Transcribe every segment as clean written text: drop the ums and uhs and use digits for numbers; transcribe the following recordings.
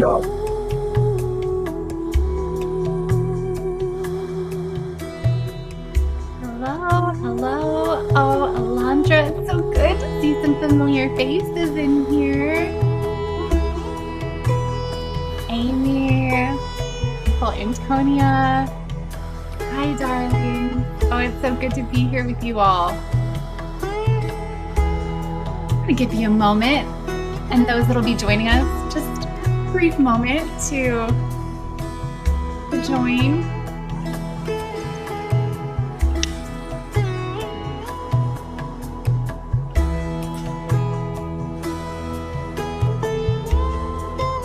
Hello, hello. Oh, Alondra, it's so good to see some familiar faces in here. Amy, well, Antonia. Hi, darling. Oh, it's so good to be here with you all. I'm gonna give you a moment, and those that'll be joining us, just a brief moment to join.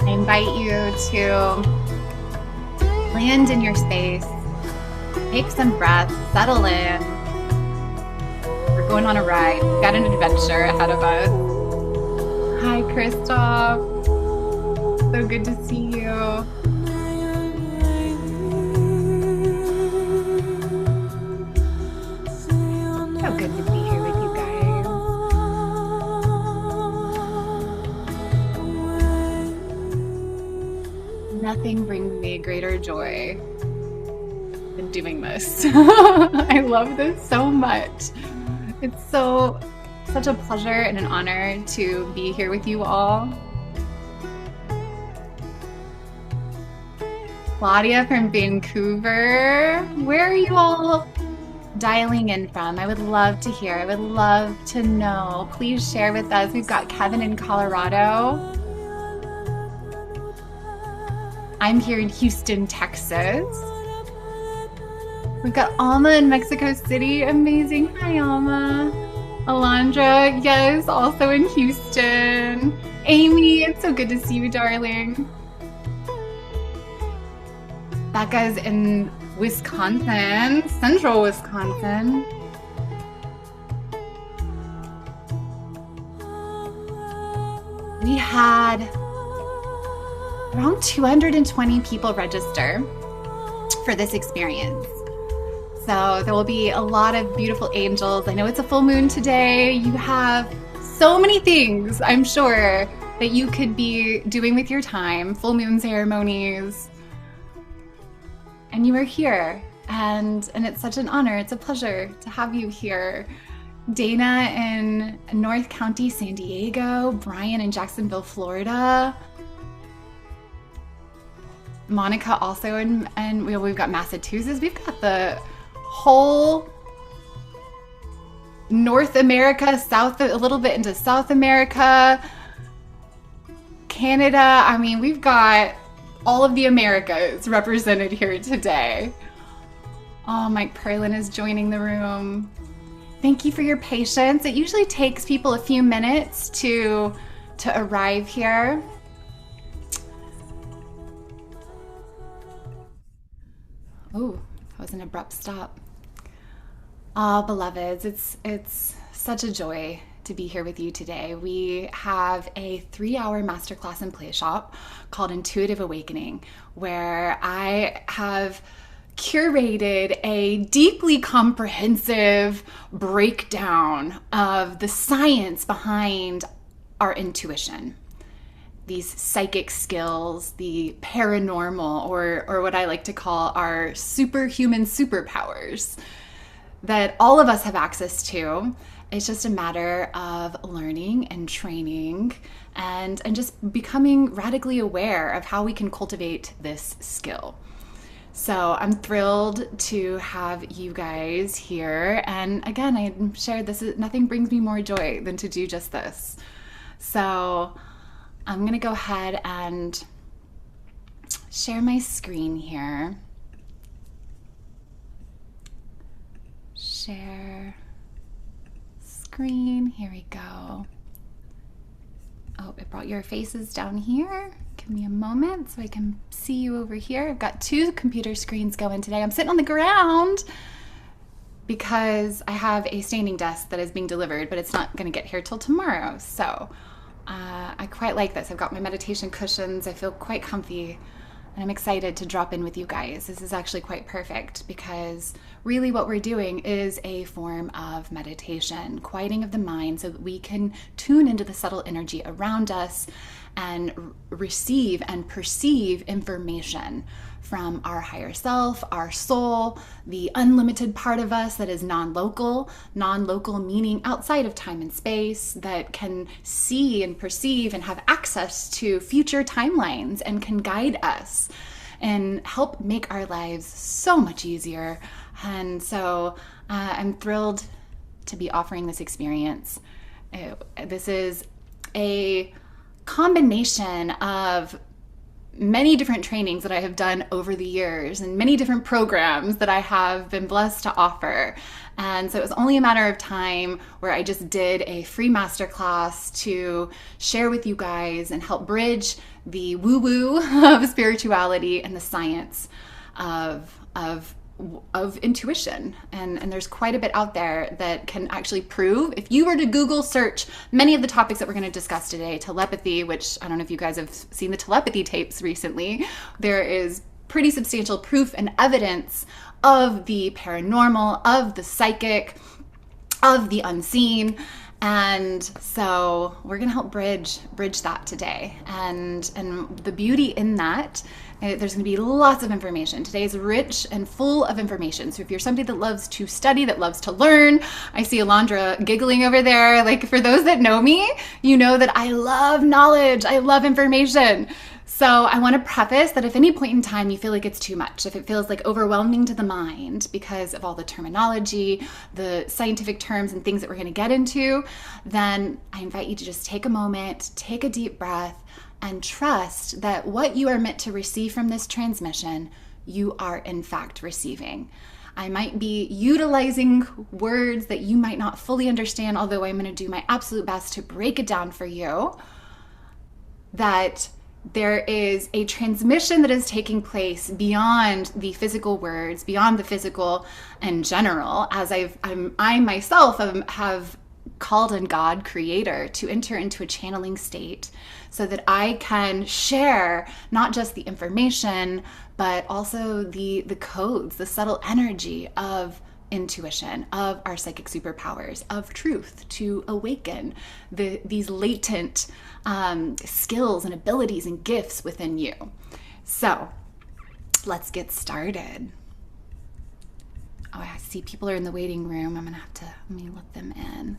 I invite you to land in your space, take some breaths, settle in. We're going on a ride. We've got an adventure ahead of us. Hi, Christoph. So good to see you. So good to be here with you guys. Nothing brings me greater joy than doing this. I love this so much. It's such a pleasure and an honor to be here with you all. Claudia from Vancouver, where are you all dialing in from? I would love to hear. I would love to know. Please share with us. We've got Kevin in Colorado. I'm here in Houston, Texas. We've got Alma in Mexico City. Amazing. Hi, Alma. Alondra, yes, also in Houston. Amy, it's so good to see you, darling. Becca's in Wisconsin, central Wisconsin. We had around 220 people register for this experience. So there will be a lot of beautiful angels. I know it's a full moon today. You have so many things, I'm sure, that you could be doing with your time. Full moon ceremonies. And you are here. And it's such an honor. It's a pleasure to have you here. Dana in North County, San Diego. Brian in Jacksonville, Florida. Monica also and we've got Massachusetts. We've got the whole North America, South, a little bit into South America, Canada. I mean, we've got all of the Americas represented here today. Oh, Mike Perlin is joining the room. Thank you for your patience. It usually takes people a few minutes to arrive here. Oh, that was an abrupt stop. Ah, beloveds, it's such a joy to be here with you today. We have a 3-hour masterclass in Playshop called Intuitive Awakening, where I have curated a deeply comprehensive breakdown of the science behind our intuition. These psychic skills, the paranormal, or what I like to call our superhuman superpowers that all of us have access to. It's just a matter of learning and training and just becoming radically aware of how we can cultivate this skill. So I'm thrilled to have you guys here. And again, I shared this, nothing brings me more joy than to do just this. So I'm gonna go ahead and share my screen here. Share screen, here we go. Oh, it brought your faces down here. Give me a moment so I can see you over here. I've got 2 computer screens going today. I'm sitting on the ground because I have a standing desk that is being delivered, but it's not gonna get here till tomorrow. So I quite like this. I've got my meditation cushions. I feel quite comfy, and I'm excited to drop in with you guys. This is actually quite perfect because really what we're doing is a form of meditation, quieting of the mind so that we can tune into the subtle energy around us and receive and perceive information from our higher self, our soul, the unlimited part of us that is non-local meaning outside of time and space, that can see and perceive and have access to future timelines and can guide us and help make our lives so much easier. And so I'm thrilled to be offering this experience. This is a combination of many different trainings that I have done over the years and many different programs that I have been blessed to offer. And so it was only a matter of time where I just did a free masterclass to share with you guys and help bridge the woo-woo of spirituality and the science of intuition. And there's quite a bit out there that can actually prove, if you were to Google search many of the topics that we're going to discuss today, telepathy, which I don't know if you guys have seen the telepathy tapes recently, there is pretty substantial proof and evidence of the paranormal, of the psychic, of the unseen. And so we're going to help bridge that today. And the beauty in that, there's going to be lots of information. Today is rich and full of information. So if you're somebody that loves to study, that loves to learn, I see Alondra giggling over there. Like, for those that know me, you know that I love knowledge. I love information. So I want to preface that if any point in time you feel like it's too much, if it feels like overwhelming to the mind because of all the terminology, the scientific terms and things that we're going to get into, then I invite you to just take a moment, take a deep breath, and trust that what you are meant to receive from this transmission, you are in fact receiving. I might be utilizing words that you might not fully understand, although I'm going to do my absolute best to break it down for you, that there is a transmission that is taking place beyond the physical words, beyond the physical in general, as I myself have called on God, Creator, to enter into a channeling state so that I can share not just the information, but also the codes, the subtle energy of intuition, of our psychic superpowers, of truth, to awaken these latent skills and abilities and gifts within you. So let's get started. Oh, I see people are in the waiting room. I'm gonna have to, let me let them in.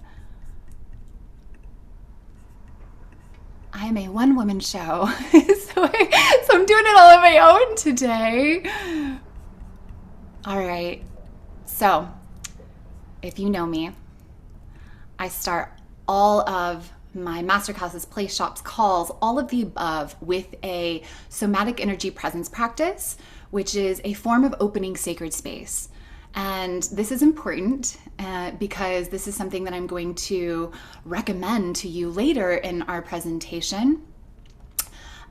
I am a one-woman show, so I'm doing it all on my own today. All right, so if you know me, I start all of my masterclasses, Playshops, calls, all of the above with a somatic energy presence practice, which is a form of opening sacred space. And this is important because this is something that I'm going to recommend to you later in our presentation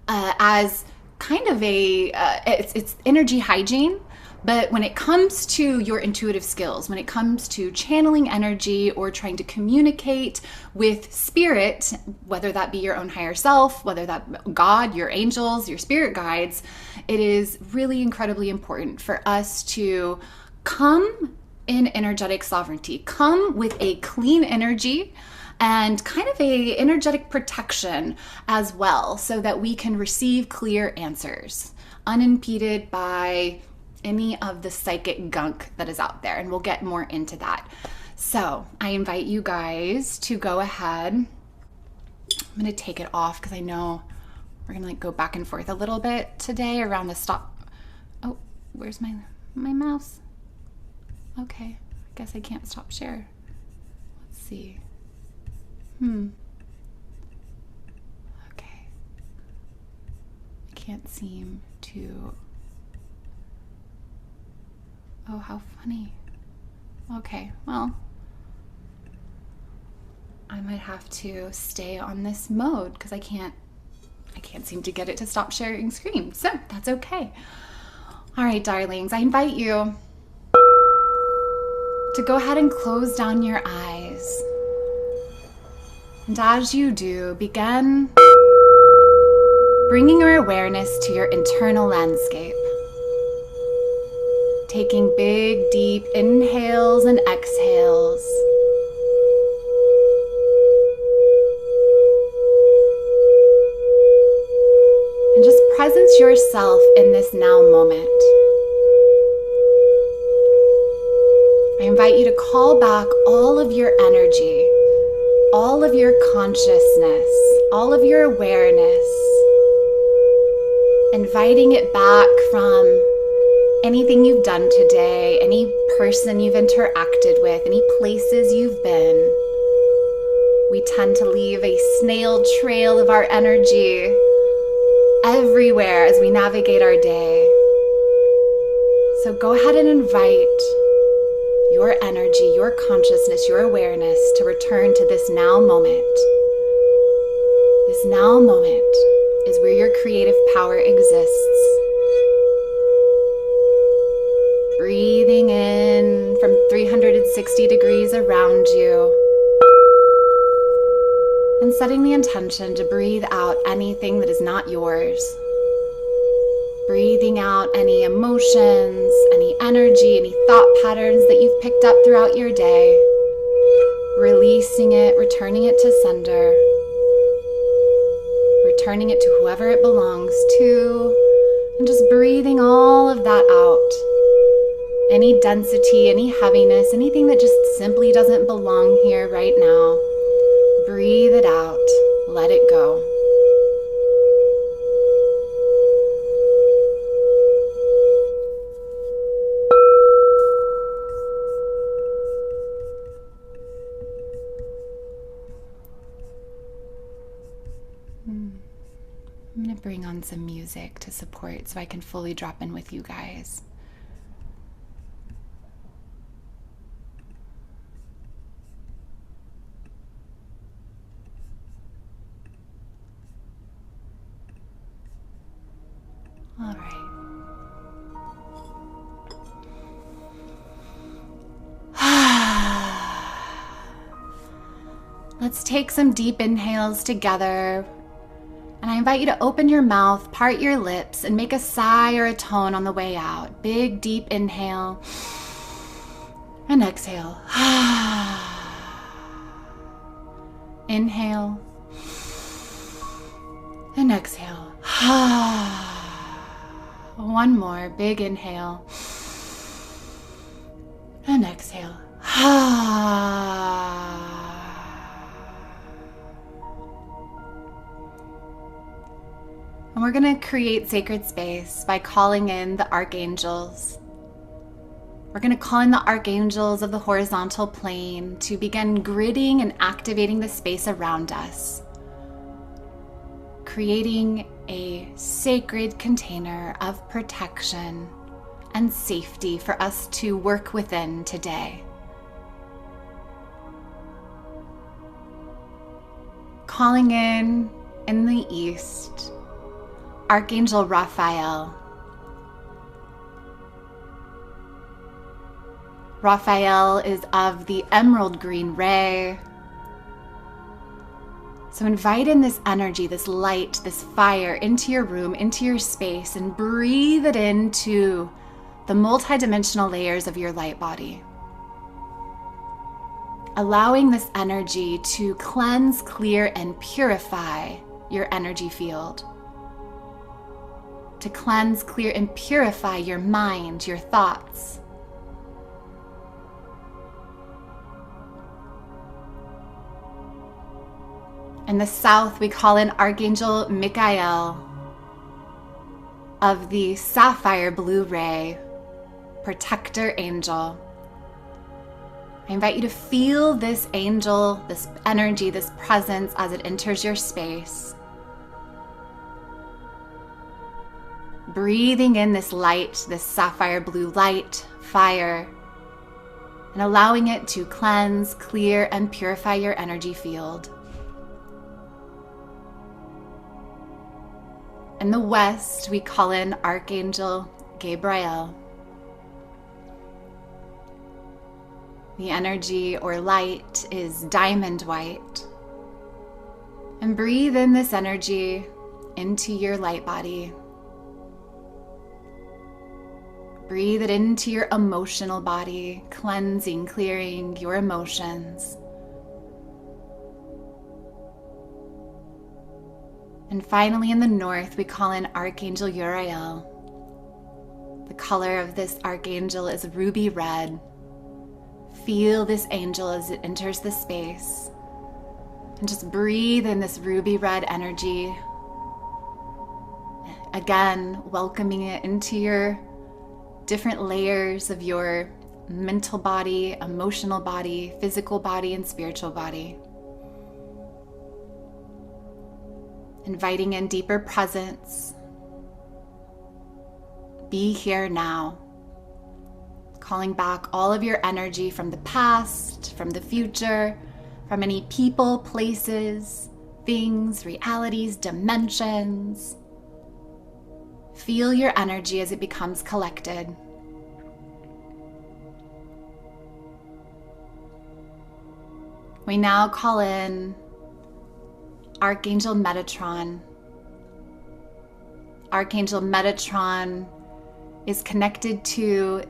as kind of it's energy hygiene. But when it comes to your intuitive skills, when it comes to channeling energy or trying to communicate with spirit, whether that be your own higher self, whether that God, your angels, your spirit guides, it is really incredibly important for us to come in energetic sovereignty, come with a clean energy and kind of a energetic protection as well, so that we can receive clear answers, unimpeded by any of the psychic gunk that is out there. And we'll get more into that. So I invite you guys to go ahead. I'm going to take it off because I know we're going to go back and forth a little bit today around the stop. Oh, where's my mouse? Okay, I guess I can't stop share. Let's see. Okay. I can't seem to. Oh, how funny. Okay, well, I might have to stay on this mode because I can't seem to get it to stop sharing screen. So that's okay. All right, darlings, I invite you to go ahead and close down your eyes. And as you do, begin bringing your awareness to your internal landscape. Taking big, deep inhales and exhales. presence yourself in this now moment. I invite you to call back all of your energy, all of your consciousness, all of your awareness, inviting it back from anything you've done today, any person you've interacted with, any places you've been. We tend to leave a snail trail of our energy everywhere as we navigate our day. So go ahead and invite your energy, your consciousness, your awareness to return to this now moment. This now moment is where your creative power exists. Breathing in from 360 degrees around you. And setting the intention to breathe out anything that is not yours. Breathing out any emotions, any energy, any thought patterns that you've picked up throughout your day. Releasing it, returning it to sender. Returning it to whoever it belongs to. And just breathing all of that out. Any density, any heaviness, anything that just simply doesn't belong here right now. Breathe it out. Let it go. I'm going to bring on some music to support so I can fully drop in with you guys. All right. Let's take some deep inhales together. And I invite you to open your mouth, part your lips, and make a sigh or a tone on the way out. Big, deep inhale. And exhale. Inhale. And exhale. One more. Big inhale. And exhale. And we're going to create sacred space by calling in the archangels. We're going to call in the archangels of the horizontal plane to begin gridding and activating the space around us, creating a sacred container of protection and safety for us to work within today. Calling in the east, Archangel Raphael. Raphael is of the emerald green ray. So invite in this energy, this light, this fire into your room, into your space, and breathe it into the multidimensional layers of your light body. Allowing this energy to cleanse, clear, and purify your energy field. To cleanse, clear, and purify your mind, your thoughts. In the south, we call in Archangel Michael of the sapphire blue ray, protector angel. I invite you to feel this angel, this energy, this presence as it enters your space. Breathing in this light, this sapphire blue light, fire, and allowing it to cleanse, clear, and purify your energy field. In the west, we call in Archangel Gabriel. The energy or light is diamond white. And breathe in this energy into your light body. Breathe it into your emotional body, cleansing, clearing your emotions. And finally in the north, we call in Archangel Uriel. The color of this archangel is ruby red. Feel this angel as it enters the space. And just breathe in this ruby red energy. Again, welcoming it into your different layers of your mental body, emotional body, physical body, and spiritual body. Inviting in deeper presence. Be here now. Calling back all of your energy from the past, from the future, from any people, places, things, realities, dimensions. Feel your energy as it becomes collected. We now call in Archangel Metatron. Archangel Metatron is connected to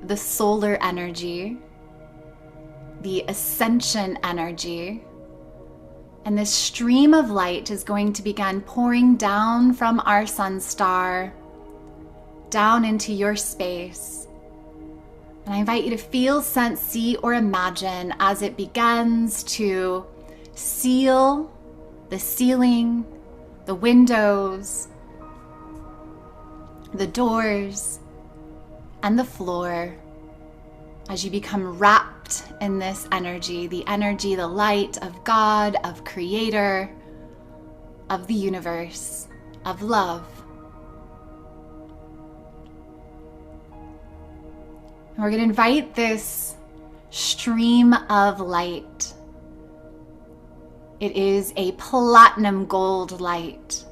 the solar energy, the ascension energy, and this stream of light is going to begin pouring down from our sun star down into your space. And I invite you to feel, sense, see, or imagine as it begins to seal the ceiling, the windows, the doors, and the floor as you become wrapped in this energy, the light of God, of Creator, of the universe, of love. And we're going to invite this stream of light. It is a platinum gold light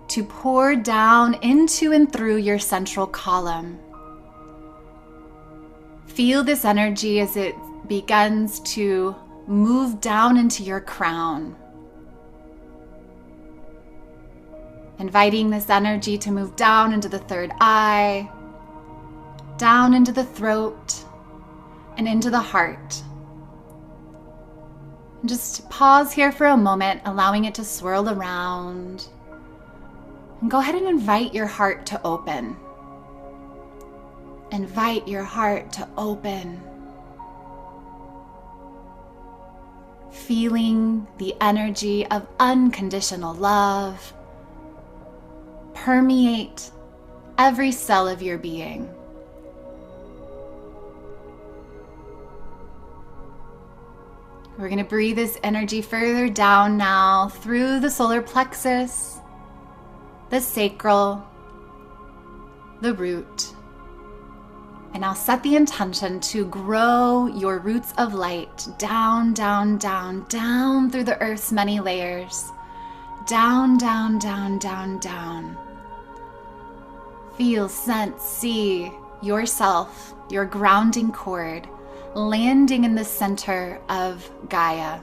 to pour down into and through your central column. Feel this energy as it begins to move down into your crown. Inviting this energy to move down into the third eye, down into the throat, and into the heart. And just pause here for a moment, allowing it to swirl around. And go ahead and invite your heart to open. Invite your heart to open. Feeling the energy of unconditional love permeate every cell of your being. We're going to breathe this energy further down now through the solar plexus, the sacral, the root. And now set the intention to grow your roots of light down, down, down, down through the earth's many layers. Down, down, down, down, down. Feel, sense, see yourself, your grounding cord, landing in the center of Gaia.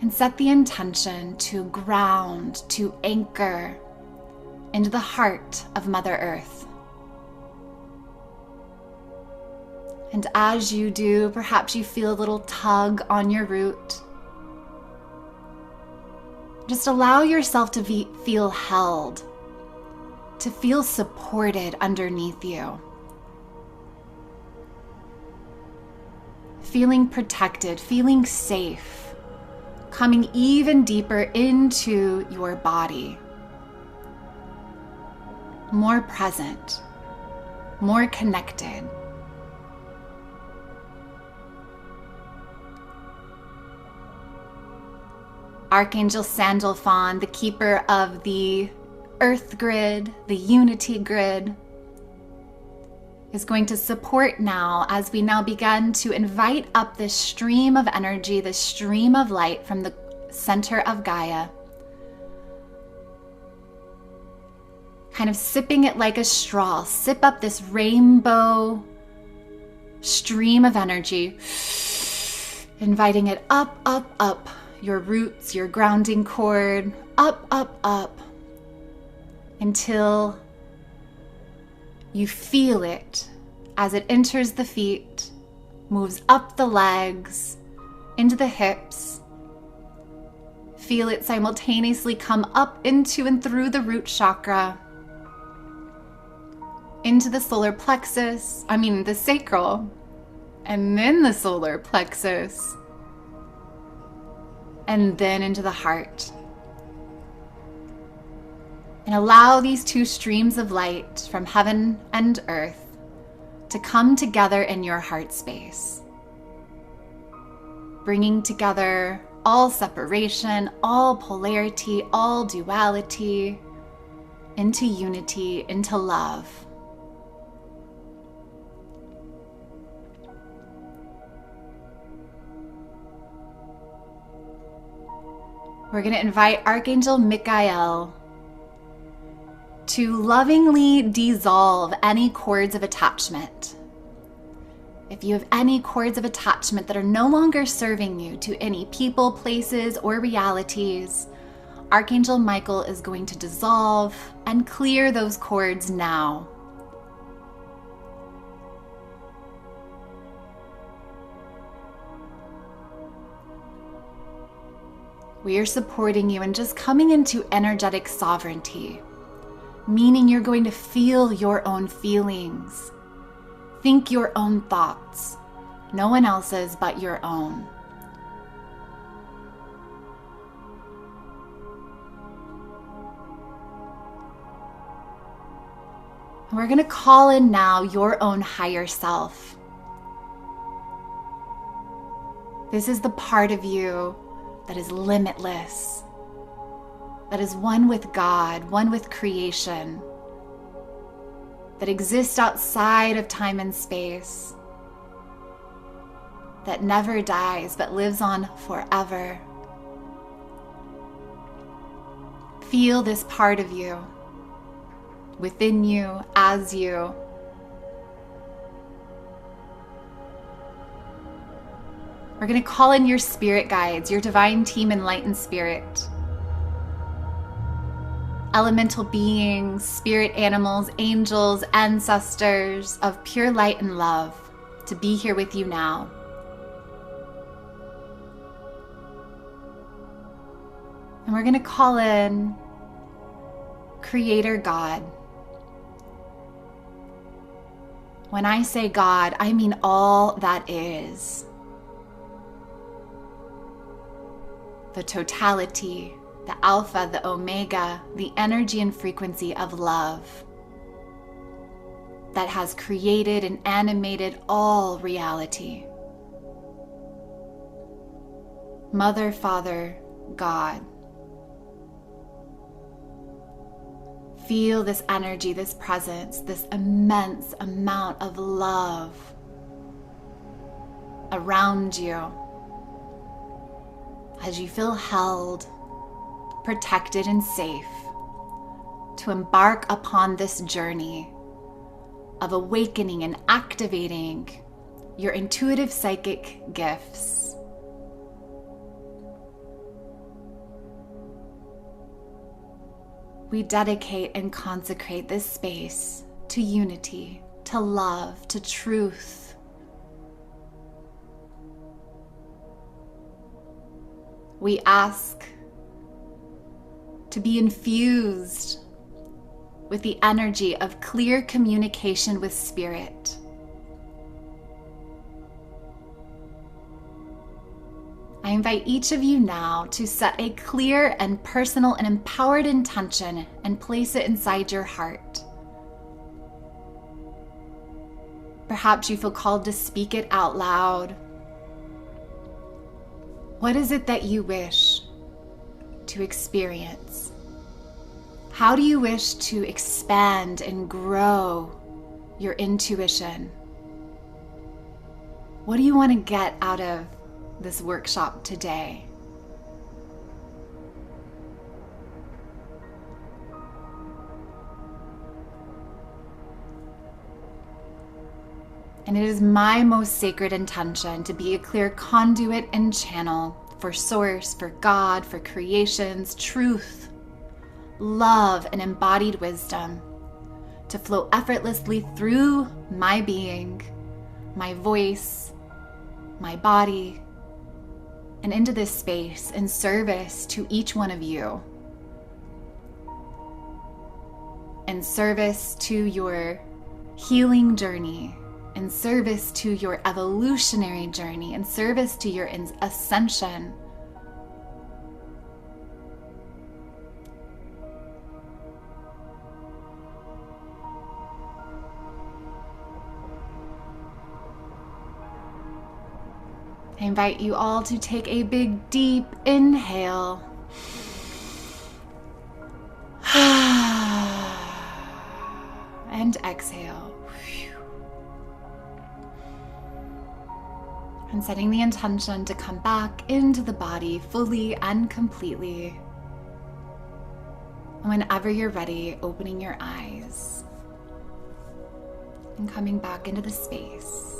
And set the intention to ground, to anchor into the heart of Mother Earth. And as you do, perhaps you feel a little tug on your root. Just allow yourself to feel held, to feel supported underneath you. Feeling protected, feeling safe, coming even deeper into your body. More present, more connected. Archangel Sandalphon, the keeper of the earth grid, the unity grid, is going to support now as we now begin to invite up this stream of energy, this stream of light from the center of Gaia. Kind of sipping it like a straw. Sip up this rainbow stream of energy, inviting it up, up, up. Your roots, your grounding cord, up, up, up, until you feel it as it enters the feet, moves up the legs, into the hips, Feel it simultaneously come up into and through the root chakra, into the the sacral, and then the solar plexus, and then into the heart. And allow these two streams of light from heaven and earth to come together in your heart space, bringing together all separation, all polarity, all duality into unity, into love. We're going to invite Archangel Michael to lovingly dissolve any cords of attachment. If you have any cords of attachment that are no longer serving you to any people, places, or realities, Archangel Michael is going to dissolve and clear those cords now. We are supporting you and just coming into energetic sovereignty, meaning you're going to feel your own feelings. Think your own thoughts, no one else's but your own. And we're going to call in now your own higher self. This is the part of you that is limitless, that is one with God, one with creation, that exists outside of time and space, that never dies but lives on forever. Feel this part of you, within you, as you. We're going to call in your spirit guides, your divine team, enlightened spirit, elemental beings, spirit animals, angels, ancestors of pure light and love to be here with you now. And we're going to call in Creator God. When I say God, I mean all that is. The totality, the alpha, the omega, the energy and frequency of love that has created and animated all reality. Mother, Father, God. Feel this energy, this presence, this immense amount of love around you as you feel held, protected, and safe to embark upon this journey of awakening and activating your intuitive psychic gifts. We dedicate and consecrate this space to unity, to love, to truth. We ask to be infused with the energy of clear communication with Spirit. I invite each of you now to set a clear and personal and empowered intention and place it inside your heart. Perhaps you feel called to speak it out loud. What is it that you wish to experience? How do you wish to expand and grow your intuition? What do you want to get out of this workshop today? And it is my most sacred intention to be a clear conduit and channel for Source, for God, for creation's truth, love, and embodied wisdom to flow effortlessly through my being, my voice, my body, and into this space in service to each one of you, in service to your healing journey, in service to your evolutionary journey, in service to your ascension. I invite you all to take a big, deep inhale. And exhale. And setting the intention to come back into the body fully and completely. And whenever you're ready, opening your eyes and coming back into the space.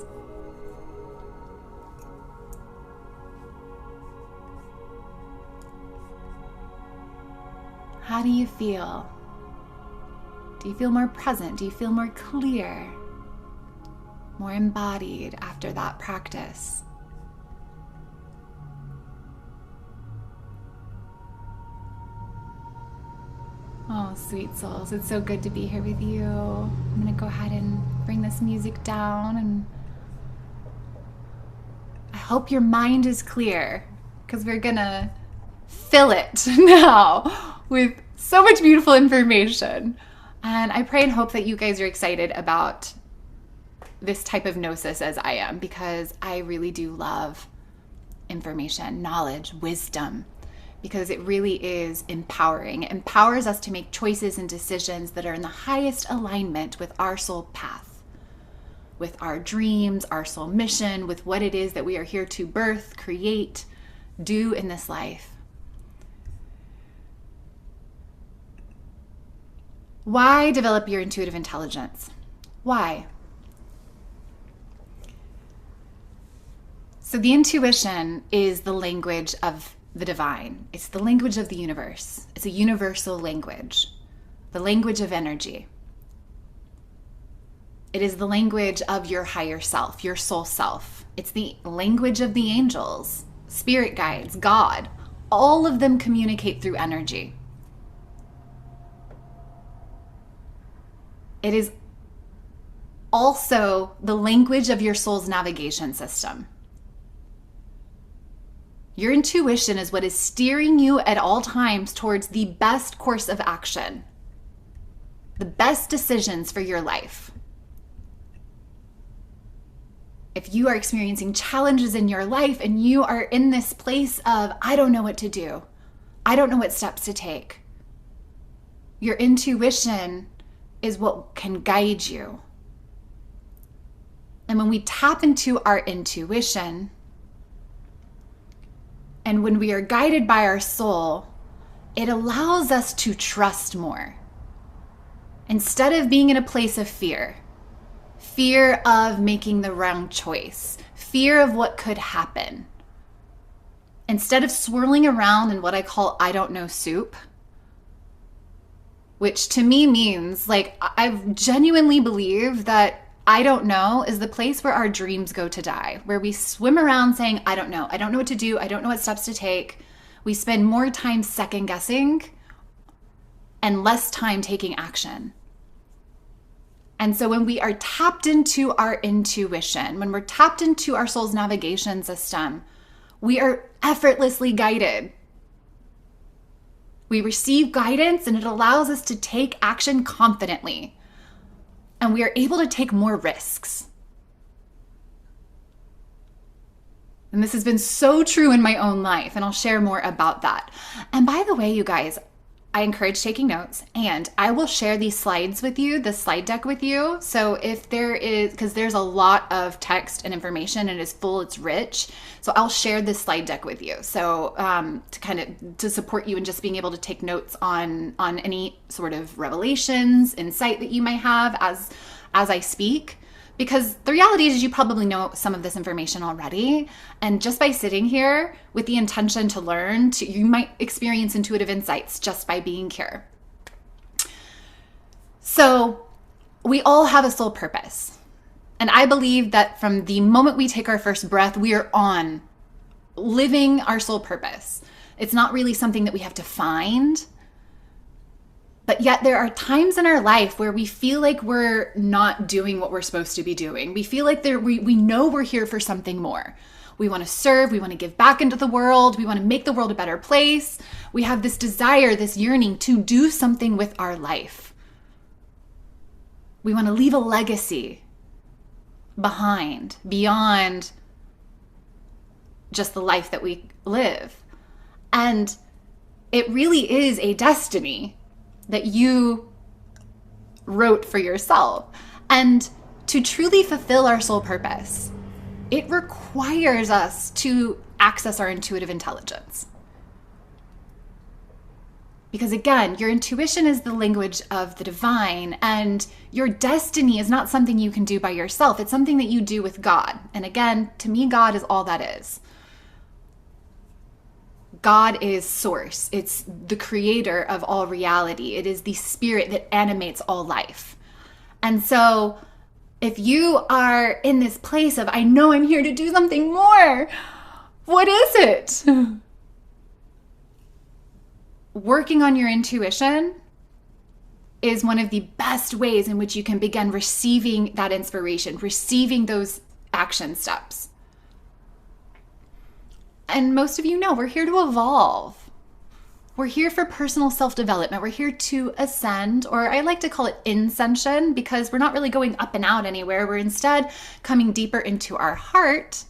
How do you feel? Do you feel more present? Do you feel more clear? More embodied after that practice? Oh, sweet souls, it's so good to be here with you. I'm going to go ahead and bring this music down, and I hope your mind is clear, because we're going to fill it now with so much beautiful information. And I pray and hope that you guys are excited about this type of gnosis as I am, because I really do love information, knowledge, wisdom, because it really is empowering. It empowers us to make choices and decisions that are in the highest alignment with our soul path, with our dreams, our soul mission, with what it is that we are here to birth, create, do in this life. Why develop your intuitive intelligence? Why? So the intuition is the language of the divine. It's the language of the universe. It's a universal language, the language of energy. It is the language of your higher self, your soul self. It's the language of the angels, spirit guides, God. All of them communicate through energy. It is also the language of your soul's navigation system. Your intuition is what is steering you at all times towards the best course of action, the best decisions for your life. If you are experiencing challenges in your life and you are in this place of, I don't know what to do, I don't know what steps to take, your intuition is what can guide you. And when we tap into our intuition, and when we are guided by our soul, it allows us to trust more. Instead of being in a place of fear of making the wrong choice, fear of what could happen, instead of swirling around in what I call I don't know soup, which to me means, like, I genuinely believe that I don't know is the place where our dreams go to die, where we swim around saying, I don't know what to do, I don't know what steps to take. We spend more time second guessing and less time taking action. And so when we are tapped into our intuition, when we're tapped into our soul's navigation system, we are effortlessly guided. We receive guidance and it allows us to take action confidently. And we are able to take more risks. And this has been so true in my own life, and I'll share more about that. And by the way, you guys, I encourage taking notes, and I will share these slides with you, the slide deck with you. So if there is, because there's a lot of text and information, and it is full, it's rich. So I'll share this slide deck with you. So to support you in just being able to take notes on any sort of revelations, insight that you might have as I speak. Because the reality is you probably know some of this information already. And just by sitting here with the intention to learn, you might experience intuitive insights just by being here. So we all have a soul purpose. And I believe that from the moment we take our first breath, we are on living our soul purpose. It's not really something that we have to find. But yet there are times in our life where we feel like we're not doing what we're supposed to be doing. We feel like we know we're here for something more. We want to serve, we want to give back into the world, we want to make the world a better place. We have this desire, this yearning to do something with our life. We want to leave a legacy behind, beyond just the life that we live. And it really is a destiny that you wrote for yourself. And to truly fulfill our soul purpose, it requires us to access our intuitive intelligence. Because again, your intuition is the language of the divine, and your destiny is not something you can do by yourself. It's something that you do with God. And again, to me, God is all that is. God is source. It's the creator of all reality. It is the spirit that animates all life. And so if you are in this place of, I know I'm here to do something more, what is it? Working on your intuition is one of the best ways in which you can begin receiving that inspiration, receiving those action steps. And most of you know we're here to evolve. We're here for personal self-development. We're here to ascend, or I like to call it ascension, because we're not really going up and out anywhere. We're instead coming deeper into our heart,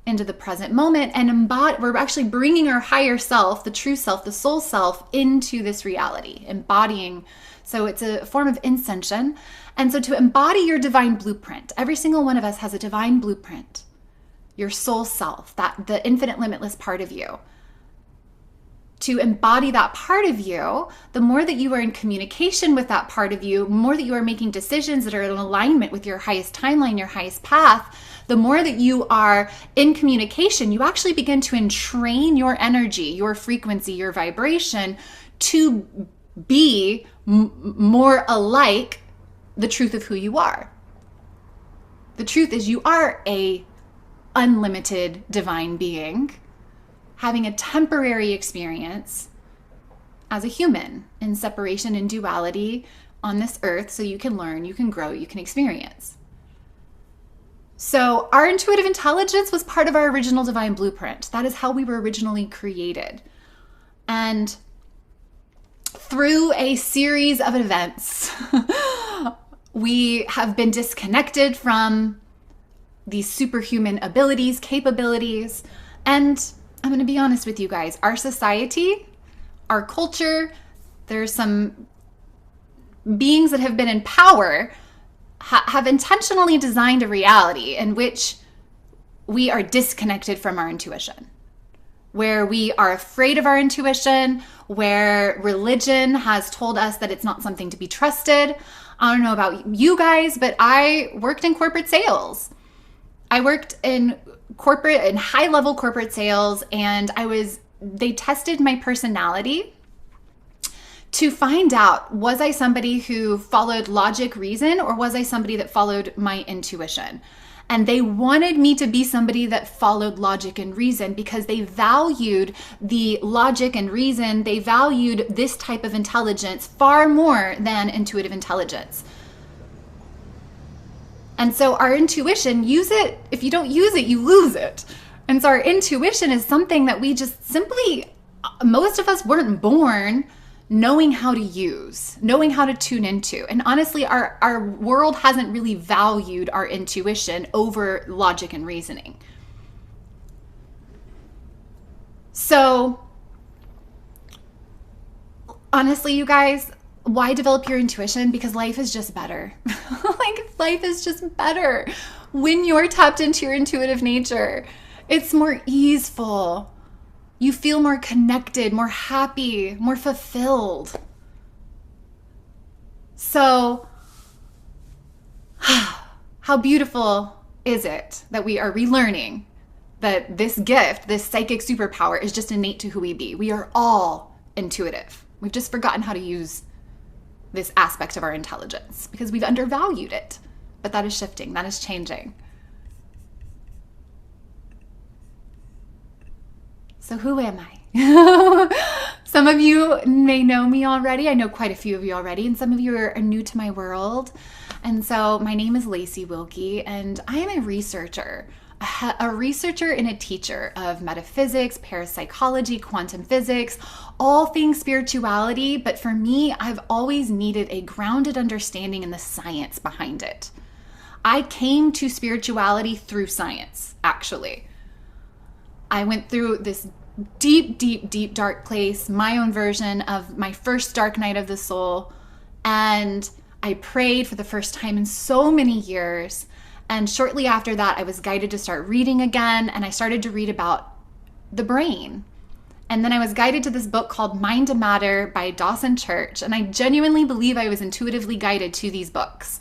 into the present moment, and we're actually bringing our higher self, the true self, the soul self, into this reality, embodying. So it's a form of ascension. And so to embody your divine blueprint, every single one of us has a divine blueprint. Your soul self, that the infinite limitless part of you. To embody that part of you, the more that you are in communication with that part of you, the more that you are making decisions that are in alignment with your highest timeline, your highest path, the more that you are in communication, you actually begin to entrain your energy, your frequency, your vibration to be more alike the truth of who you are. The truth is you are a unlimited divine being having a temporary experience as a human in separation and duality on this earth, so you can learn, you can grow, you can experience. So our intuitive intelligence was part of our original divine blueprint. That is how we were originally created. And through a series of events, we have been disconnected from these superhuman abilities, capabilities. And I'm going to be honest with you guys, our society, our culture, there's some beings that have been in power, have intentionally designed a reality in which we are disconnected from our intuition, where we are afraid of our intuition, where religion has told us that it's not something to be trusted. I don't know about you guys, but I worked in corporate sales. I worked in high-level corporate sales, and they tested my personality to find out, was I somebody who followed logic, reason, or was I somebody that followed my intuition? And they wanted me to be somebody that followed logic and reason because they valued the logic and reason. They valued this type of intelligence far more than intuitive intelligence. And so our intuition, use it. If you don't use it, you lose it. And so our intuition is something that we just simply, most of us weren't born knowing how to use, knowing how to tune into. And honestly, our world hasn't really valued our intuition over logic and reasoning. So honestly, you guys, why develop your intuition? Because life is just better. Life is just better when you're tapped into your intuitive nature. It's more easeful. You feel more connected, more happy, more fulfilled. So, how beautiful is it that we are relearning that this gift, this psychic superpower, is just innate to who we be. We are all intuitive. We've just forgotten how to use this aspect of our intelligence because we've undervalued it. But that is shifting, that is changing. So who am I? Some of you may know me already. I know quite a few of you already, and some of you are new to my world. And so my name is Lacey Wilkie, and I am a researcher and a teacher of metaphysics, parapsychology, quantum physics, all things spirituality. But for me, I've always needed a grounded understanding in the science behind it. I came to spirituality through science, actually. I went through this deep, deep, deep dark place, my own version of my first dark night of the soul. And I prayed for the first time in so many years. And shortly after that, I was guided to start reading again. And I started to read about the brain. And then I was guided to this book called Mind to Matter by Dawson Church. And I genuinely believe I was intuitively guided to these books.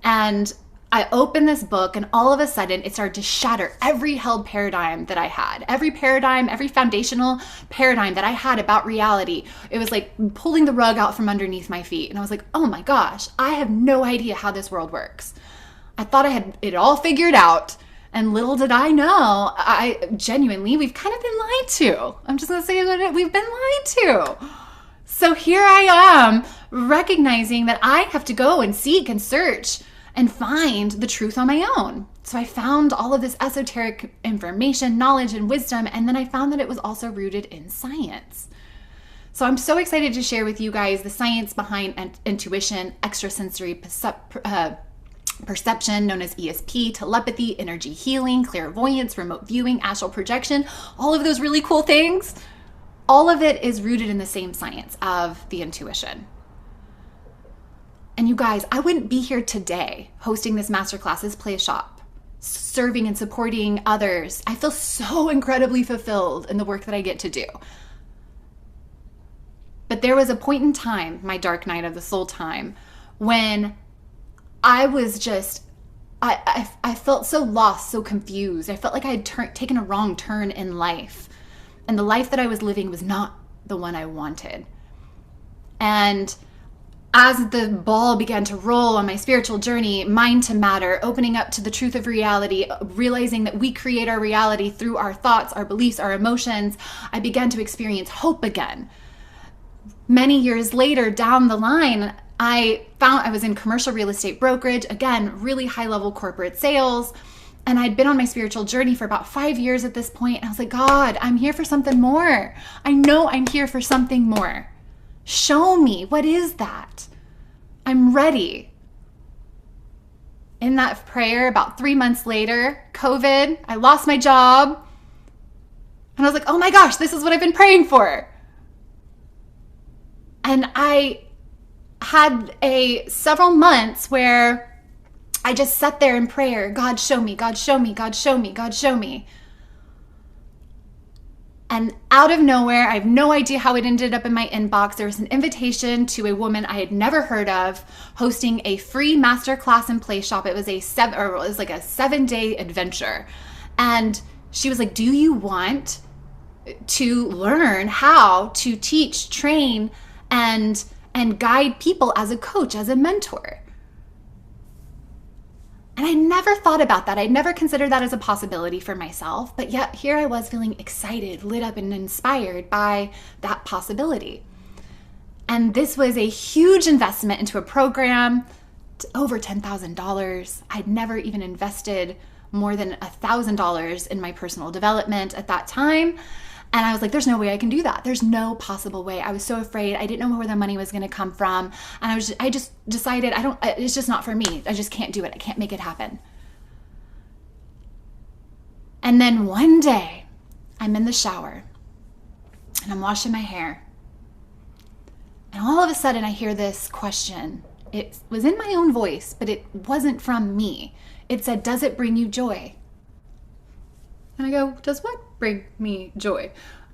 And I opened this book, and all of a sudden it started to shatter every held paradigm that I had. Every paradigm, every foundational paradigm that I had about reality. It was like pulling the rug out from underneath my feet. And I was like, oh my gosh, I have no idea how this world works. I thought I had it all figured out. And little did I know, we've kind of been lied to. I'm just going to say it, we've been lied to. So here I am recognizing that I have to go and seek and search and find the truth on my own. So I found all of this esoteric information, knowledge, and wisdom, and then I found that it was also rooted in science. So I'm so excited to share with you guys the science behind intuition, extrasensory perception, known as ESP, telepathy, energy healing, clairvoyance, remote viewing, astral projection, all of those really cool things. All of it is rooted in the same science of the intuition. And you guys, I wouldn't be here today hosting this masterclass as Playshop, serving and supporting others. I feel so incredibly fulfilled in the work that I get to do. But there was a point in time, my dark night of the soul time, when I was just, I felt so lost, so confused. I felt like I had taken a wrong turn in life. And the life that I was living was not the one I wanted. And as the ball began to roll on my spiritual journey, mind to matter, opening up to the truth of reality, realizing that we create our reality through our thoughts, our beliefs, our emotions, I began to experience hope again. Many years later down the line, I found I was in commercial real estate brokerage, again, really high-level corporate sales, and I'd been on my spiritual journey for about 5 years at this point, and I was like, God, I'm here for something more. I know I'm here for something more. Show me, what is that? I'm ready. In that prayer, about 3 months later, COVID, I lost my job. And I was like, oh my gosh, this is what I've been praying for. And I had several months where I just sat there in prayer. God, show me, God, show me, God, show me, God, show me. And out of nowhere, I have no idea how it ended up in my inbox. There was an invitation to a woman I had never heard of hosting a free masterclass in Playshop. It was like a 7-day adventure. And she was like, do you want to learn how to teach, train, and guide people as a coach, as a mentor? And I never thought about that. I'd never considered that as a possibility for myself, but yet here I was feeling excited, lit up, and inspired by that possibility. And this was a huge investment into a program, over $10,000. I'd never even invested more than $1,000 in my personal development at that time. And I was like, there's no way I can do that. There's no possible way. I was so afraid. I didn't know where the money was going to come from. And I just decided it's just not for me. I just can't do it. I can't make it happen. And then one day I'm in the shower and I'm washing my hair. And all of a sudden I hear this question. It was in my own voice, but it wasn't from me. It said, does it bring you joy? And I go, does what bring me joy?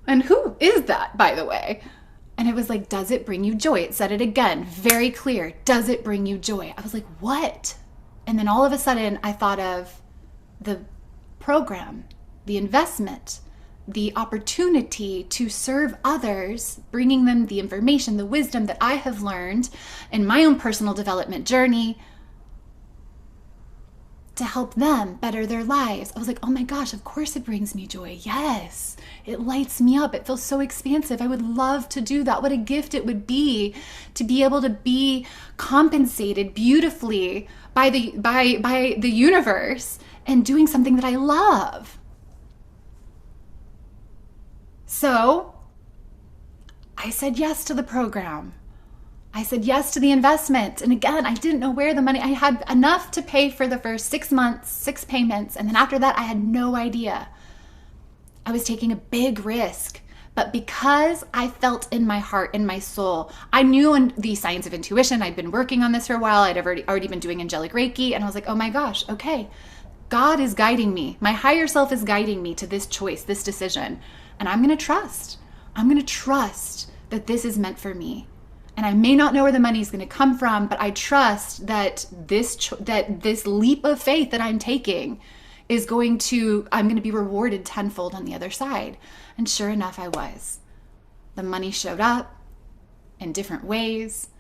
And who is that, by the way? And it was like, does it bring you joy? It said it again, very clear. Does it bring you joy? I was like, what? And then all of a sudden I thought of the program, the investment, the opportunity to serve others, bringing them the information, the wisdom that I have learned in my own personal development journey. to help them better their lives. I was like, oh my gosh, of course it brings me joy. Yes, it lights me up. It feels so expansive. I would love to do that. What a gift it would be to be able to be compensated beautifully by the universe and doing something that I love. So I said yes to the program. I said yes to the investment. And again, I didn't know where the money, I had enough to pay for the first 6 months, 6 payments. And then after that, I had no idea. I was taking a big risk. But because I felt in my heart, in my soul, I knew the science of intuition. I'd been working on this for a while. I'd already been doing angelic Reiki. And I was like, oh my gosh, okay. God is guiding me. My higher self is guiding me to this choice, this decision. And I'm going to trust. I'm going to trust that this is meant for me. And I may not know where the money is going to come from, but I trust that this leap of faith that I'm taking is I'm going to be rewarded tenfold on the other side. And sure enough, I was. The money showed up in different ways.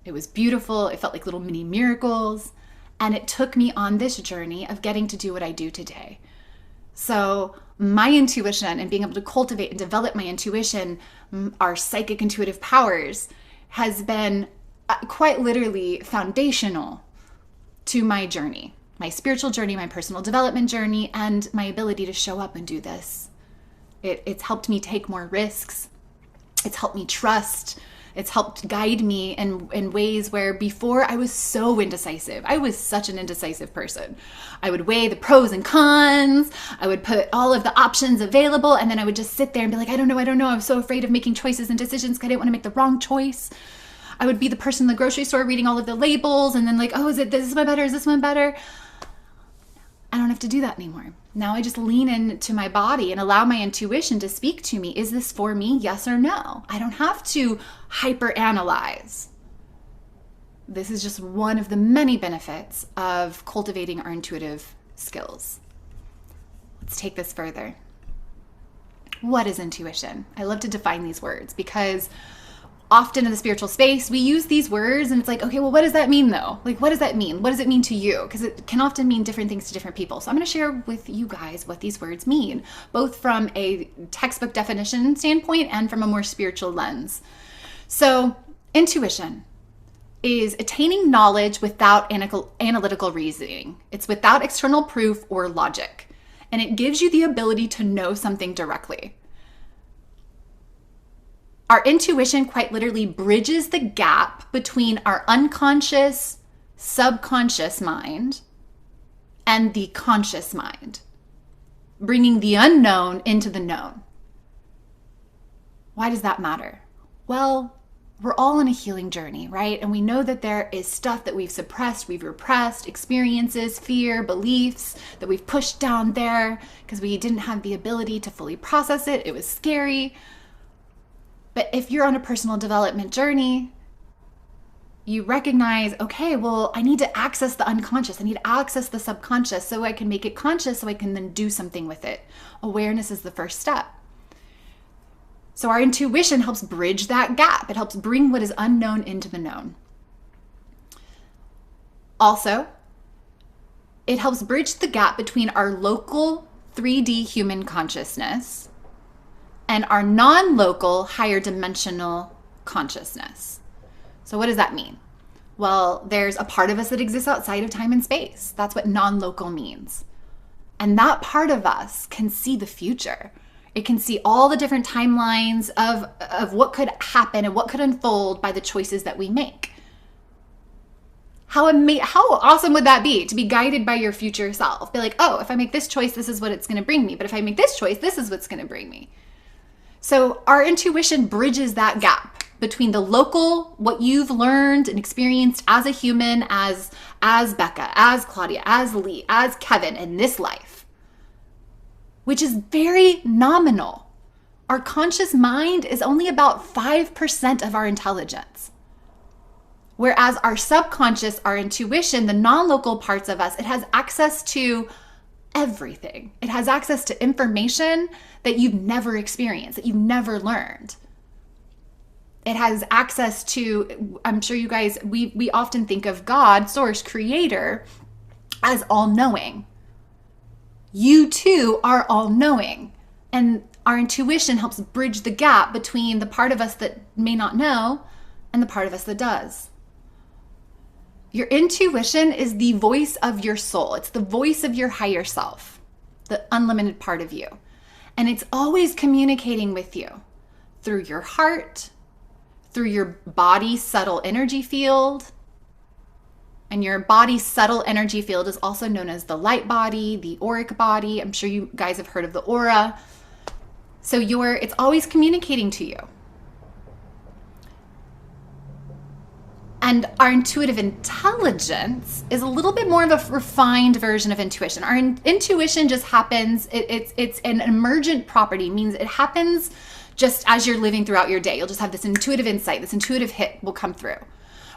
It was beautiful. It felt like little mini miracles. And it took me on this journey of getting to do what I do today. So my intuition and being able to cultivate and develop my intuition, our psychic intuitive powers, has been quite literally foundational to my journey, my spiritual journey, my personal development journey, and my ability to show up and do this. It's helped me take more risks. It's helped me trust. It's helped guide me in ways where before I was so indecisive. I was such an indecisive person. I would weigh the pros and cons. I would put all of the options available, and then I would just sit there and be like, I don't know. I was so afraid of making choices and decisions because I didn't want to make the wrong choice. I would be the person in the grocery store reading all of the labels and then like, oh, is this one better? Is this one better? I don't have to do that anymore. Now I just lean into my body and allow my intuition to speak to me. Is this for me? Yes or no? I don't have to hyper-analyze. This is just one of the many benefits of cultivating our intuitive skills. Let's take this further. What is intuition? I love to define these words because often in the spiritual space, we use these words and it's like, okay, well, what does that mean though? Like, what does that mean? What does it mean to you? Because it can often mean different things to different people. So I'm going to share with you guys what these words mean, both from a textbook definition standpoint and from a more spiritual lens. So intuition is attaining knowledge without analytical reasoning. It's without external proof or logic. And it gives you the ability to know something directly. Our intuition quite literally bridges the gap between our unconscious, subconscious mind and the conscious mind, bringing the unknown into the known. Why does that matter? Well, we're all on a healing journey, right? And we know that there is stuff that we've suppressed, we've repressed, experiences, fear, beliefs that we've pushed down there because we didn't have the ability to fully process it. It was scary. But if you're on a personal development journey, you recognize, okay, well, I need to access the unconscious. I need to access the subconscious so I can make it conscious so I can then do something with it. Awareness is the first step. So our intuition helps bridge that gap. It helps bring what is unknown into the known. Also, it helps bridge the gap between our local 3D human consciousness and our non-local higher dimensional consciousness. So what does that mean? Well, there's a part of us that exists outside of time and space. That's what non-local means. And that part of us can see the future. It can see all the different timelines of what could happen and what could unfold by the choices that we make. How awesome would that be to be guided by your future self? Be like, oh, if I make this choice, this is what it's going to bring me. But if I make this choice, this is what's going to bring me. So our intuition bridges that gap between the local, what you've learned and experienced as a human, as Becca, as Claudia, as Lee, as Kevin in this life, which is very nominal. Our conscious mind is only about 5% of our intelligence. Whereas our subconscious, our intuition, the non-local parts of us, it has access to everything. It has access to information that you've never experienced, that you've never learned. It has access to, I'm sure you guys, we often think of God, source, creator, as all-knowing. You too are all-knowing. And our intuition helps bridge the gap between the part of us that may not know and the part of us that does. Your intuition is the voice of your soul. It's the voice of your higher self, the unlimited part of you. And it's always communicating with you through your heart, through your body's subtle energy field. And your body's subtle energy field is also known as the light body, the auric body. I'm sure you guys have heard of the aura. So it's always communicating to you. And our intuitive intelligence is a little bit more of a refined version of intuition. Our intuition just happens, it's an emergent property, means it happens just as you're living throughout your day. You'll just have this intuitive insight, this intuitive hit will come through.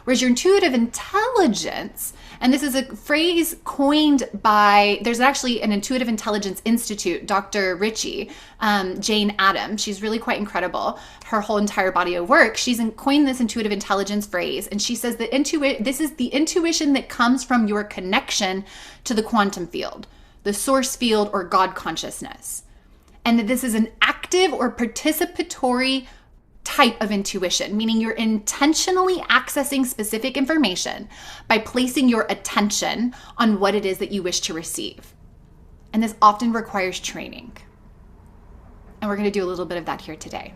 Whereas your intuitive intelligence, and this is a phrase coined by, there's actually an Intuitive Intelligence Institute, Dr. Ritchie, Jane Addams. She's really quite incredible. Her whole entire body of work, she's coined this intuitive intelligence phrase. And she says that this is the intuition that comes from your connection to the quantum field, the source field, or God consciousness. And that this is an active or participatory type of intuition, meaning you're intentionally accessing specific information by placing your attention on what it is that you wish to receive. And this often requires training. And we're going to do a little bit of that here today.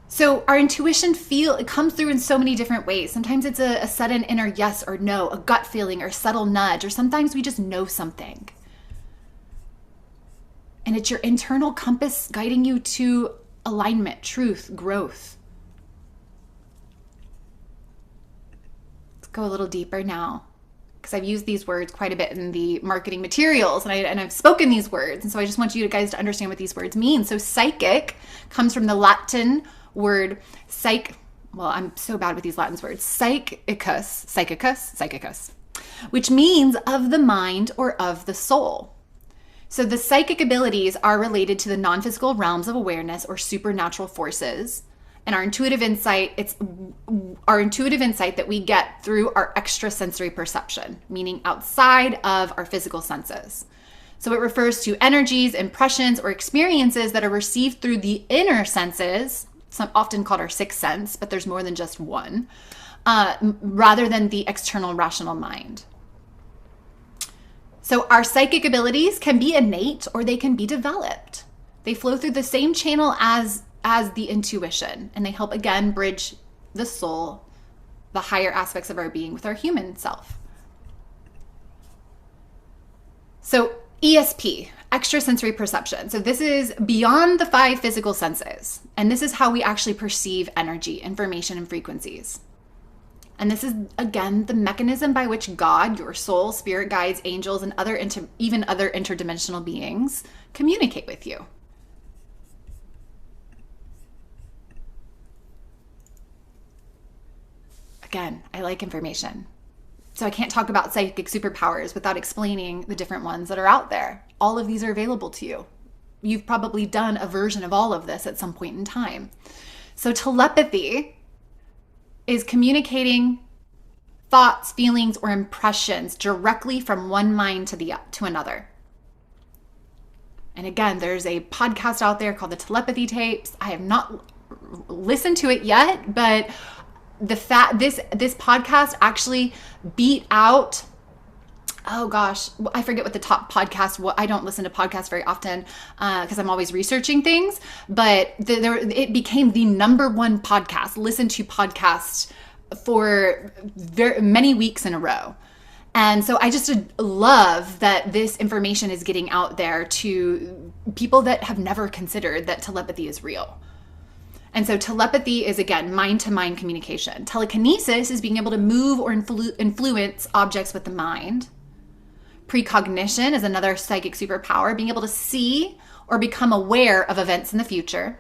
So our intuition it comes through in so many different ways. Sometimes it's a sudden inner yes or no, a gut feeling or a subtle nudge, or sometimes we just know something. And it's your internal compass guiding you to alignment, truth, growth. Let's go a little deeper now, because I've used these words quite a bit in the marketing materials, and I've spoken these words. And so I just want you guys to understand what these words mean. So psychic comes from the Latin word well, I'm so bad with these Latin words. Psychicus, which means of the mind or of the soul. So the psychic abilities are related to the non-physical realms of awareness or supernatural forces. And our intuitive insight, it's our intuitive insight that we get through our extrasensory perception, meaning outside of our physical senses. So it refers to energies, impressions, or experiences that are received through the inner senses, some often called our sixth sense, but there's more than just one, rather than the external rational mind. So our psychic abilities can be innate or they can be developed. They flow through the same channel as the intuition, and they help, again, bridge the soul, the higher aspects of our being with our human self. So ESP, extrasensory perception. So this is beyond the 5 physical senses, and this is how we actually perceive energy, information, and frequencies. And this is, again, the mechanism by which God, your soul, spirit guides, angels, and even other interdimensional beings communicate with you. Again, I like information. So I can't talk about psychic superpowers without explaining the different ones that are out there. All of these are available to you. You've probably done a version of all of this at some point in time. So telepathy is communicating thoughts, feelings, or impressions directly from one mind to another. And again, there's a podcast out there called the Telepathy Tapes. I have not listened to it yet, but this podcast actually beat out, oh gosh, I forget what the top podcast, I don't listen to podcasts very often because I'm always researching things, but it became the #1 podcast, listened to podcast for many weeks in a row. And so I just love that this information is getting out there to people that have never considered that telepathy is real. And so telepathy is, again, mind-to-mind communication. Telekinesis is being able to move or influence objects with the mind. Precognition is another psychic superpower, being able to see or become aware of events in the future.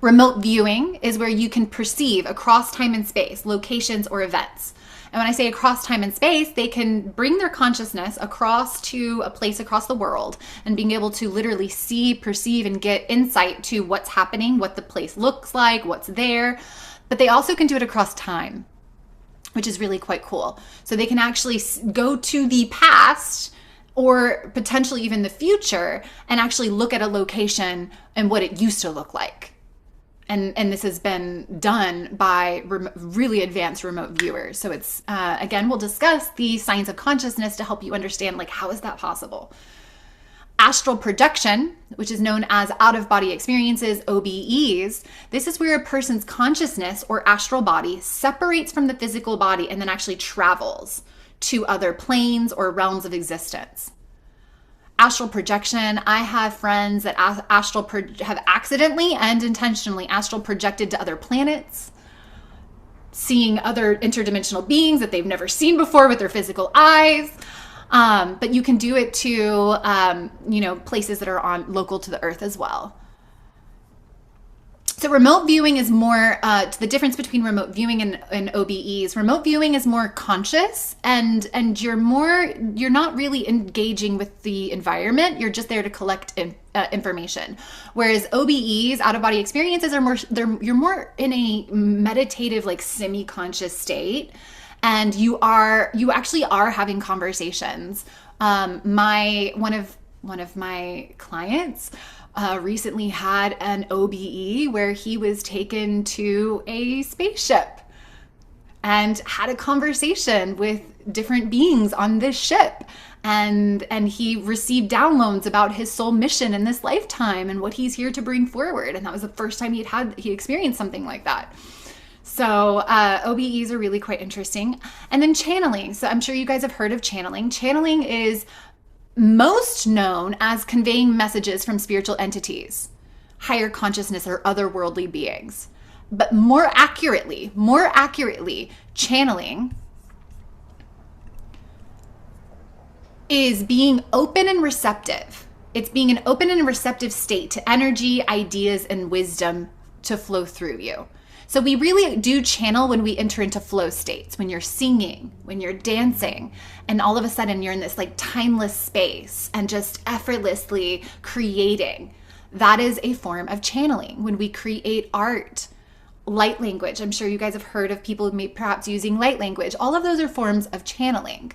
Remote viewing is where you can perceive across time and space, locations or events. And when I say across time and space, they can bring their consciousness across to a place across the world and being able to literally see, perceive, and get insight to what's happening, what the place looks like, what's there. But they also can do it across time. which is really quite cool. So they can actually go to the past or potentially even the future and actually look at a location and what it used to look like. And this has been done by really advanced remote viewers. So it's, again, we'll discuss the science of consciousness to help you understand, like, how is that possible? Astral projection, which is known as out-of-body experiences, OBEs. This is where a person's consciousness or astral body separates from the physical body and then actually travels to other planes or realms of existence. Astral projection, I have friends that have accidentally and intentionally astral projected to other planets, seeing other interdimensional beings that they've never seen before with their physical eyes. But you can do it to, places that are local to the earth as well. So remote viewing is more, the difference between remote viewing and OBEs. Remote viewing is more conscious and you're not really engaging with the environment. You're just there to collect information. Whereas OBEs, out of body experiences, you're more in a meditative, like semi-conscious state. And you actually are having conversations. One of my clients recently had an OBE where he was taken to a spaceship and had a conversation with different beings on this ship. And he received downloads about his soul mission in this lifetime and what he's here to bring forward. And that was the first time he experienced something like that. So OBEs are really quite interesting. And then channeling. So I'm sure you guys have heard of channeling. Channeling is most known as conveying messages from spiritual entities, higher consciousness, or otherworldly beings. But more accurately, channeling is being open and receptive. It's being an open and receptive state to energy, ideas, and wisdom to flow through you. So we really do channel when we enter into flow states, when you're singing, when you're dancing, and all of a sudden you're in this like timeless space and just effortlessly creating. That is a form of channeling. When we create art, light language. I'm sure you guys have heard of people perhaps using light language. All of those are forms of channeling.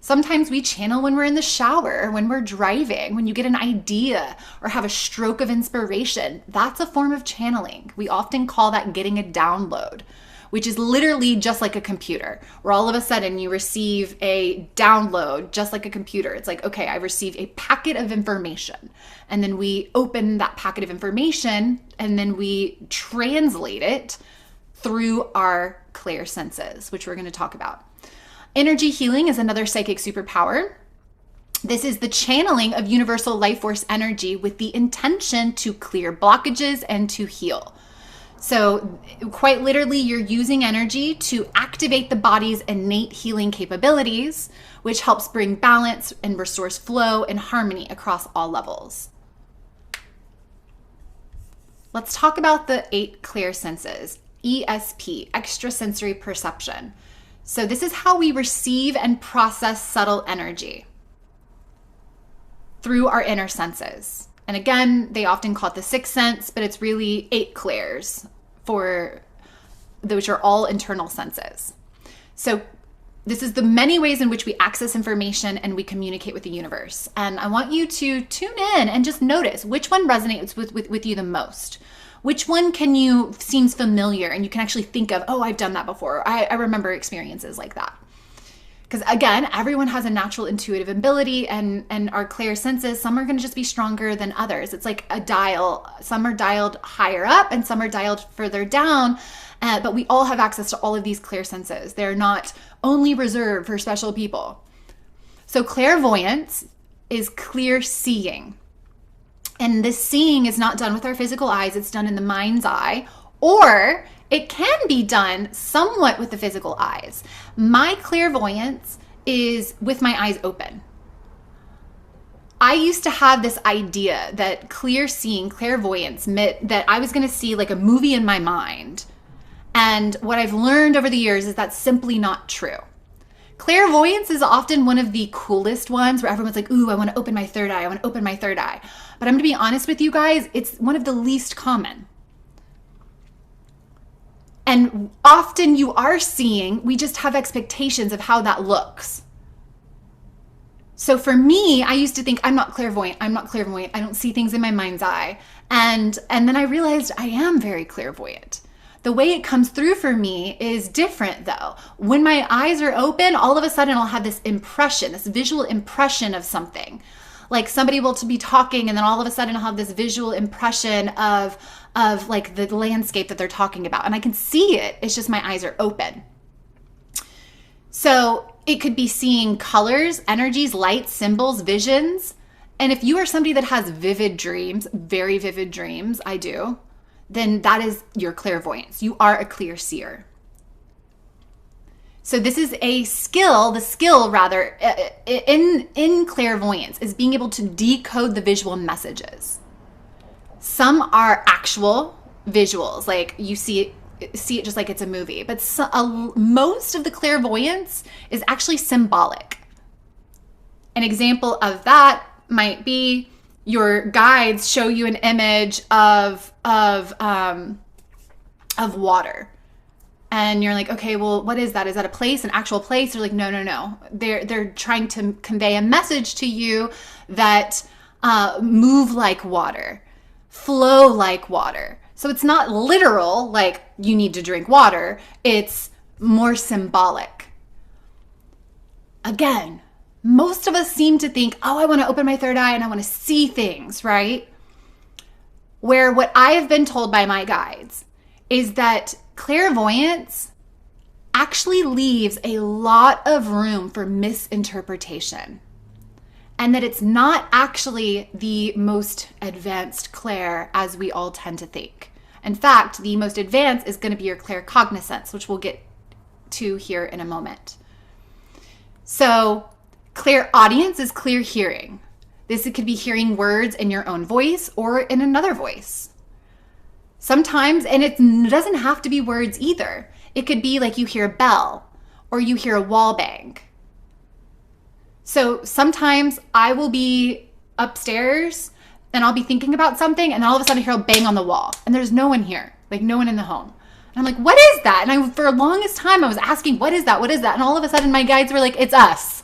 Sometimes we channel when we're in the shower, or when we're driving, when you get an idea or have a stroke of inspiration. That's a form of channeling. We often call that getting a download, which is literally just like a computer, where all of a sudden you receive a download just like a computer. It's like, okay, I received a packet of information. And then we open that packet of information and then we translate it through our clair senses, which we're going to talk about. Energy healing is another psychic superpower. This is the channeling of universal life force energy with the intention to clear blockages and to heal. So quite literally, you're using energy to activate the body's innate healing capabilities, which helps bring balance and restores flow and harmony across all levels. Let's talk about the 8 clair senses, ESP, extrasensory perception. So this is how we receive and process subtle energy through our inner senses. And again, they often call it the 6th sense, but it's really 8 clairs, which are all internal senses. So this is the many ways in which we access information and we communicate with the universe. And I want you to tune in and just notice which one resonates with you the most. Which one seems familiar and you can actually think of, oh, I've done that before. I remember experiences like that. Because again, everyone has a natural intuitive ability and our clair senses, some are going to just be stronger than others. It's like a dial. Some are dialed higher up and some are dialed further down. But we all have access to all of these clair senses. They're not only reserved for special people. So clairvoyance is clear seeing. And this seeing is not done with our physical eyes. It's done in the mind's eye, or it can be done somewhat with the physical eyes. My clairvoyance is with my eyes open. I used to have this idea that clear seeing, clairvoyance, meant that I was going to see like a movie in my mind. And what I've learned over the years is that's simply not true. Clairvoyance is often one of the coolest ones where everyone's like, ooh, I want to open my third eye. I want to open my third eye. But I'm going to be honest with you guys, it's one of the least common. And often you are seeing, we just have expectations of how that looks. So for me, I used to think I'm not clairvoyant. I don't see things in my mind's eye. And then I realized I am very clairvoyant. The way it comes through for me is different though. When my eyes are open, all of a sudden I'll have this impression, this visual impression of something. Like somebody will be talking and then all of a sudden I'll have this visual impression of like the landscape that they're talking about. And I can see it. It's just my eyes are open. So it could be seeing colors, energies, lights, symbols, visions. And if you are somebody that has vivid dreams, very vivid dreams, I do, then that is your clairvoyance. You are a clear seer. So this is a skill, the skill rather, in clairvoyance is being able to decode the visual messages. Some are actual visuals, like you see it just like it's a movie, but most of the clairvoyance is actually symbolic. An example of that might be your guides show you an image of water. And you're like, okay, well, what is that? Is that a place, an actual place? They're like, no. They're trying to convey a message to you that move like water, flow like water. So it's not literal, like you need to drink water. It's more symbolic. Again, most of us seem to think, oh, I want to open my third eye and I want to see things, right? Where what I have been told by my guides is that clairvoyance actually leaves a lot of room for misinterpretation, and that it's not actually the most advanced clair as we all tend to think. In fact, the most advanced is going to be your claircognizance, which we'll get to here in a moment. So clairaudience is clear hearing. This could be hearing words in your own voice or in another voice. Sometimes, and it doesn't have to be words either. It could be like you hear a bell or you hear a wall bang. So sometimes I will be upstairs and I'll be thinking about something and all of a sudden I hear a bang on the wall and there's no one here, like no one in the home. And I'm like, what is that? And for the longest time I was asking, what is that? What is that? And all of a sudden my guides were like, it's us.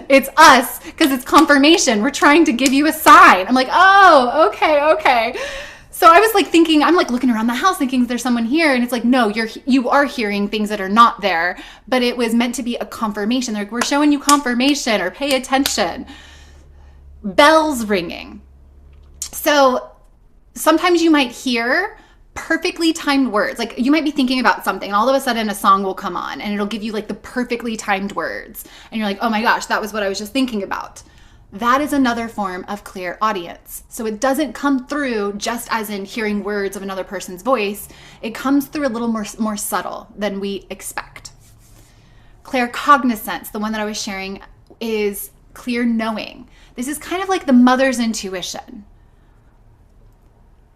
It's us, because it's confirmation. We're trying to give you a sign. I'm like, oh, okay. So I was like thinking, I'm like looking around the house thinking there's someone here. And it's like, no, you are hearing things that are not there, but it was meant to be a confirmation. They're like, we're showing you confirmation, or pay attention. Bells ringing. So sometimes you might hear perfectly timed words. Like you might be thinking about something and all of a sudden a song will come on and it'll give you like the perfectly timed words. And you're like, oh my gosh, that was what I was just thinking about. That is another form of clairaudience. So it doesn't come through just as in hearing words of another person's voice. It comes through a little more subtle than we expect. Claircognizance, the one that I was sharing, is clear knowing. This is kind of like the mother's intuition.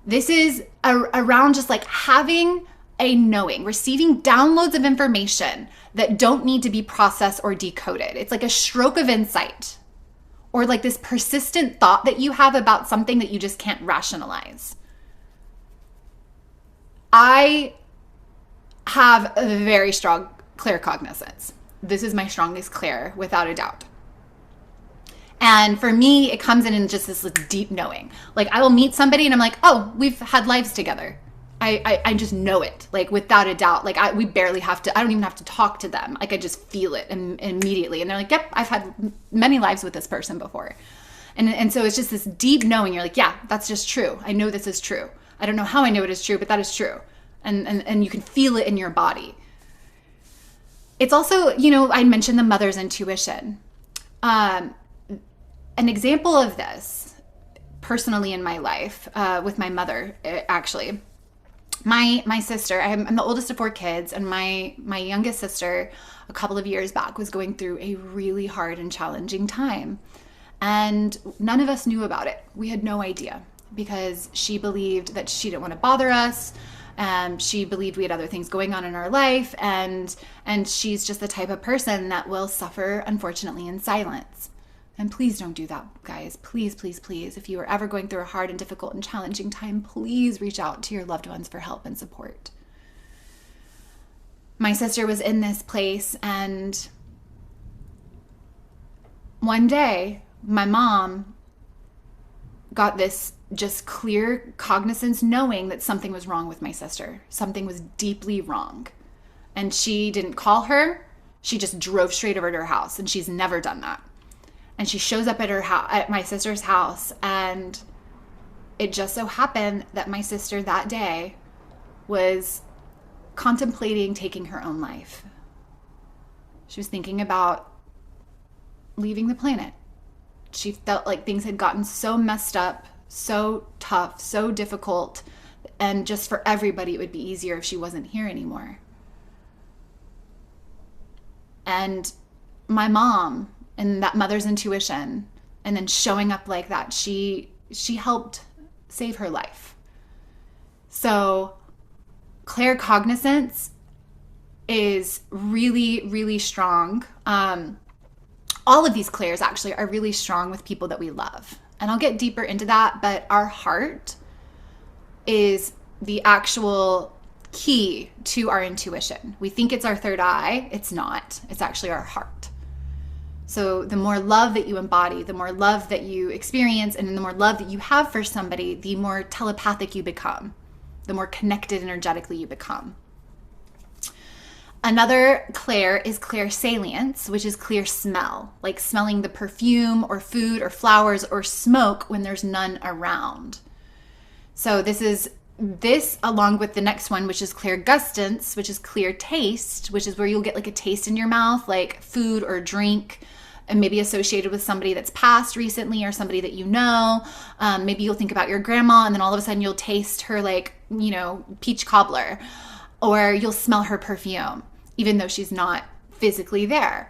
This is around just like having a knowing, receiving downloads of information that don't need to be processed or decoded. It's like a stroke of insight, or like this persistent thought that you have about something that you just can't rationalize. I have a very strong claircognizance. This is my strongest clair, without a doubt. And for me, it comes in just this deep knowing. Like I will meet somebody and I'm like, oh, we've had lives together. I just know it, like without a doubt. Like we barely have to, I don't even have to talk to them. Like I just feel it immediately. And they're like, yep, I've had many lives with this person before. And so it's just this deep knowing. You're like, yeah, that's just true. I know this is true. I don't know how I know it is true, but that is true. And you can feel it in your body. It's also, I mentioned the mother's intuition. An example of this personally in my life with my mother, actually, my sister, I'm the oldest of 4 kids, and my youngest sister a couple of years back was going through a really hard and challenging time. And none of us knew about it. We had no idea, because she believed that she didn't want to bother us. She believed we had other things going on in our life. And she's just the type of person that will suffer, unfortunately, in silence. And please don't do that, guys. Please, please, please. If you are ever going through a hard and difficult and challenging time, please reach out to your loved ones for help and support. my sister was in this place, and one day my mom got this just clear cognizance, knowing that something was wrong with my sister. Something was deeply wrong. And she didn't call her. She just drove straight over to her house, and she's never done that. And she shows up at at my sister's house, and it just so happened that my sister that day was contemplating taking her own life. She was thinking about leaving the planet. She felt like things had gotten so messed up, so tough, so difficult, and just for everybody it would be easier if she wasn't here anymore. And my mom, and that mother's intuition, and then showing up like that, she helped save her life. So claircognizance is really, really strong. All of these clairs actually are really strong with people that we love. And I'll get deeper into that, but our heart is the actual key to our intuition. We think it's our third eye. It's not. It's actually our heart. So the more love that you embody, the more love that you experience, and the more love that you have for somebody, the more telepathic you become, the more connected energetically you become. Another clair is clairsalience, which is clear smell, like smelling the perfume or food or flowers or smoke when there's none around. So this along with the next one, which is clairgustance, which is clear taste, which is where you'll get like a taste in your mouth, like food or drink, and maybe associated with somebody that's passed recently or somebody that you know. Maybe you'll think about your grandma, and then all of a sudden you'll taste her, like, peach cobbler, or you'll smell her perfume, even though she's not physically there.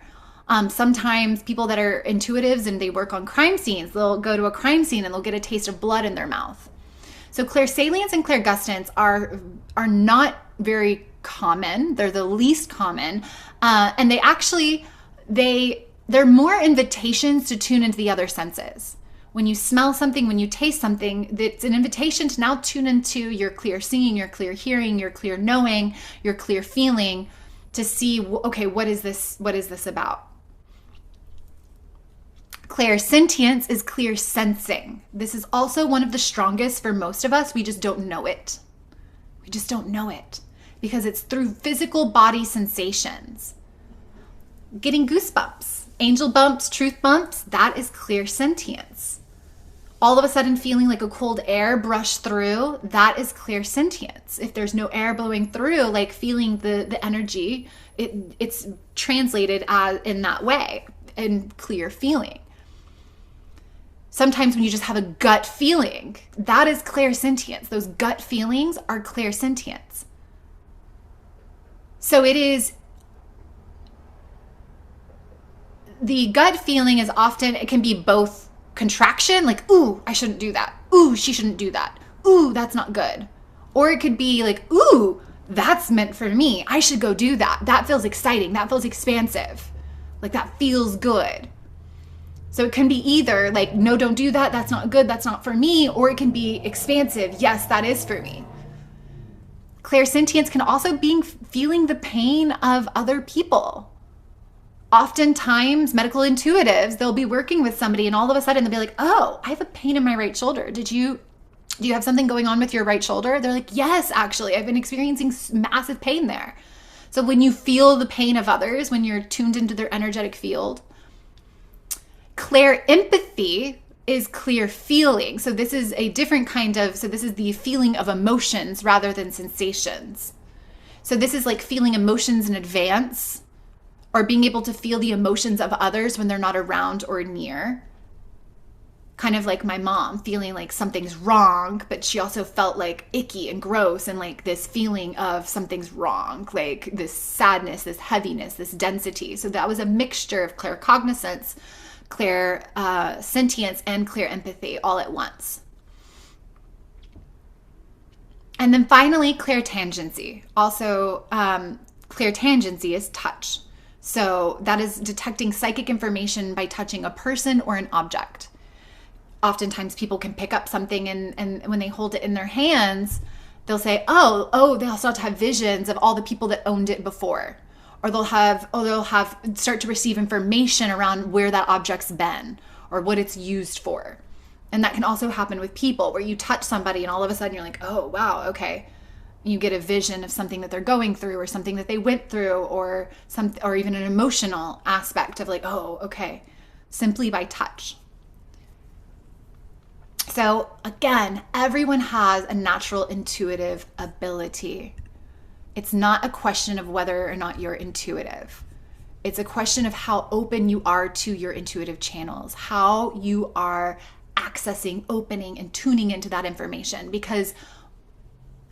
Sometimes people that are intuitives and they work on crime scenes, they'll go to a crime scene and they'll get a taste of blood in their mouth. So clairsalience and clairgustance are not very common. They're the least common. And they're more invitations to tune into the other senses. When you smell something, when you taste something, it's an invitation to now tune into your clear seeing, your clear hearing, your clear knowing, your clear feeling, to see, okay, what is this about? Clairsentience is clear sensing. This is also one of the strongest for most of us. We just don't know it. We just don't know it because it's through physical body sensations. Getting goosebumps, angel bumps, truth bumps, that is clairsentience. All of a sudden feeling like a cold air brush through, that is clairsentience. If there's no air blowing through, like feeling the energy, it's translated as in that way, in clear feeling. Sometimes when you just have a gut feeling, that is clairsentience. Those gut feelings are clairsentience. So it gut feeling is often, it can be both contraction, like, ooh, I shouldn't do that. Ooh, she shouldn't do that. Ooh, that's not good. Or it could be like, ooh, that's meant for me. I should go do that. That feels exciting. That feels expansive. Like, that feels good. So it can be either like, no, don't do that. That's not good. That's not for me. Or it can be expansive. Yes, that is for me. Clairsentience can also be feeling the pain of other people. Oftentimes, medical intuitives, they'll be working with somebody and all of a sudden they'll be like, oh, I have a pain in my right shoulder. Do you have something going on with your right shoulder? They're like, yes, actually, I've been experiencing massive pain there. So when you feel the pain of others, when you're tuned into their energetic field. Clairempathy is clear feeling. So this is a different this is the feeling of emotions rather than sensations. So this is like feeling emotions in advance, or being able to feel the emotions of others when they're not around or near. Kind of like my mom feeling like something's wrong, but she also felt like icky and gross and like this feeling of something's wrong, like this sadness, this heaviness, this density. So that was a mixture of claircognizance, clairsentience, and clairempathy all at once. And then finally, clairtangency. Also, clairtangency is touch. So that is detecting psychic information by touching a person or an object. Oftentimes people can pick up something and when they hold it in their hands, they'll say, oh, they'll start to have visions of all the people that owned it before. Or they'll start to receive information around where that object's been or what it's used for. And that can also happen with people, where you touch somebody and all of a sudden you're like, oh, wow, okay. You get a vision of something that they're going through or something that they went through, or even an emotional aspect of like, oh, okay, simply by touch. So again, everyone has a natural intuitive ability. It's not a question of whether or not you're intuitive. It's a question of how open you are to your intuitive channels, how you are accessing, opening, and tuning into that information, because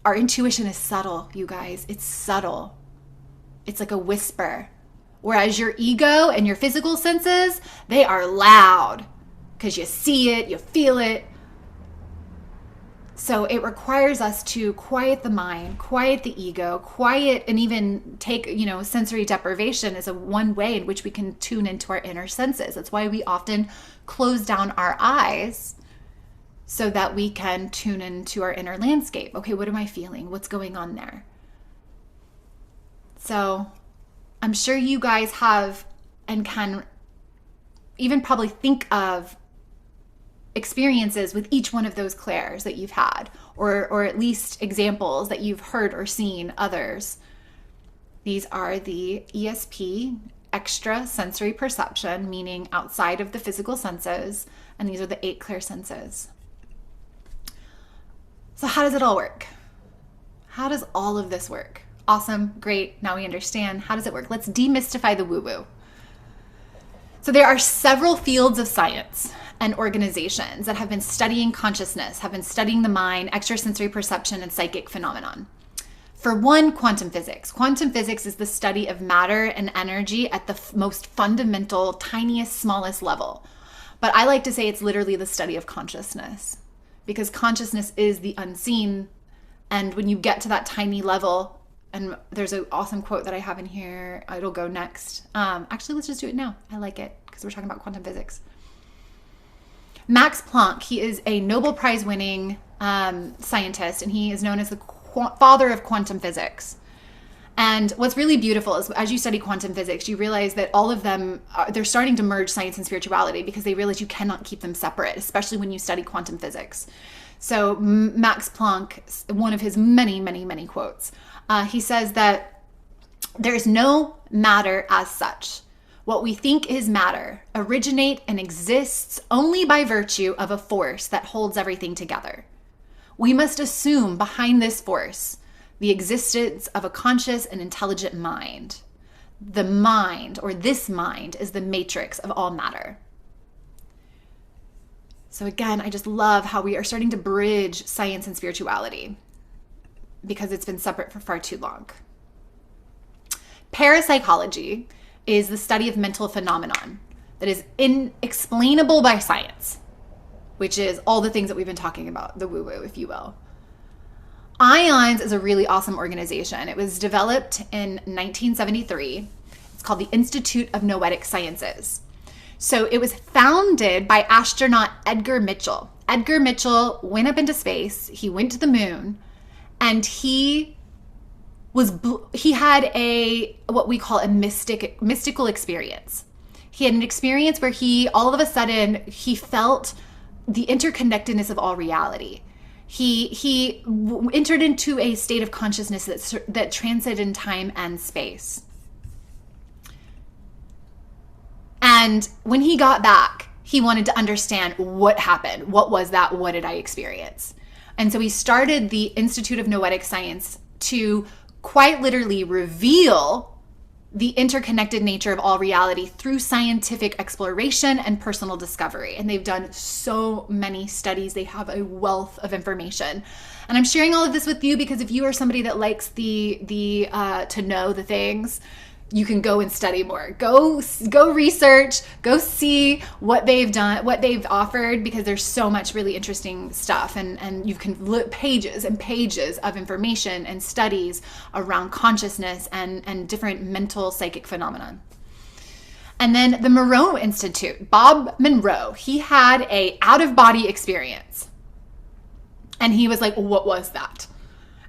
our intuition is subtle, you guys. It's subtle. It's like a whisper. Whereas your ego and your physical senses, they are loud because you see it, you feel it. So it requires us to quiet the mind, quiet the ego, quiet, and even take, sensory deprivation is one way in which we can tune into our inner senses. That's why we often close down our eyes so that we can tune into our inner landscape. Okay, what am I feeling? What's going on there? So I'm sure you guys have and can even probably think of experiences with each one of those clairs that you've had, or at least examples that you've heard or seen others. These are the ESP, extra sensory perception, meaning outside of the physical senses, and these are the 8 clair senses. So how does it all work? How does all of this work? Awesome, great, now we understand. How does it work? Let's demystify the woo-woo. So there are several fields of science and organizations that have been studying consciousness, have been studying the mind, extrasensory perception, and psychic phenomenon. For one, quantum physics. Quantum physics is the study of matter and energy at the most fundamental, tiniest, smallest level. But I like to say it's literally the study of consciousness, because consciousness is the unseen. And when you get to that tiny level, and there's an awesome quote that I have in here, it'll go next. Actually, let's just do it now. I like it because we're talking about quantum physics. Max Planck, he is a Nobel Prize winning scientist, and he is known as the father of quantum physics. And what's really beautiful is as you study quantum physics, you realize that all of them, they're starting to merge science and spirituality, because they realize you cannot keep them separate, especially when you study quantum physics. So Max Planck, one of his many, many, many quotes, he says that there is no matter as such. What we think is matter originate and exists only by virtue of a force that holds everything together. We must assume behind this force the existence of a conscious and intelligent mind. The mind, or this mind, is the matrix of all matter. So again, I just love how we are starting to bridge science and spirituality, because it's been separate for far too long. Parapsychology is the study of mental phenomenon that is inexplainable by science, which is all the things that we've been talking about, the woo-woo, if you will. IONS is a really awesome organization. It was developed in 1973. It's called the Institute of Noetic Sciences. So it was founded by astronaut Edgar Mitchell. Edgar Mitchell went up into space. He went to the moon, and he had what we call a mystical experience. He had an experience where all of a sudden he felt the interconnectedness of all reality. He entered into a state of consciousness that transcended time and space. And when he got back, he wanted to understand what happened. What was that? What did I experience? And so he started the Institute of Noetic Science to quite literally reveal the interconnected nature of all reality through scientific exploration and personal discovery. And they've done so many studies. They have a wealth of information. And I'm sharing all of this with you because if you are somebody that likes to know the things, you can go and study more. Go research, go see what they've done, what they've offered, because there's so much really interesting stuff. And you can look pages and pages of information and studies around consciousness and different mental psychic phenomena. And then the Monroe Institute, Bob Monroe, he had a out-of-body experience. And he was like, what was that?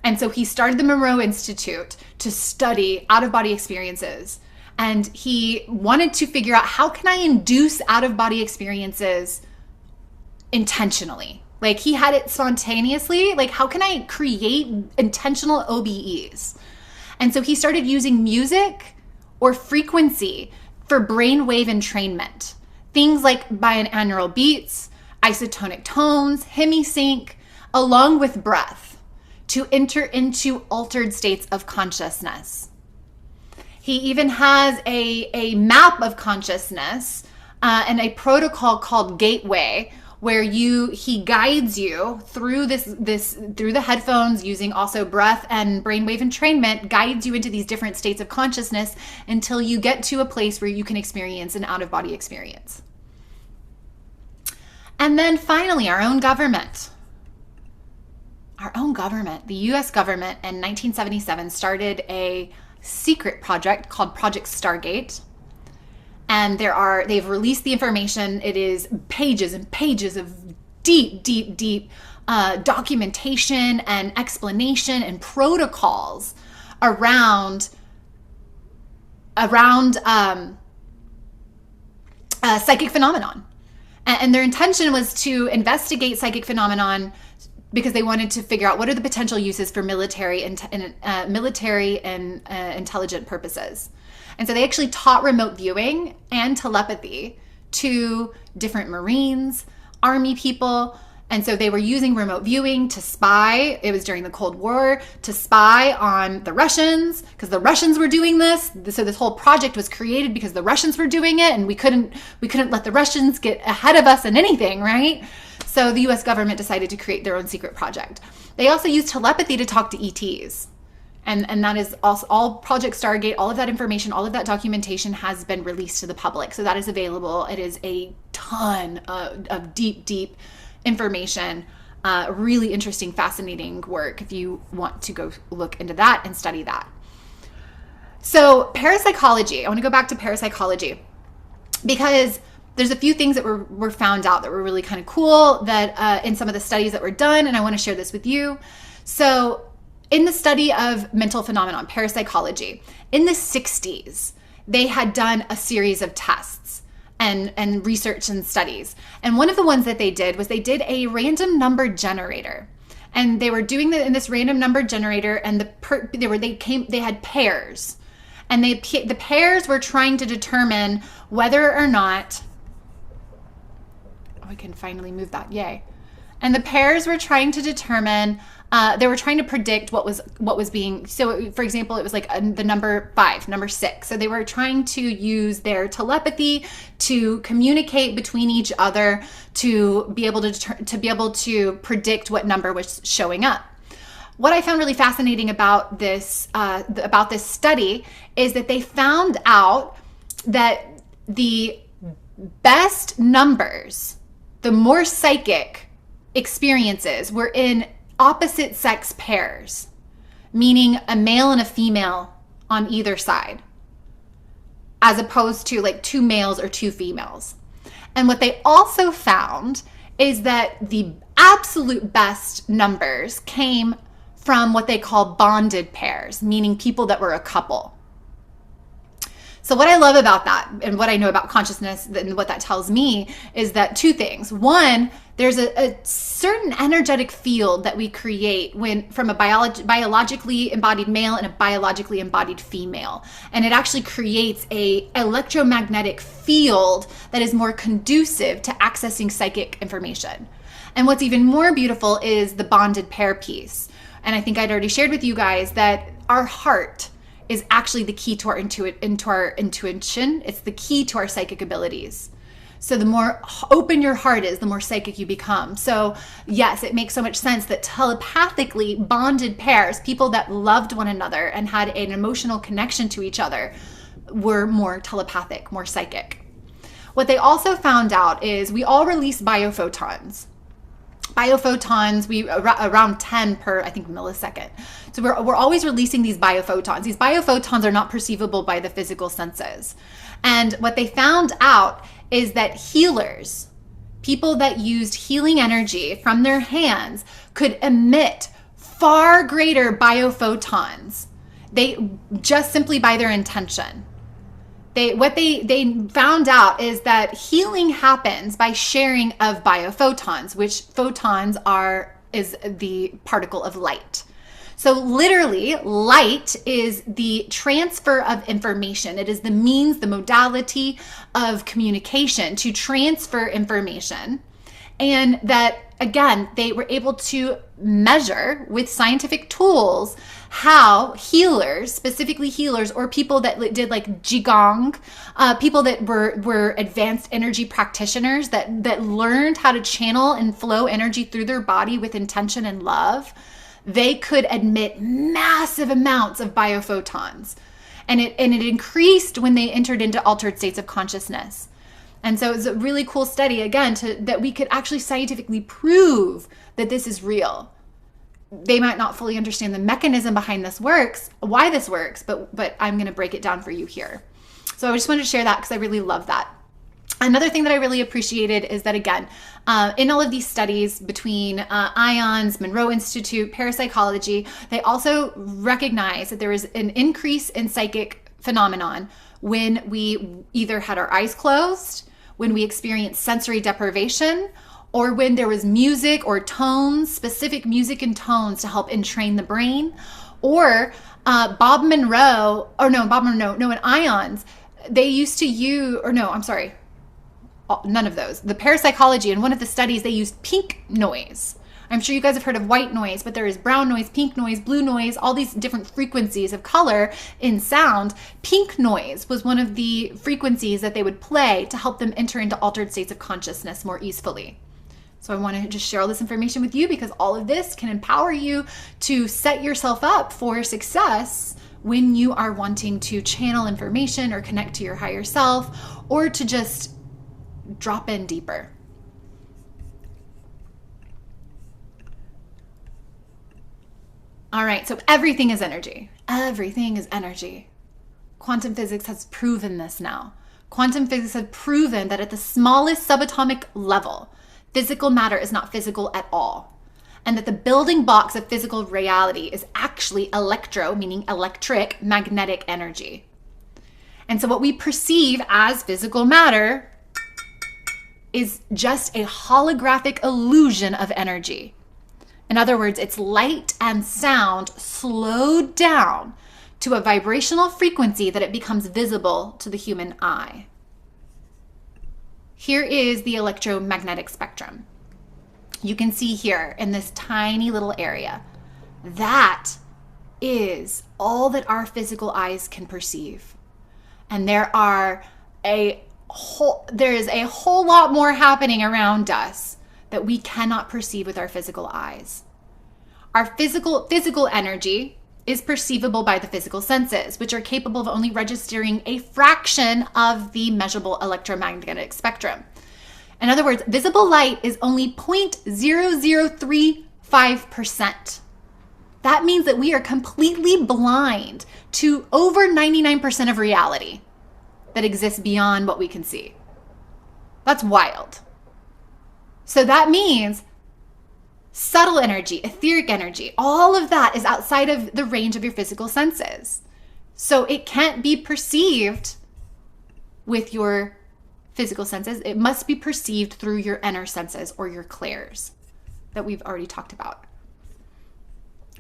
And so he started the Monroe Institute to study out-of-body experiences. And he wanted to figure out, how can I induce out-of-body experiences intentionally? Like, he had it spontaneously. Like, how can I create intentional OBEs? And so he started using music or frequency for brainwave entrainment. Things like binaural beats, isotonic tones, hemisync, along with breath, to enter into altered states of consciousness. He even has a map of consciousness and a protocol called Gateway, where he guides you through through the headphones, using also breath and brainwave entrainment, guides you into these different states of consciousness until you get to a place where you can experience an out-of-body experience. And then finally, our own government. The US government in 1977 started a secret project called Project Stargate. And they've released the information. It is pages and pages of deep documentation and explanation and protocols around psychic phenomenon. And their intention was to investigate psychic phenomenon because they wanted to figure out what are the potential uses for military and intelligent purposes. And so they actually taught remote viewing and telepathy to different Marines, Army people. And so they were using remote viewing to spy. It was during the Cold War, to spy on the Russians, because the Russians were doing this. So this whole project was created because the Russians were doing it, and we couldn't let the Russians get ahead of us in anything, right? So the US government decided to create their own secret project. They also used telepathy to talk to ETs. And that is also all Project Stargate. All of that information, all of that documentation has been released to the public. So that is available. It is a ton of deep information. Really interesting, fascinating work if you want to go look into that and study that. So parapsychology, I want to go back to parapsychology because there's a few things that were found out that were really kind of cool that in some of the studies that were done, and I want to share this with you. So in the study of mental phenomenon, parapsychology, in the 60s, they had done a series of tests and research and studies. And one of the ones that they did was they did a random number generator. And they were doing in this random number generator, and they had pairs. And the pairs were trying to determine whether or not, I can finally move that, yay. And the pairs were trying to determine, they were trying to predict what was being, so for example, it was like the number 5, number 6. So they were trying to use their telepathy to communicate between each other to be able to predict what number was showing up. What I found really fascinating about this study is that they found out that the best numbers, the more psychic experiences, were in opposite sex pairs, meaning a male and a female on either side, as opposed to like 2 males or 2 females. And what they also found is that the absolute best numbers came from what they call bonded pairs, meaning people that were a couple. So what I love about that, and what I know about consciousness and what that tells me, is that 2 things. One, there's a certain energetic field that we create from a biologically embodied male and a biologically embodied female. And it actually creates a electromagnetic field that is more conducive to accessing psychic information. And what's even more beautiful is the bonded pair piece. And I think I'd already shared with you guys that our heart is actually the key to our intuition. It's the key to our psychic abilities. So the more open your heart is, the more psychic you become. So yes, it makes so much sense that telepathically bonded pairs, people that loved one another and had an emotional connection to each other, were more telepathic, more psychic. What they also found out is we all release biophotons. Around 10 per, I think, millisecond. So we're always releasing these biophotons. These biophotons are not perceivable by the physical senses. And what they found out is that healers, people that used healing energy from their hands, could emit far greater biophotons. They just simply by their intention. What they found out is that healing happens by sharing of biophotons, which photons is the particle of light. So literally, light is the transfer of information. It is the means, the modality of communication to transfer information. And that, again, they were able to measure with scientific tools how healers, specifically healers or people that did like Qigong, people that were advanced energy practitioners that learned how to channel and flow energy through their body with intention and love, they could emit massive amounts of biophotons. And it increased when they entered into altered states of consciousness. And so it's a really cool study, again, that we could actually scientifically prove that this is real. They might not fully understand the mechanism behind why this works, but I'm going to break it down for you here. So I just wanted to share that because I really love that. Another thing that I really appreciated is that, again, in all of these studies between IONS, Monroe Institute, parapsychology, they also recognize that there is an increase in psychic phenomenon when we either had our eyes closed, when we experienced sensory deprivation, or when there was music or tones, specific music and tones to help entrain the brain, or in IONS, they used to use, none of those. The parapsychology, in one of the studies, they used pink noise. I'm sure you guys have heard of white noise, but there is brown noise, pink noise, blue noise, all these different frequencies of color in sound. Pink noise was one of the frequencies that they would play to help them enter into altered states of consciousness more easily. So I want to just share all this information with you because all of this can empower you to set yourself up for success when you are wanting to channel information or connect to your higher self, or to just drop in deeper. All right, so everything is energy. Everything is energy. Quantum physics has proven this now. Quantum physics has proven that at the smallest subatomic level, physical matter is not physical at all. And that the building blocks of physical reality is actually meaning electric, magnetic energy. And so what we perceive as physical matter is just a holographic illusion of energy. In other words, it's light and sound slowed down to a vibrational frequency that it becomes visible to the human eye. Here is the electromagnetic spectrum. You can see here in this tiny little area, that is all that our physical eyes can perceive. And there is a whole lot more happening around us that we cannot perceive with our physical eyes. Our physical energy is perceivable by the physical senses, which are capable of only registering a fraction of the measurable electromagnetic spectrum. In other words, visible light is only 0.0035%. That means that we are completely blind to over 99% of reality that exists beyond what we can see. That's wild. So that means subtle energy, etheric energy, all of that is outside of the range of your physical senses. So it can't be perceived with your physical senses. It must be perceived through your inner senses or your clairs that we've already talked about.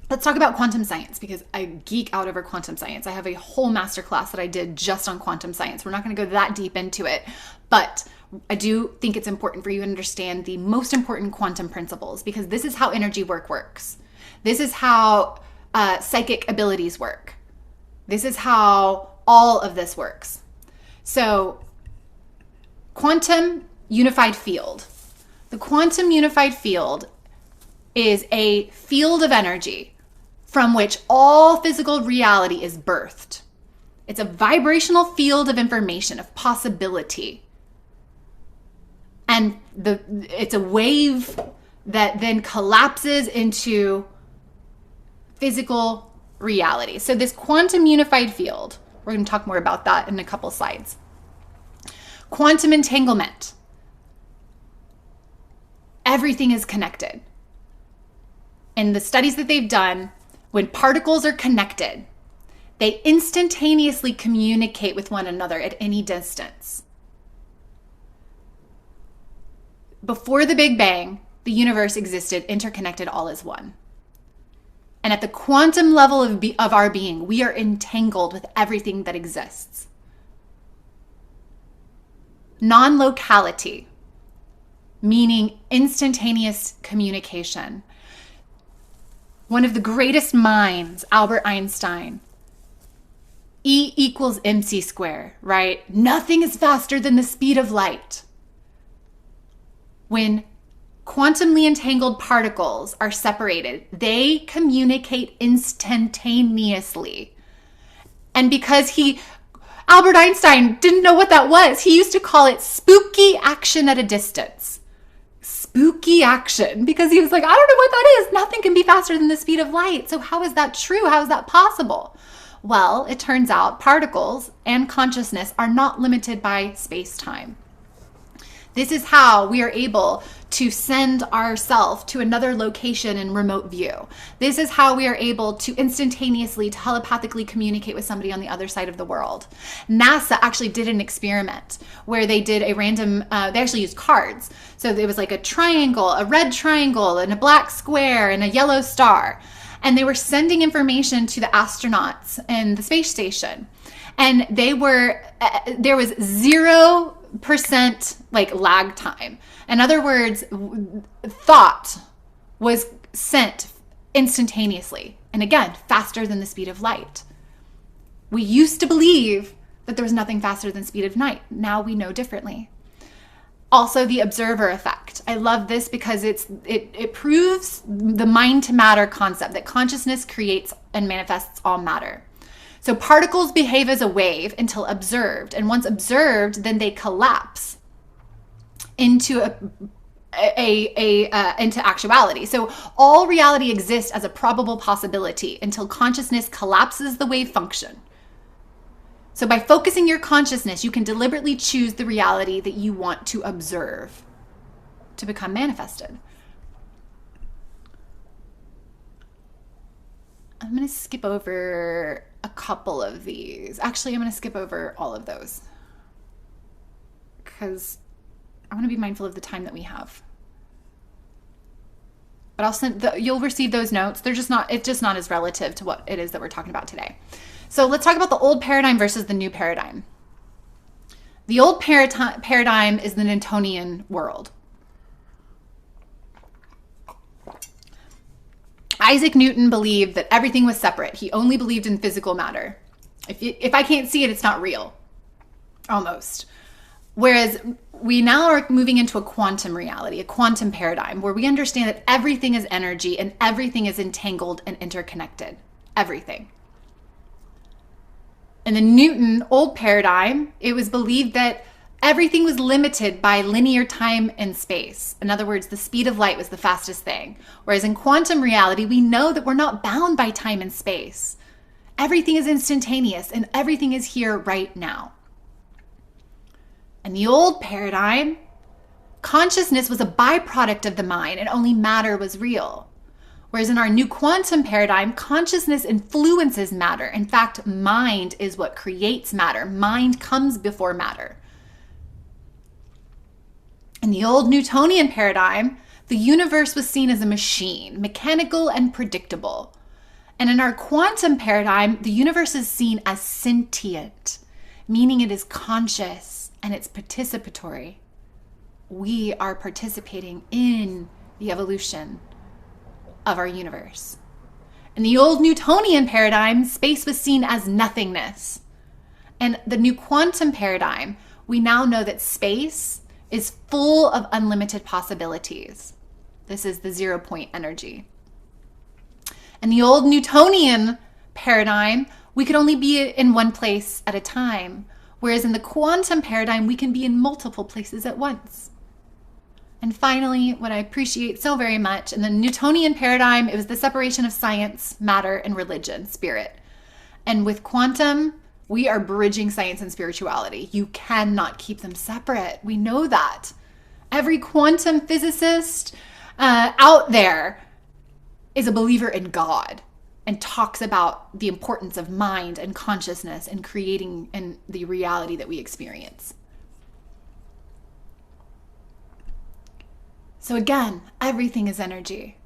Let's talk about quantum science because I geek out over quantum science. I have a whole masterclass that I did just on quantum science. We're not going to go that deep into it, but I do think it's important for you to understand the most important quantum principles because this is how energy works. This is how psychic abilities work. This is how all of this works. So, quantum unified field. The quantum unified field is a field of energy from which all physical reality is birthed. It's a vibrational field of information, of possibility. And it's a wave that then collapses into physical reality. So this quantum unified field, we're going to talk more about that in a couple slides. Quantum entanglement. Everything is connected. in the studies that they've done, when particles are connected, they instantaneously communicate with one another at any distance. Before the Big Bang, the universe existed interconnected all as one. And at the quantum level of our being, we are entangled with everything that exists. Non-locality, meaning instantaneous communication. One of the greatest minds, Albert Einstein, E equals mc squared, right? Nothing is faster than the speed of light. When quantumly entangled particles are separated, they communicate instantaneously. And because Albert Einstein didn't know what that was, he used to call it spooky action at a distance. Spooky action, because he was like, I don't know what that is. Nothing can be faster than the speed of light. So how is that true? How is that possible? Well, it turns out particles and consciousness are not limited by space-time. This is how we are able to send ourselves to another location in remote view. This is how we are able to instantaneously, telepathically communicate with somebody on the other side of the world. NASA actually did an experiment where they did a random, they actually used cards. So there was like a triangle, a red triangle, and a black square, and a yellow star. And they were sending information to the astronauts in the space station. And there was 0% like lag time. In other words, thought was sent instantaneously. And again, faster than the speed of light. We used to believe that there was nothing faster than the speed of light. Now we know differently. Also, the observer effect. I love this because it proves the mind to matter concept, that consciousness creates and manifests all matter. So particles behave as a wave until observed. And once observed, then they collapse into into actuality. So all reality exists as a probable possibility until consciousness collapses the wave function. So by focusing your consciousness, you can deliberately choose the reality that you want to observe to become manifested. I'm going to skip over a couple of these. Actually, I'm going to skip over all of those because I want to be mindful of the time that we have. But you'll receive those notes. It's just not as relative to what it is that we're talking about today. So let's talk about the old paradigm versus the new paradigm. The old paradigm is the Newtonian world. Isaac Newton believed that everything was separate. He only believed in physical matter. If I can't see it, it's not real. Almost. Whereas we now are moving into a quantum reality, a quantum paradigm, where we understand that everything is energy and everything is entangled and interconnected. Everything. In the Newton old paradigm, it was believed that everything was limited by linear time and space. In other words, the speed of light was the fastest thing. Whereas in quantum reality, we know that we're not bound by time and space. Everything is instantaneous and everything is here right now. In the old paradigm, consciousness was a byproduct of the mind and only matter was real. Whereas in our new quantum paradigm, consciousness influences matter. In fact, mind is what creates matter. Mind comes before matter. In the old Newtonian paradigm, the universe was seen as a machine, mechanical and predictable. And in our quantum paradigm, the universe is seen as sentient, meaning it is conscious and it's participatory. We are participating in the evolution of our universe. In the old Newtonian paradigm, space was seen as nothingness. And the new quantum paradigm, we now know that space is full of unlimited possibilities. This is the 0 point energy. In the old Newtonian paradigm, we could only be in one place at a time, whereas in the quantum paradigm, we can be in multiple places at once. And finally, what I appreciate so very much, in the Newtonian paradigm, it was the separation of science, matter, and religion, spirit. And with quantum, we are bridging science and spirituality. You cannot keep them separate. We know that. Every quantum physicist out there is a believer in God and talks about the importance of mind and consciousness and creating and the reality that we experience. So again, everything is energy.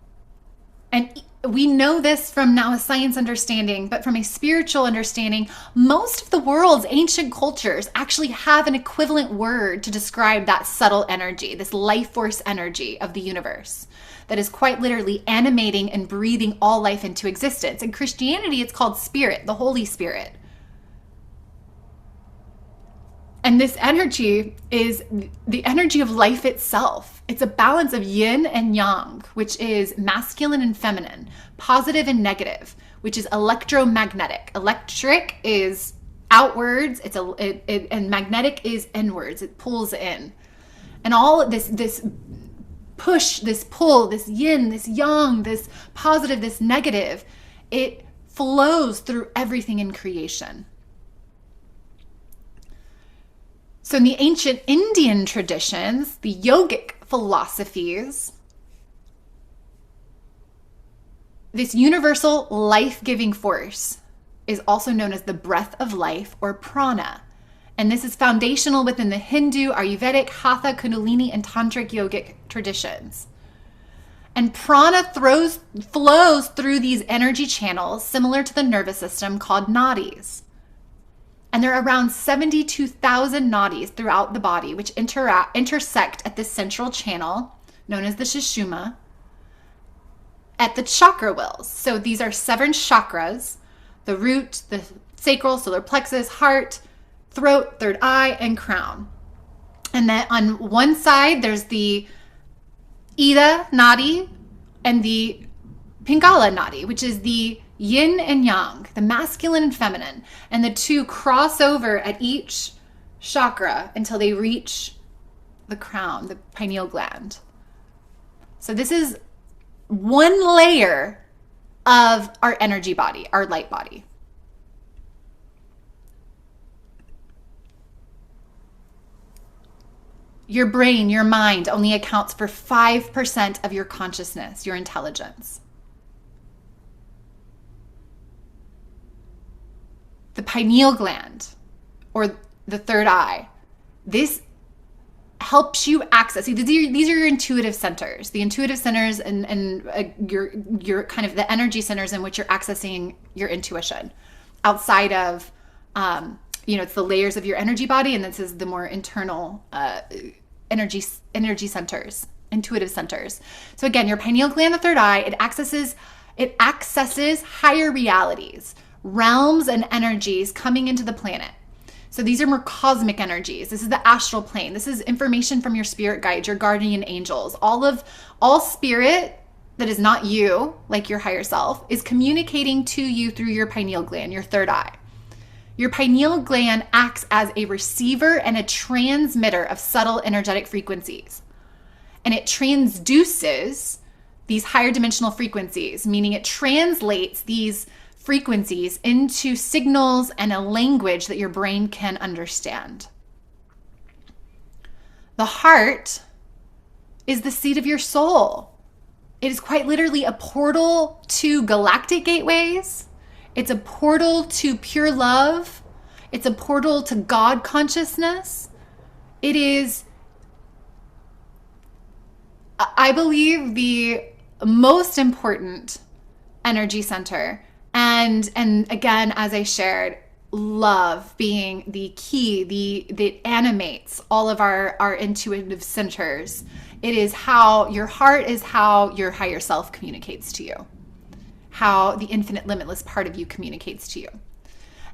And we know this from now a science understanding, but from a spiritual understanding, most of the world's ancient cultures actually have an equivalent word to describe that subtle energy, this life force energy of the universe that is quite literally animating and breathing all life into existence. In Christianity, it's called spirit, the Holy Spirit. And this energy is the energy of life itself. It's a balance of yin and yang, which is masculine and feminine, positive and negative, which is electromagnetic. Electric is outwards, and magnetic is inwards. It pulls in. And all this push, this pull, this yin, this yang, this positive, this negative, it flows through everything in creation. So in the ancient Indian traditions, the yogic philosophies, this universal life-giving force is also known as the breath of life, or prana. And this is foundational within the Hindu, Ayurvedic, Hatha, Kundalini, and Tantric yogic traditions. And prana flows through these energy channels similar to the nervous system called nadis. And there are around 72,000 nadis throughout the body, which intersect at this central channel, known as the sushumna, at the chakra wheels. So these are 7 chakras: the root, the sacral, solar plexus, heart, throat, third eye, and crown. And then on one side, there's the Ida nadi and the Pingala nadi, which is the yin and yang, the masculine and feminine. And the two cross over at each chakra until they reach the crown, the pineal gland. So this is one layer of our energy body, our light body. Your brain, your mind only accounts for 5% of your consciousness, your intelligence. The pineal gland, or the third eye, this helps you access. See, these are your intuitive centers. The intuitive centers and your kind of the energy centers in which you're accessing your intuition. Outside of, it's the layers of your energy body, and this is the more internal energy centers, intuitive centers. So again, your pineal gland, the third eye, it accesses higher realities, realms and energies coming into the planet. So these are more cosmic energies. This is the astral plane. This is information from your spirit guides, your guardian angels. All spirit that is not you, like your higher self, is communicating to you through your pineal gland, your third eye. Your pineal gland acts as a receiver and a transmitter of subtle energetic frequencies. And it transduces these higher dimensional frequencies, meaning it translates these frequencies into signals and a language that your brain can understand. The heart is the seat of your soul. It is quite literally a portal to galactic gateways. It's a portal to pure love. It's a portal to God consciousness. It is, I believe, the most important energy center. And again, as I shared, love being the key, that animates all of our intuitive centers. It is how your heart is how your higher self communicates to you, how the infinite limitless part of you communicates to you.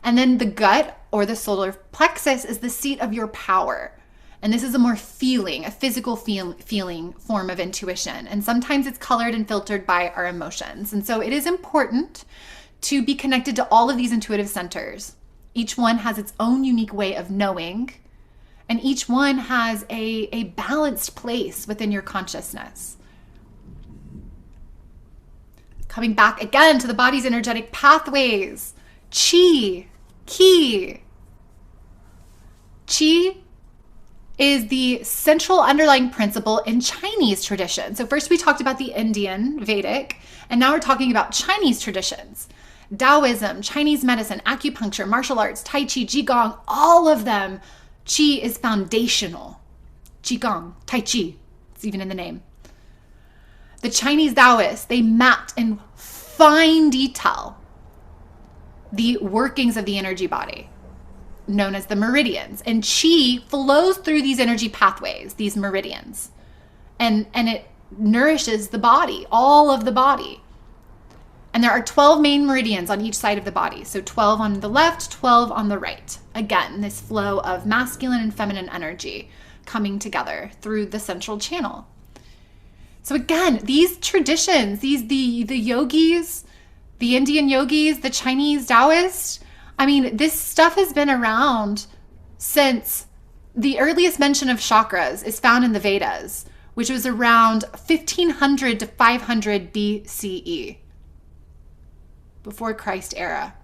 And then the gut, or the solar plexus, is the seat of your power. And this is a more a physical feeling form of intuition. And sometimes it's colored and filtered by our emotions. And so it is important to be connected to all of these intuitive centers. Each one has its own unique way of knowing, and each one has a balanced place within your consciousness. Coming back again to the body's energetic pathways. Chi, ki. Chi is the central underlying principle in Chinese tradition. So first we talked about the Indian Vedic, and now we're talking about Chinese traditions. Taoism, Chinese medicine, acupuncture, martial arts, Tai Chi, Qigong, all of them, Qi is foundational. Qigong, Tai Chi, it's even in the name. The Chinese Taoists, they mapped in fine detail the workings of the energy body, known as the meridians. And Qi flows through these energy pathways, these meridians, and it nourishes the body, all of the body. And there are 12 main meridians on each side of the body. So 12 on the left, 12 on the right. Again, this flow of masculine and feminine energy coming together through the central channel. So again, these traditions, the yogis, the Indian yogis, the Chinese Taoists, I mean, this stuff has been around since the earliest mention of chakras is found in the Vedas, which was around 1500 to 500 BCE, before Christ era.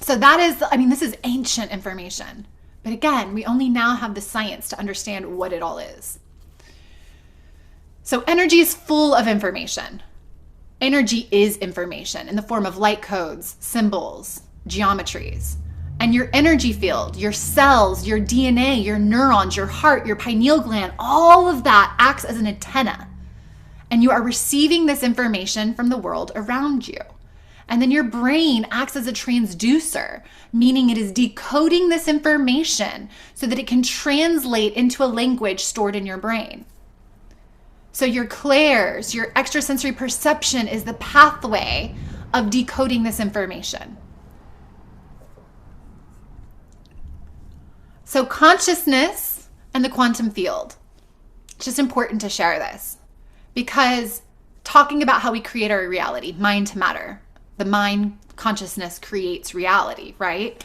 So that is, I mean, this is ancient information. But again, we only now have the science to understand what it all is. So energy is full of information. Energy is information in the form of light codes, symbols, geometries. And your energy field, your cells, your DNA, your neurons, your heart, your pineal gland, all of that acts as an antenna. And you are receiving this information from the world around you. And then your brain acts as a transducer, meaning it is decoding this information so that it can translate into a language stored in your brain. So your clairs, your extrasensory perception is the pathway of decoding this information. So consciousness and the quantum field. It's just important to share this because talking about how we create our reality, mind to matter. The mind consciousness creates reality, right?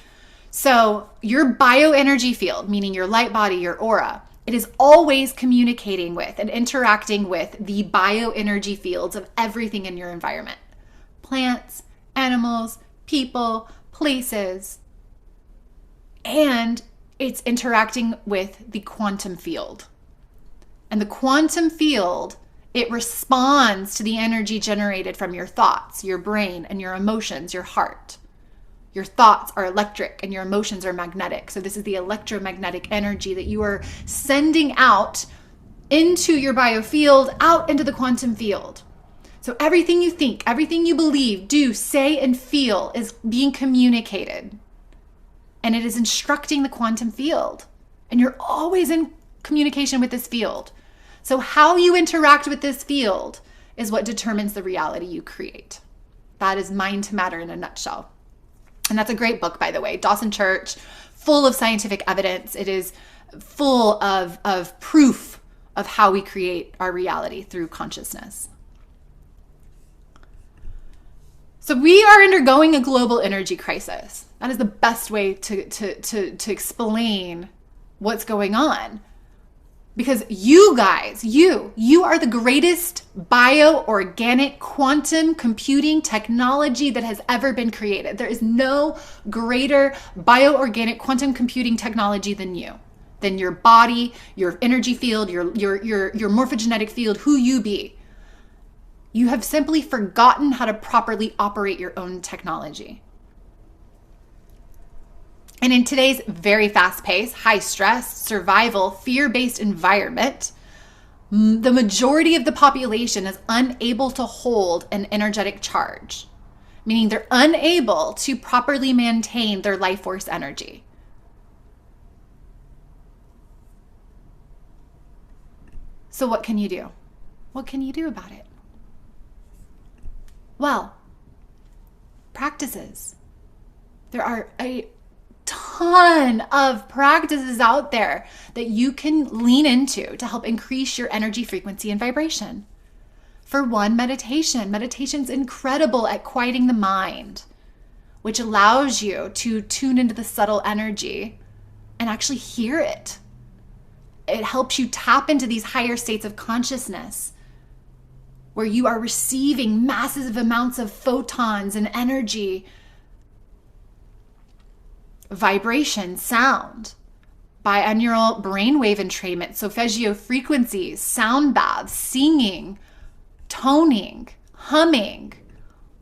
So your bioenergy field, meaning your light body, your aura, it is always communicating with and interacting with the bioenergy fields of everything in your environment. Plants, animals, people, places. And it's interacting with the quantum field. And the quantum field, it responds to the energy generated from your thoughts, your brain, and your emotions, your heart. Your thoughts are electric and your emotions are magnetic. So this is the electromagnetic energy that you are sending out into your biofield, out into the quantum field. So everything you think, everything you believe, do, say, and feel is being communicated. And it is instructing the quantum field. And you're always in communication with this field. So how you interact with this field is what determines the reality you create. That is Mind to Matter in a nutshell. And that's a great book, by the way. Dawson Church, full of scientific evidence. It is full of proof of how we create our reality through consciousness. So we are undergoing a global energy crisis. That is the best way to explain what's going on. Because you guys, you are the greatest bioorganic quantum computing technology that has ever been created. There is no greater bioorganic quantum computing technology than you, than your body, your energy field, your morphogenetic field, who you be. You have simply forgotten how to properly operate your own technology. And in today's very fast-paced, high-stress, survival, fear-based environment, the majority of the population is unable to hold an energetic charge, meaning they're unable to properly maintain their life force energy. So what can you do? What can you do about it? Well, practices. There are a ton of practices out there that you can lean into to help increase your energy frequency and vibration. For one, meditation. Meditation's incredible at quieting the mind, which allows you to tune into the subtle energy and actually hear it. It helps you tap into these higher states of consciousness where you are receiving massive amounts of photons and energy, vibration, sound, binaural brainwave entrainment, solfeggio frequencies, sound baths, singing, toning, humming.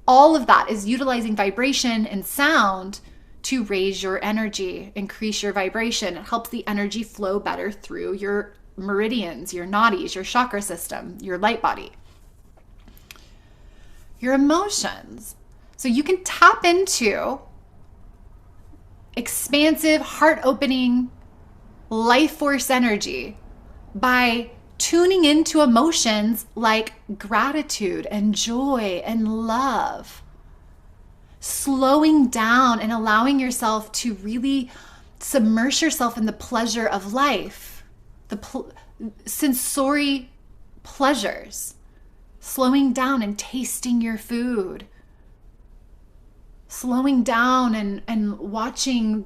All of that is utilizing vibration and sound to raise your energy, increase your vibration. It helps the energy flow better through your meridians, your nadis, your chakra system, your light body. Your emotions. So you can tap into expansive, heart-opening, life force energy by tuning into emotions like gratitude and joy and love. Slowing down and allowing yourself to really submerge yourself in the pleasure of life, the sensory pleasures. Slowing down and tasting your food. Slowing down and watching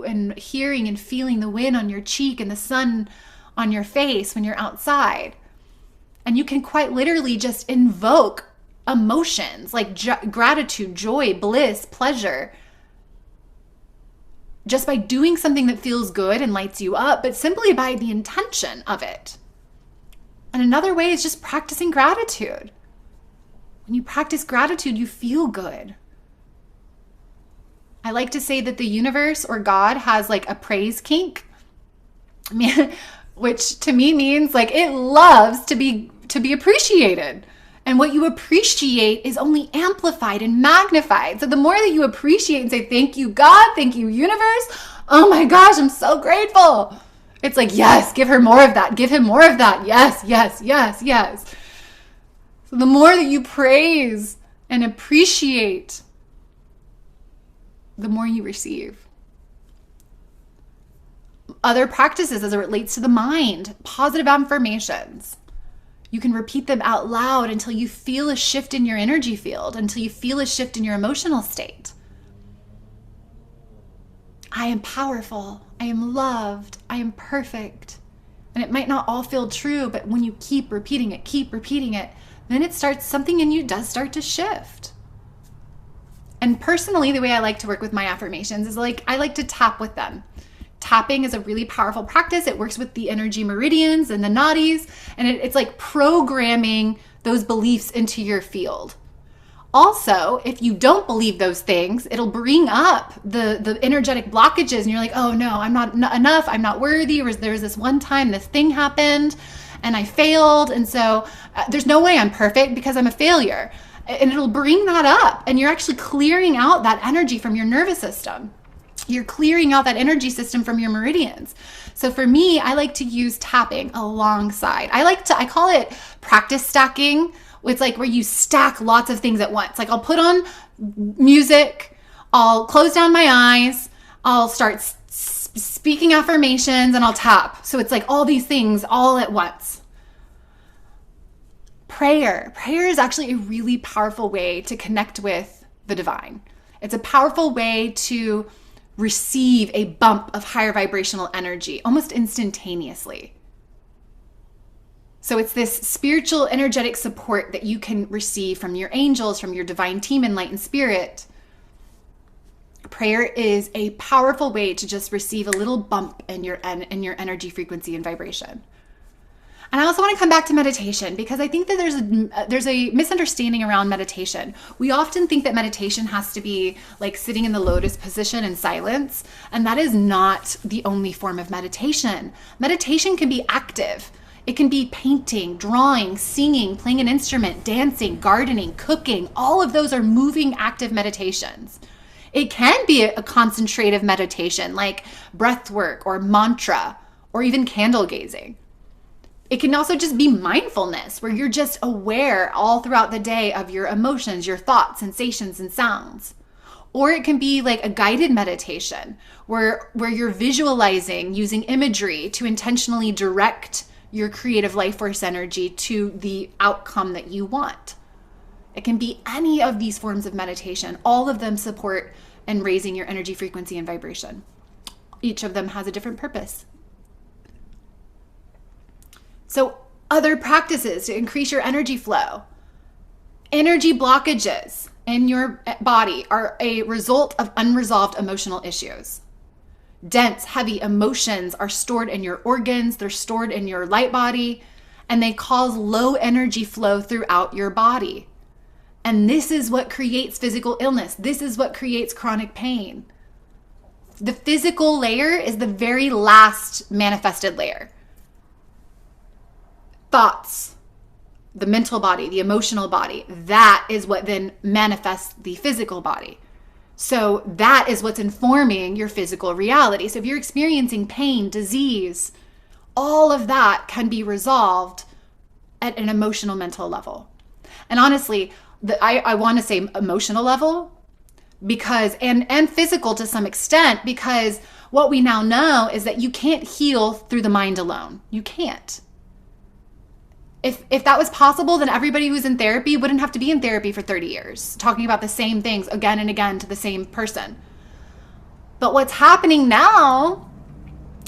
and hearing and feeling the wind on your cheek and the sun on your face when you're outside. And you can quite literally just invoke emotions like gratitude, joy, bliss, pleasure, just by doing something that feels good and lights you up, but simply by the intention of it. And another way is just practicing gratitude. When you practice gratitude, you feel good. I like to say that the universe or God has like a praise kink, which to me means like it loves to be appreciated. And what you appreciate is only amplified and magnified. So the more that you appreciate and say, thank you, God, thank you, universe. Oh my gosh, I'm so grateful. It's like, yes, give her more of that. Give him more of that. Yes, yes, yes, yes. So the more that you praise and appreciate, the more you receive. Other practices as it relates to the mind, positive affirmations. You can repeat them out loud until you feel a shift in your energy field, until you feel a shift in your emotional state. I am powerful. I am loved. I am perfect. And it might not all feel true, but when you keep repeating it, then something in you does start to shift. And personally, the way I like to work with my affirmations is I like to tap with them. Tapping is a really powerful practice. It works with the energy meridians and the nadis, and it's like programming those beliefs into your field. Also, if you don't believe those things, it'll bring up the energetic blockages, and you're like, oh no, I'm not enough, I'm not worthy, or there was this one time this thing happened and I failed, and so there's no way I'm perfect because I'm a failure. And it'll bring that up, and you're actually clearing out that energy from your nervous system. You're clearing out that energy system from your meridians. So for me, I like to use tapping alongside. I call it practice stacking. It's like where you stack lots of things at once. Like I'll put on music, I'll close down my eyes, I'll start speaking affirmations, and I'll tap. So it's like all these things all at once. Prayer is actually a really powerful way to connect with the divine. It's a powerful way to receive a bump of higher vibrational energy almost instantaneously. So it's this spiritual energetic support that you can receive from your angels, from your divine team in light and spirit. Prayer is a powerful way to just receive a little bump in your energy frequency and vibration. And I also want to come back to meditation, because I think that there's a misunderstanding around meditation. We often think that meditation has to be like sitting in the lotus position in silence, and that is not the only form of meditation. Meditation can be active. It can be painting, drawing, singing, playing an instrument, dancing, gardening, cooking. All of those are moving, active meditations. It can be a concentrative meditation like breath work or mantra or even candle gazing. It can also just be mindfulness, where you're just aware all throughout the day of your emotions, your thoughts, sensations, and sounds. Or it can be like a guided meditation where you're visualizing using imagery to intentionally direct your creative life force energy to the outcome that you want. It can be any of these forms of meditation. All of them support and raising your energy frequency and vibration. Each of them has a different purpose. So other practices to increase your energy flow. Energy blockages in your body are a result of unresolved emotional issues. dense, heavy emotions are stored in your organs, they're stored in your light body, and they cause low energy flow throughout your body. And this is what creates physical illness. This is what creates chronic pain. The physical layer is the very last manifested layer. Thoughts, the mental body, the emotional body, that is what then manifests the physical body. So that is what's informing your physical reality. So if you're experiencing pain, disease, all of that can be resolved at an emotional, mental level. And honestly, I want to say emotional level because, and physical to some extent, because what we now know is that you can't heal through the mind alone. You can't. If that was possible, then everybody who's in therapy wouldn't have to be in therapy for 30 years, talking about the same things again and again to the same person. But what's happening now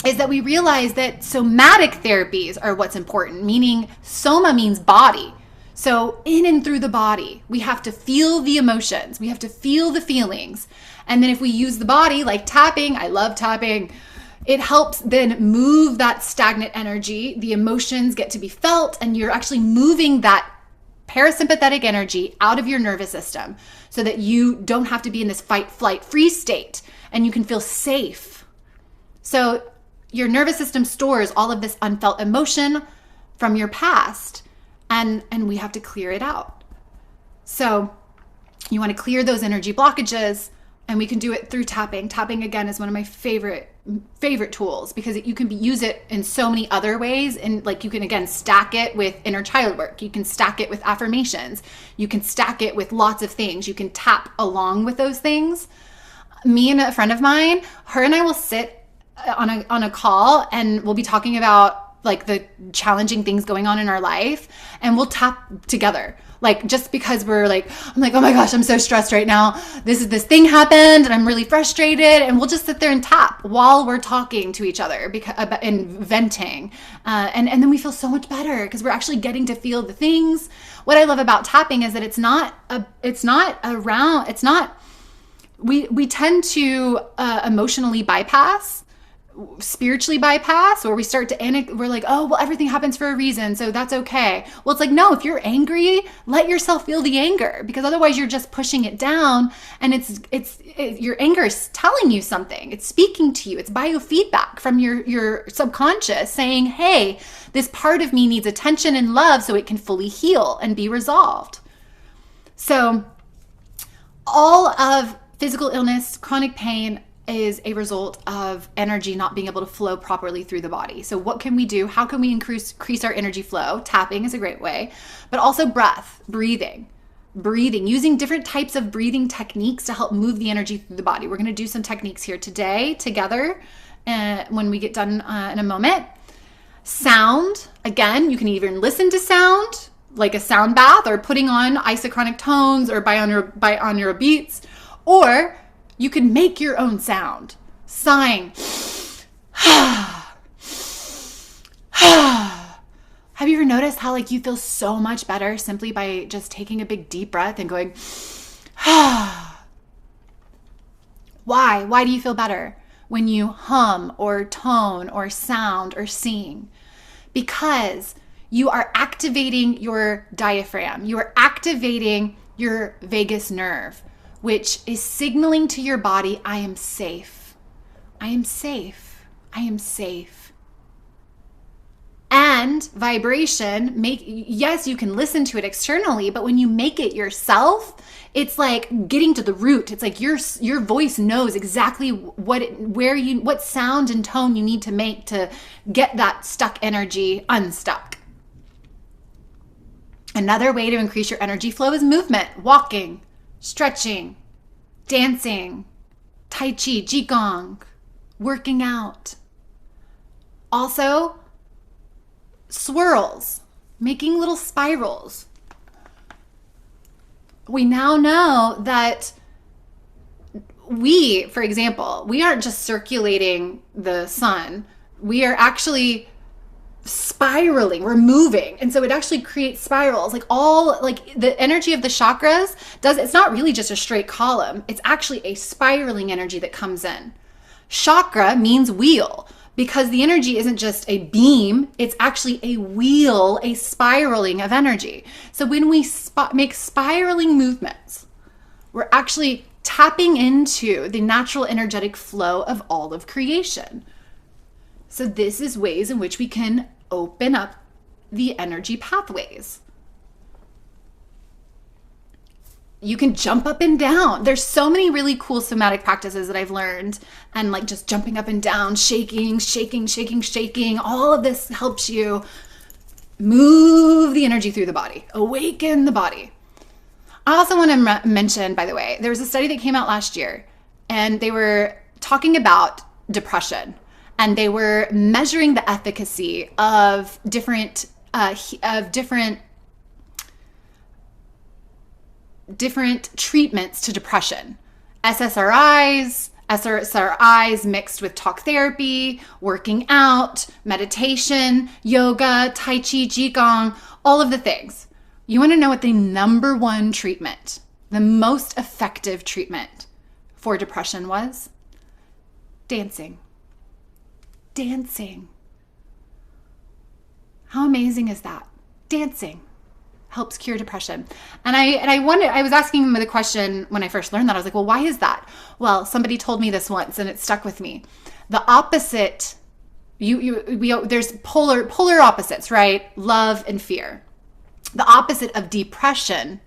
is that we realize that somatic therapies are what's important, meaning soma means body. So in and through the body, we have to feel the emotions. We have to feel the feelings. And then if we use the body, like tapping, I love tapping, it helps then move that stagnant energy. The emotions get to be felt, and you're actually moving that parasympathetic energy out of your nervous system so that you don't have to be in this fight, flight, freeze state, and you can feel safe. So your nervous system stores all of this unfelt emotion from your past, and we have to clear it out. So you want to clear those energy blockages, and we can do it through tapping. Tapping, again, is one of my favorite tools because you can use it in so many other ways. And like you can, again, stack it with inner child work. You can stack it with affirmations. You can stack it with lots of things. You can tap along with those things. Me and a friend of mine, her and I will sit on a call, and we'll be talking about like the challenging things going on in our life, and we'll tap together. Like, just because I'm like, oh my gosh, I'm so stressed right now. This thing happened and I'm really frustrated. And we'll just sit there and tap while we're talking to each other and venting. And then we feel so much better because we're actually getting to feel the things. What I love about tapping is that we tend to emotionally bypass, spiritually bypass, or we start to we're like, oh, well, everything happens for a reason, so that's okay. Well, it's like, no, if you're angry, let yourself feel the anger, because otherwise you're just pushing it down, and your anger is telling you something. It's speaking to you. It's biofeedback from your subconscious saying, hey, this part of me needs attention and love so it can fully heal and be resolved. So all of physical illness, chronic pain, is a result of energy not being able to flow properly through the body. So what can we do? How can we increase our energy flow? Tapping is a great way, but also breathing, using different types of breathing techniques to help move the energy through the body. We're going to do some techniques here today together when we get done in a moment. Sound, again, you can even listen to sound, like a sound bath, or putting on isochronic tones or binaural beats, or you can make your own sound. Sighing. Have you ever noticed how like you feel so much better simply by just taking a big deep breath and going, Why? Why do you feel better when you hum or tone or sound or sing? Because you are activating your diaphragm. You are activating your vagus nerve, which is signaling to your body, I am safe. I am safe. I am safe. And vibration, yes, you can listen to it externally, but when you make it yourself, it's like getting to the root. It's like your voice knows exactly what sound and tone you need to make to get that stuck energy unstuck. Another way to increase your energy flow is movement, walking, stretching, dancing, tai chi, qigong, working out. Also, swirls, making little spirals. We now know that for example, we aren't just circulating the sun. We are actually spiraling, we're moving. And so it actually creates spirals, like the energy of the chakras it's not really just a straight column. It's actually a spiraling energy that comes in. Chakra means wheel, because the energy isn't just a beam, it's actually a wheel, a spiraling of energy. So when we make spiraling movements, we're actually tapping into the natural energetic flow of all of creation. So this is ways in which we can open up the energy pathways. You can jump up and down. There's so many really cool somatic practices that I've learned, and like just jumping up and down, shaking, all of this helps you move the energy through the body, awaken the body. I also want to mention, by the way, there was a study that came out last year, and they were talking about depression, and they were measuring the efficacy of different treatments to depression. SSRIs mixed with talk therapy, working out, meditation, yoga, Tai Chi, Qigong, all of the things. You want to know what the number one treatment, the most effective treatment for depression was? Dancing. Dancing. How amazing is that? Dancing helps cure depression. And I was asking him the question when I first learned that. I was like, well, why is that? Well, somebody told me this once and it stuck with me. The opposite, there's polar opposites, right? Love and fear. The opposite of depression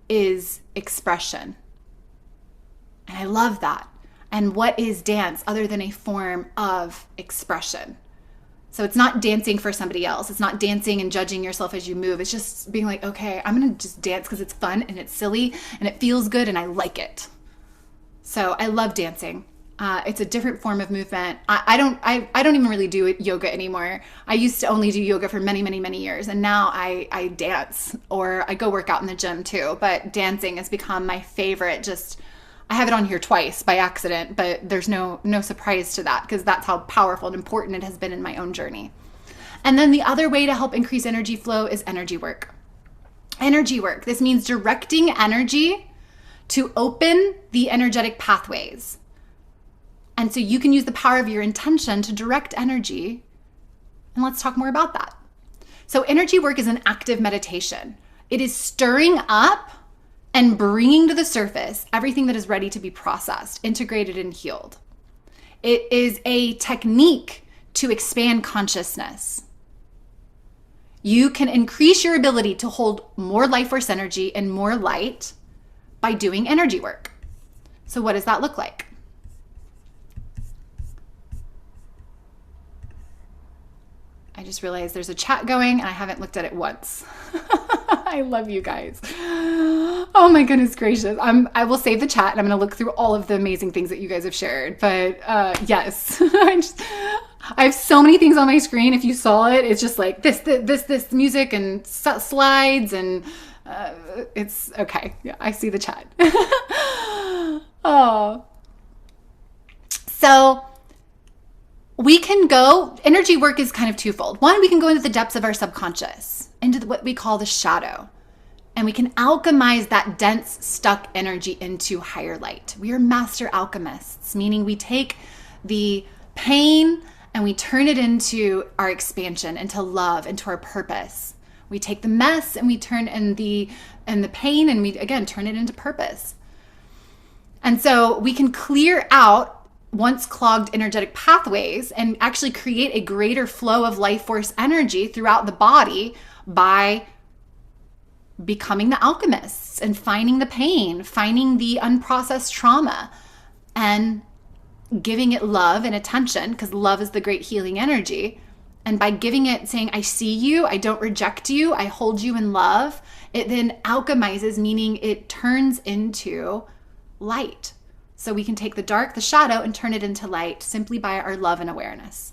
is expression. And I love that. And what is dance other than a form of expression? So it's not dancing for somebody else. It's not dancing and judging yourself as you move. It's just being like, okay, I'm going to just dance because it's fun and it's silly and it feels good and I like it. So I love dancing. It's a different form of movement. I don't even really do yoga anymore. I used to only do yoga for many, many, many years. And now I dance, or I go work out in the gym too. But dancing has become my favorite. I have it on here twice by accident, but there's no surprise to that, because that's how powerful and important it has been in my own journey. And then the other way to help increase energy flow is energy work. Energy work. This means directing energy to open the energetic pathways. And so you can use the power of your intention to direct energy. And let's talk more about that. So energy work is an active meditation. It is stirring up and bringing to the surface everything that is ready to be processed, integrated, and healed. It is a technique to expand consciousness. You can increase your ability to hold more life force energy and more light by doing energy work. So what does that look like? I just realized there's a chat going and I haven't looked at it once. I love you guys. Oh my goodness gracious. I will save the chat and I'm going to look through all of the amazing things that you guys have shared. But yes, I have so many things on my screen. If you saw it, it's just like this music and slides and it's okay. Yeah, I see the chat. Oh. So we can go, energy work is kind of twofold. One, we can go into the depths of our subconscious, into what we call the shadow. And we can alchemize that dense, stuck energy into higher light. We are master alchemists, meaning we take the pain and we turn it into our expansion, into love, into our purpose. We take the mess and we turn the pain and we, again, turn it into purpose. And so we can clear out once clogged energetic pathways and actually create a greater flow of life force energy throughout the body by becoming the alchemists and finding the pain, finding the unprocessed trauma, and giving it love and attention, because love is the great healing energy. And by giving it, saying, I see you, I don't reject you, I hold you in love, it then alchemizes, meaning it turns into light. So we can take the dark, the shadow, and turn it into light simply by our love and awareness.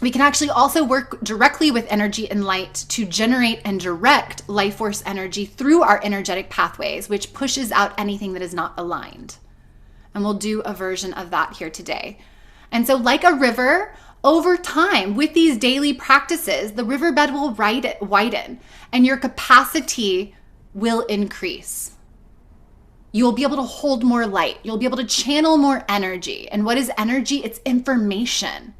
We can actually also work directly with energy and light to generate and direct life force energy through our energetic pathways, which pushes out anything that is not aligned. And we'll do a version of that here today. And so like a river, over time, with these daily practices, the riverbed will widen and your capacity will increase. You'll be able to hold more light. You'll be able to channel more energy. And what is energy? It's information.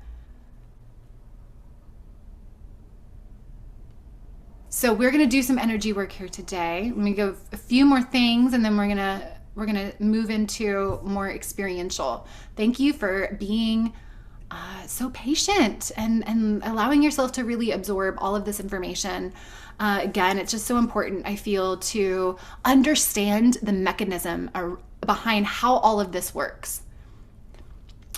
So we're going to do some energy work here today. Let me go a few more things, and then we're going to move into more experiential. Thank you for being so patient and allowing yourself to really absorb all of this information. Again, it's just so important, I feel, to understand the mechanism behind how all of this works,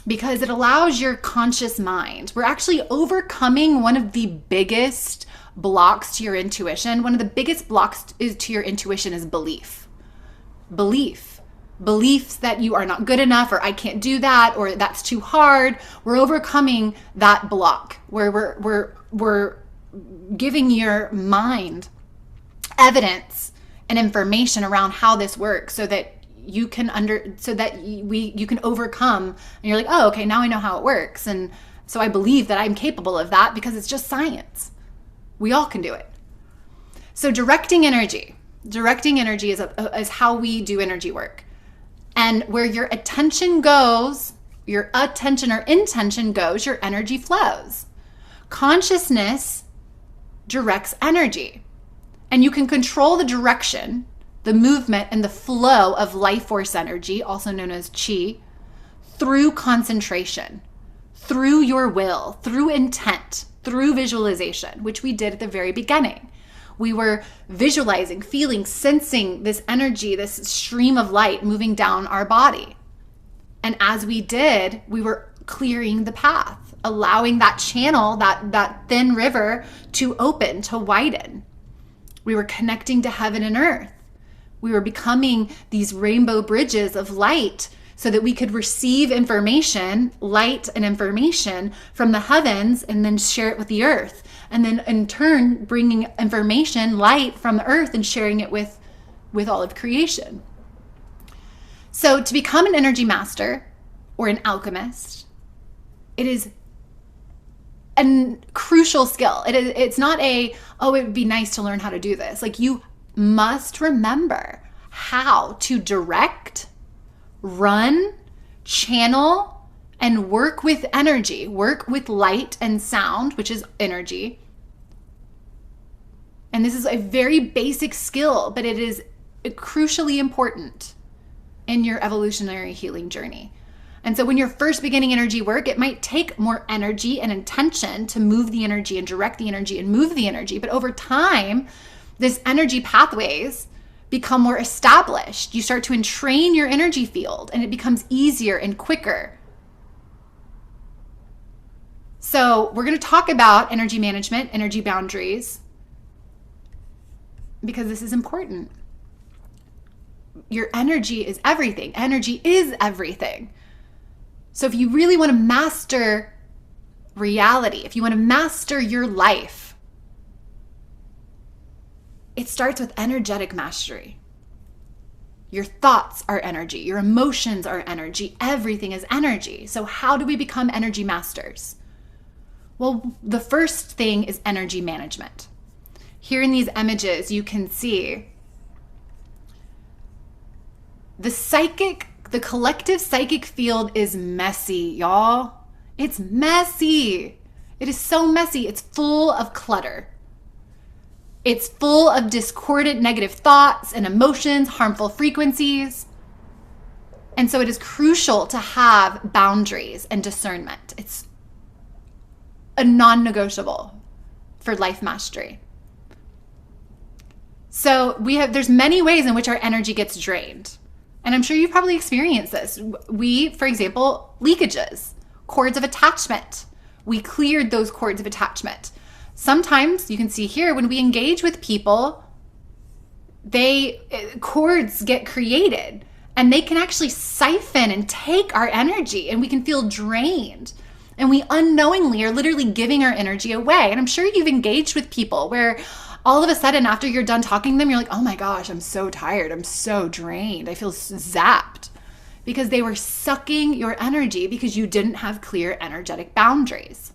because it allows your conscious mind. We're actually overcoming one of the biggest blocks to your intuition. One of the biggest blocks to your intuition is beliefs that you are not good enough, or I can't do that, or that's too hard. We're overcoming that block where we're giving your mind evidence and information around how this works, so that you can you can overcome, and you're like, oh, okay, now I know how it works, and so I believe that I'm capable of that because it's just science. We all can do it. So directing energy is how we do energy work. And where your attention goes, your attention or intention goes, your energy flows. Consciousness directs energy. And you can control the direction, the movement, and the flow of life force energy, also known as chi, through concentration, through your will, through intent, through visualization, which we did at the very beginning. We were visualizing, feeling, sensing this energy, this stream of light moving down our body. And as we did, we were clearing the path, allowing that channel, that thin river to open, to widen. We were connecting to heaven and earth. We were becoming these rainbow bridges of light so that we could receive information, light and information from the heavens, and then share it with the earth. And then in turn, bringing information, light from the earth, and sharing it with all of creation. So to become an energy master or an alchemist, it is a crucial skill. It's not it would be nice to learn how to do this. Like, you must remember how to direct, run, channel, and work with energy, work with light and sound, which is energy. And this is a very basic skill, but it is crucially important in your evolutionary healing journey. And so when you're first beginning energy work, it might take more energy and intention to move the energy and direct the energy and move the energy. But over time, this energy pathways become more established. You start to entrain your energy field, and it becomes easier and quicker. So we're going to talk about energy management, energy boundaries, because this is important. Your energy is everything. Energy is everything. So if you really want to master reality, if you want to master your life, it starts with energetic mastery. Your thoughts are energy. Your emotions are energy. Everything is energy. So how do we become energy masters? Well, the first thing is energy management. Here in these images, you can see the collective psychic field is messy, y'all. It's messy. It is so messy. It's full of clutter. It's full of discordant negative thoughts and emotions, harmful frequencies. And so it is crucial to have boundaries and discernment. It's a non-negotiable for life mastery. So there's many ways in which our energy gets drained. And I'm sure you've probably experienced this. For example, leakages, cords of attachment. We cleared those cords of attachment. Sometimes you can see here when we engage with people, cords get created, and they can actually siphon and take our energy, and we can feel drained. And we unknowingly are literally giving our energy away. And I'm sure you've engaged with people where all of a sudden, after you're done talking to them, you're like, oh my gosh, I'm so tired. I'm so drained. I feel zapped, because they were sucking your energy because you didn't have clear energetic boundaries.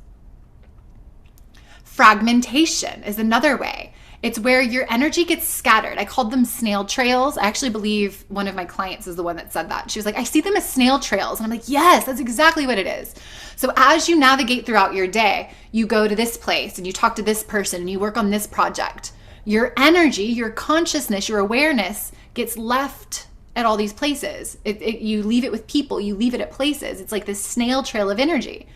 Fragmentation is another way. It's where your energy gets scattered. I called them snail trails. I actually believe one of my clients is the one that said that. She was like, I see them as snail trails. And I'm like, yes, that's exactly what it is. So as you navigate throughout your day, you go to this place and you talk to this person and you work on this project. Your energy, your consciousness, your awareness gets left at all these places. You leave it with people, you leave it at places. It's like this snail trail of energy.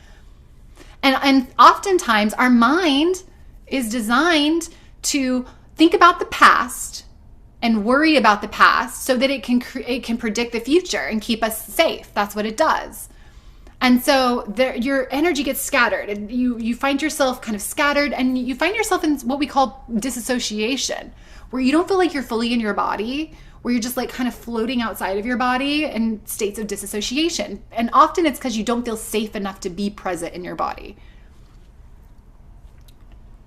And oftentimes our mind is designed to think about the past and worry about the past so that it can predict the future and keep us safe. That's what it does. And so your energy gets scattered, and you find yourself kind of scattered, and you find yourself in what we call disassociation, where you don't feel like you're fully in your body, where you're just like kind of floating outside of your body in states of disassociation. And often it's because you don't feel safe enough to be present in your body.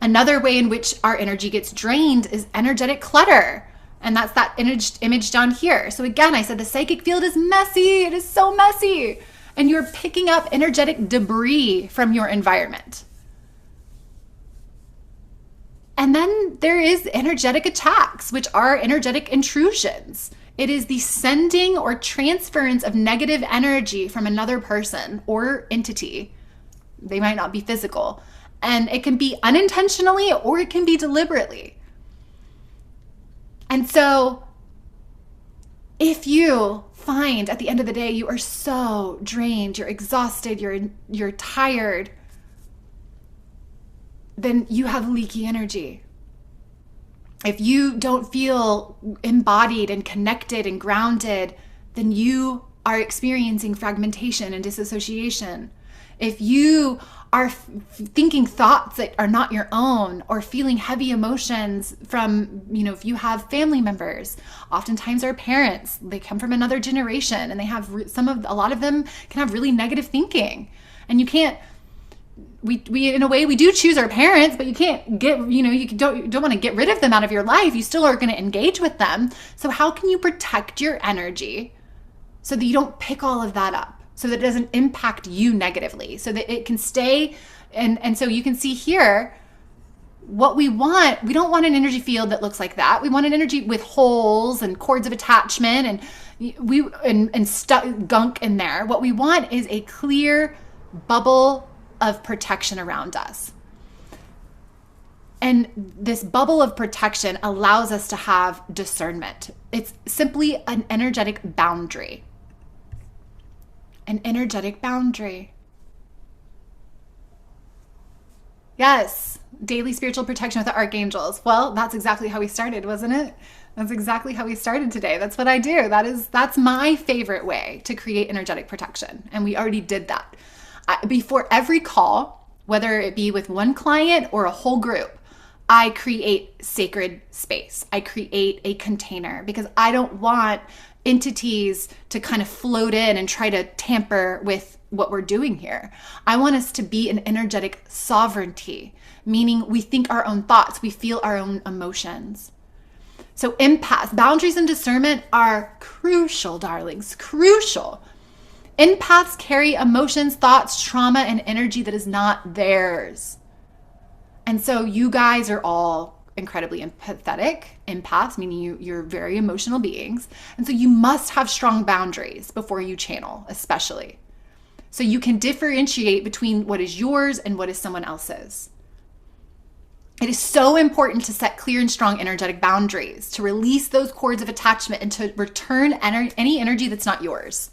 Another way in which our energy gets drained is energetic clutter. And that's that image down here. So again, I said the psychic field is messy. It is so messy. And you're picking up energetic debris from your environment. And then there is energetic attacks, which are energetic intrusions. It is the sending or transference of negative energy from another person or entity. They might not be physical. And it can be unintentionally or it can be deliberately. And so if you find at the end of the day you are so drained, you're exhausted, you're tired, then you have leaky energy. If you don't feel embodied and connected and grounded, then you are experiencing fragmentation and disassociation. If you are thinking thoughts that are not your own, or feeling heavy emotions from, if you have family members, oftentimes our parents, they come from another generation and they have a lot of them can have really negative thinking. And you can't, we in a way we do choose our parents, but you can't get, you don't want to get rid of them out of your life. You still are going to engage with them. So how can you protect your energy so that you don't pick all of that up? So that it doesn't impact you negatively, so that it can stay. And so you can see here what we want. We don't want an energy field that looks like that. We want an energy with holes and cords of attachment and stuck gunk in there. What we want is a clear bubble of protection around us. And this bubble of protection allows us to have discernment. It's simply an energetic boundary. An energetic boundary. Yes, daily spiritual protection with the archangels. Well, that's exactly how we started, wasn't it? That's exactly how we started today. That's what I do. That's my favorite way to create energetic protection. And we already did that. Before every call, whether it be with one client or a whole group, I create sacred space. I create a container because I don't want entities to kind of float in and try to tamper with what we're doing here. I want us to be an energetic sovereignty, meaning we think our own thoughts, we feel our own emotions. So empaths, boundaries and discernment are crucial, darlings, crucial. Empaths carry emotions, thoughts, trauma, and energy that is not theirs. And so you guys are all incredibly empathetic, empaths, meaning you're very emotional beings. And so you must have strong boundaries before you channel, especially. So you can differentiate between what is yours and what is someone else's. It is so important to set clear and strong energetic boundaries, to release those cords of attachment and to return any energy that's not yours.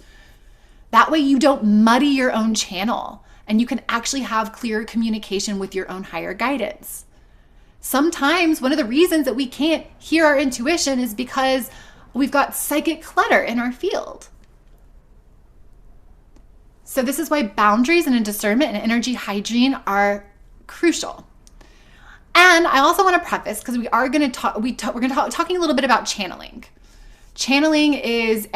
That way you don't muddy your own channel and you can actually have clear communication with your own higher guidance. Sometimes one of the reasons that we can't hear our intuition is because we've got psychic clutter in our field. So this is why boundaries and discernment and energy hygiene are crucial. And I also want to preface, because we are going to talk, we're going to talking a little bit about channeling. Channeling is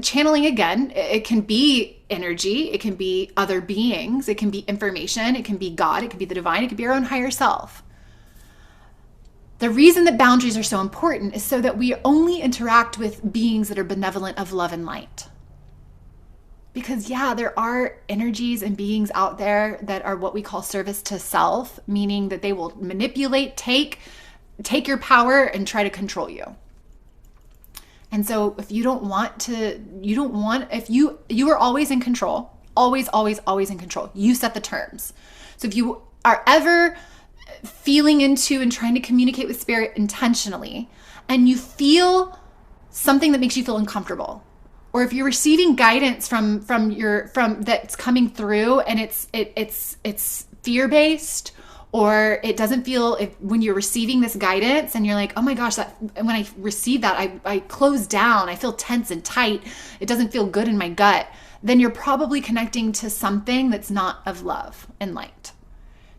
channeling again, it can be energy, it can be other beings, it can be information, it can be God, it can be the divine, it can be our own higher self. The reason that boundaries are so important is so that we only interact with beings that are benevolent, of love and light. Because yeah, there are energies and beings out there that are what we call service to self, meaning that they will manipulate, take your power and try to control you. And so if you don't want to, if you are always in control, always, always, always in control. You set the terms. So if you are ever feeling into and trying to communicate with spirit intentionally, and you feel something that makes you feel uncomfortable, or if you're receiving guidance from that's coming through and it's fear-based, or it doesn't feel, when you're receiving this guidance and you're like, oh my gosh, when I receive that, I close down, I feel tense and tight, it doesn't feel good in my gut, then you're probably connecting to something that's not of love and light.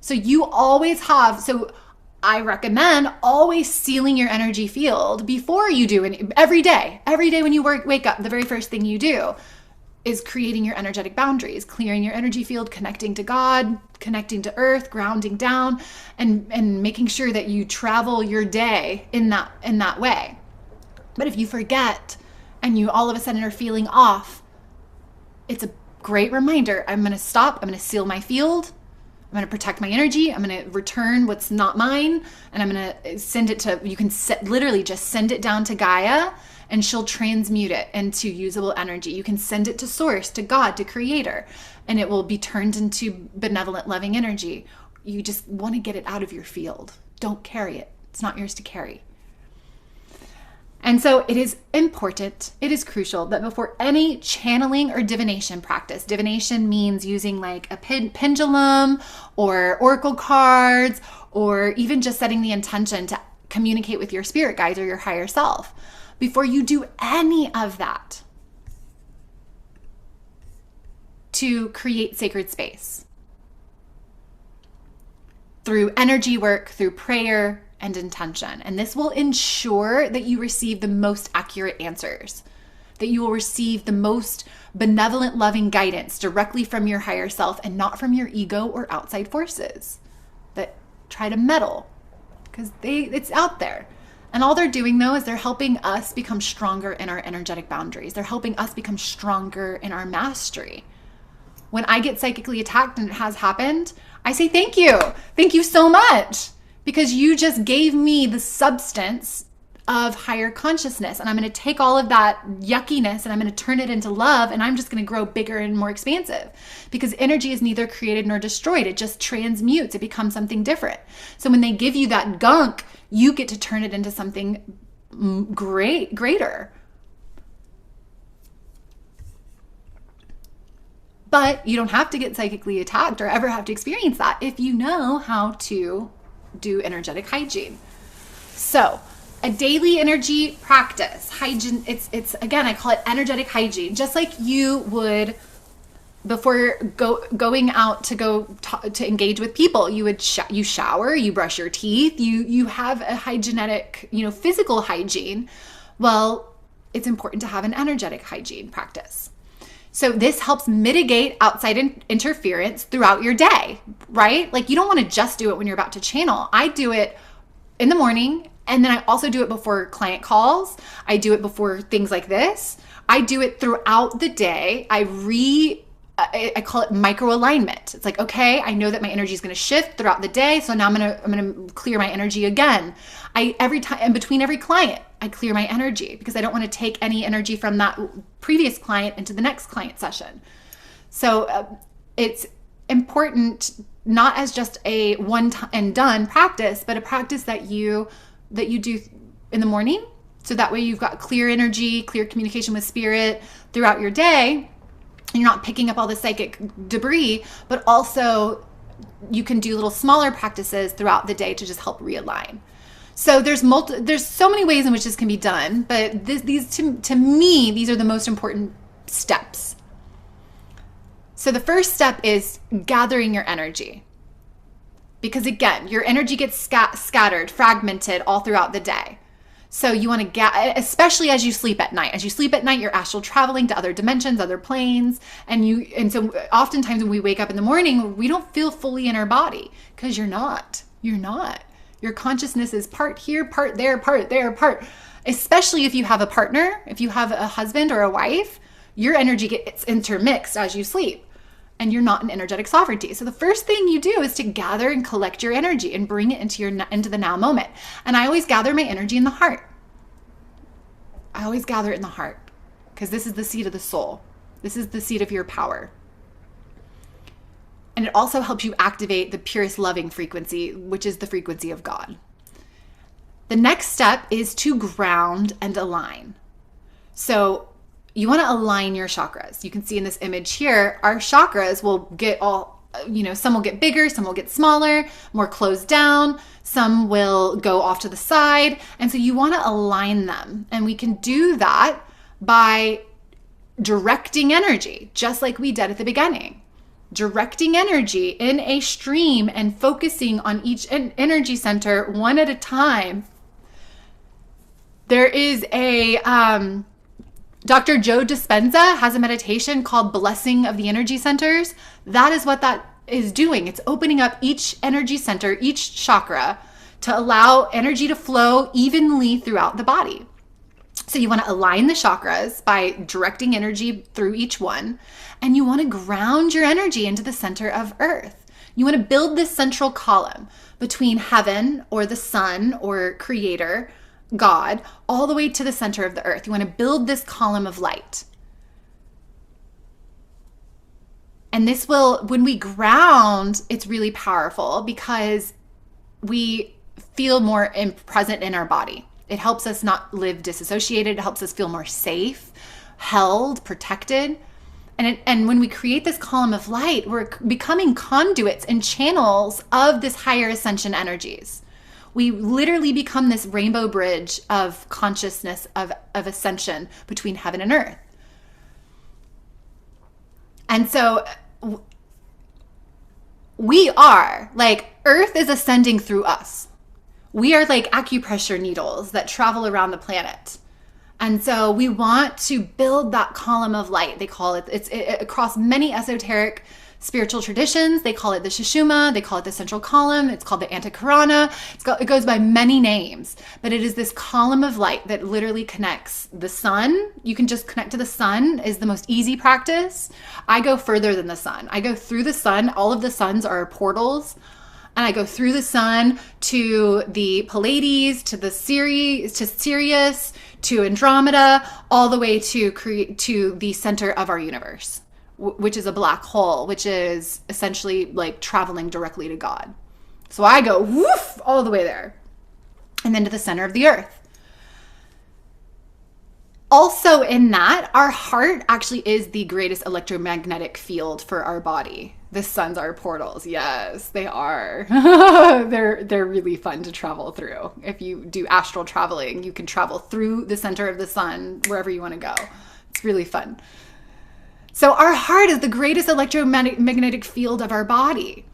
So you always have, so I recommend always sealing your energy field before you do, and every day when you wake up, the very first thing you do is creating your energetic boundaries, clearing your energy field, connecting to God, connecting to earth, grounding down, and making sure that you travel your day in that way. But if you forget and you all of a sudden are feeling off, it's a great reminder. I'm going to stop. I'm going to seal my field. I'm going to protect my energy. I'm going to return what's not mine. And I'm going to send it to, you can literally just send it down to Gaia, and she'll transmute it into usable energy. You can send it to source, to God, to creator, and it will be turned into benevolent, loving energy. You just want to get it out of your field. Don't carry it. It's not yours to carry. And so it is important, it is crucial that before any channeling or divination practice, divination means using like a pendulum or oracle cards, or even just setting the intention to communicate with your spirit guides or your higher self. Before you do any of that, to create sacred space through energy work, through prayer and intention. And this will ensure that you receive the most accurate answers, that you will receive the most benevolent, loving guidance directly from your higher self and not from your ego or outside forces that try to meddle, because it's out there. And all they're doing though is they're helping us become stronger in our energetic boundaries. They're helping us become stronger in our mastery. When I get psychically attacked, and it has happened, I say, thank you. Thank you so much. Because you just gave me the substance of higher consciousness. And I'm going to take all of that yuckiness and I'm going to turn it into love. And I'm just going to grow bigger and more expansive. Because energy is neither created nor destroyed. It just transmutes. It becomes something different. So when they give you that gunk, you get to turn it into something greater. But you don't have to get psychically attacked or ever have to experience that if you know how to do energetic hygiene. So a daily energy practice, hygiene, it's again, I call it energetic hygiene. Just like you would before going out to engage with people, you would you shower, you brush your teeth, you have a hygienetic, physical hygiene. Well, it's important to have an energetic hygiene practice. So this helps mitigate outside interference throughout your day, right? Like you don't want to just do it when you're about to channel. I do it in the morning, and then I also do it before client calls. I do it before things like this. I do it throughout the day. I call it micro alignment. It's like, okay, I know that my energy is going to shift throughout the day. So now I'm going to clear my energy again. Every time, and between every client, I clear my energy because I don't want to take any energy from that previous client into the next client session. So it's important not as just a one and done practice, but a practice that you do in the morning. So that way you've got clear energy, clear communication with spirit throughout your day. And you're not picking up all the psychic debris, but also you can do little smaller practices throughout the day to just help realign. So there's so many ways in which this can be done, but these to me, these are the most important steps. So the first step is gathering your energy. Because again, your energy gets scattered, fragmented all throughout the day. So you want to especially as you sleep at night. As you sleep at night, you're astral traveling to other dimensions, other planes. And so oftentimes when we wake up in the morning, we don't feel fully in our body because you're not. Your consciousness is part here, part there, part there, part. Especially if you have a partner, if you have a husband or a wife, your energy gets intermixed as you sleep, and you're not in energetic sovereignty. So the first thing you do is to gather and collect your energy and bring it into the now moment. And I always gather my energy in the heart. I always gather it in the heart, because this is the seat of the soul. This is the seat of your power. And it also helps you activate the purest loving frequency, which is the frequency of God. The next step is to ground and align. So you want to align your chakras. You can see in this image here, our chakras will get some will get bigger, some will get smaller, more closed down, some will go off to the side. And so you want to align them. And we can do that by directing energy, just like we did at the beginning. Directing energy in a stream and focusing on each energy center one at a time. There is a Dr. Joe Dispenza has a meditation called Blessing of the Energy Centers. That is what that is doing. It's opening up each energy center, each chakra, to allow energy to flow evenly throughout the body. So you want to align the chakras by directing energy through each one, and you want to ground your energy into the center of earth. You want to build this central column between heaven or the sun or creator, God, all the way to the center of the earth. You want to build this column of light. And this will, when we ground, it's really powerful because we feel more present in our body. It helps us not live disassociated. It helps us feel more safe, held, protected. And when we create this column of light, we're becoming conduits and channels of this higher ascension energies. We literally become this rainbow bridge of consciousness of ascension between heaven and earth. And so we are like, earth is ascending through us. We are like acupressure needles that travel around the planet. And so we want to build that column of light. They call it, it's across many esoteric spiritual traditions. They call it the Sushumna. They call it the central column. It's called the Antakarana. It goes by many names, but it is this column of light that literally connects the sun. You can just connect to the sun is the most easy practice. I go further than the sun. I go through the sun. All of the suns are portals. And I go through the sun to the Pleiades, to the Sirius, to Andromeda, all the way to the center of our universe, which is a black hole, which is essentially like traveling directly to God. So I go woof all the way there, and then to the center of the earth. Also in that, our heart actually is the greatest electromagnetic field for our body. The suns are portals. Yes, they are. They're really fun to travel through. If you do astral traveling, you can travel through the center of the sun wherever you want to go. It's really fun. So our heart is the greatest electromagnetic field of our body.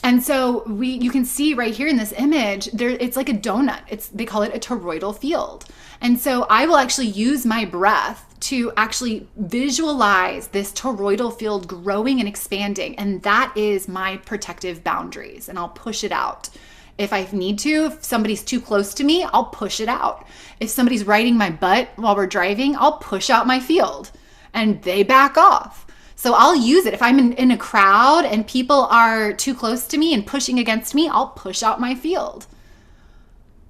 And so you can see right here in this image, it's like a donut. They call it a toroidal field. And so I will actually use my breath to actually visualize this toroidal field growing and expanding. And that is my protective boundaries. And I'll push it out. If I need to, if somebody's too close to me, I'll push it out. If somebody's riding my butt while we're driving, I'll push out my field and they back off. So I'll use it. If I'm in a crowd and people are too close to me and pushing against me, I'll push out my field.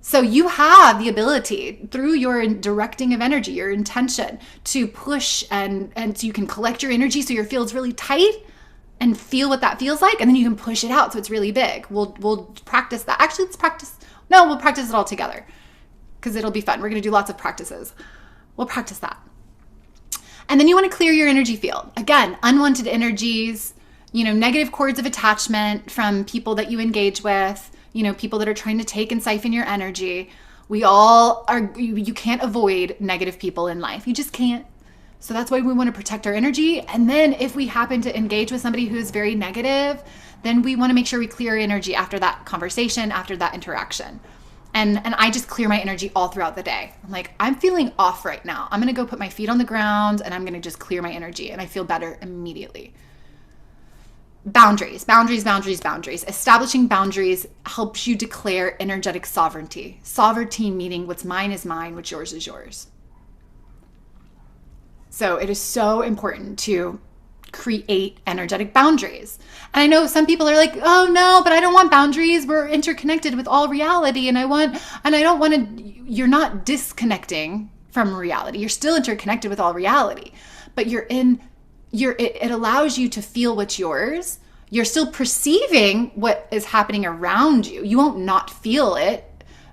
So you have the ability through your directing of energy, your intention to push and so you can collect your energy so your field's really tight and feel what that feels like. And then you can push it out so it's really big. We'll practice that. Actually, we'll practice it all together because it'll be fun. We're going to do lots of practices. We'll practice that. And then you want to clear your energy field. Again, unwanted energies, negative cords of attachment from people that you engage with, people that are trying to take and siphon your energy. We all are, you can't avoid negative people in life. You just can't. So that's why we want to protect our energy. And then if we happen to engage with somebody who's very negative, then we want to make sure we clear our energy after that conversation, after that interaction. And I just clear my energy all throughout the day. I'm like, I'm feeling off right now. I'm going to go put my feet on the ground and I'm going to just clear my energy and I feel better immediately. Boundaries. Establishing boundaries helps you declare energetic sovereignty. Sovereignty meaning what's mine is mine, what's yours is yours. So it is so important to create energetic boundaries. And I know some people are like, oh no, but I don't want boundaries. We're interconnected with all reality. And I don't want to, you're not disconnecting from reality. You're still interconnected with all reality, but it allows you to feel what's yours. You're still perceiving what is happening around you. You won't not feel it,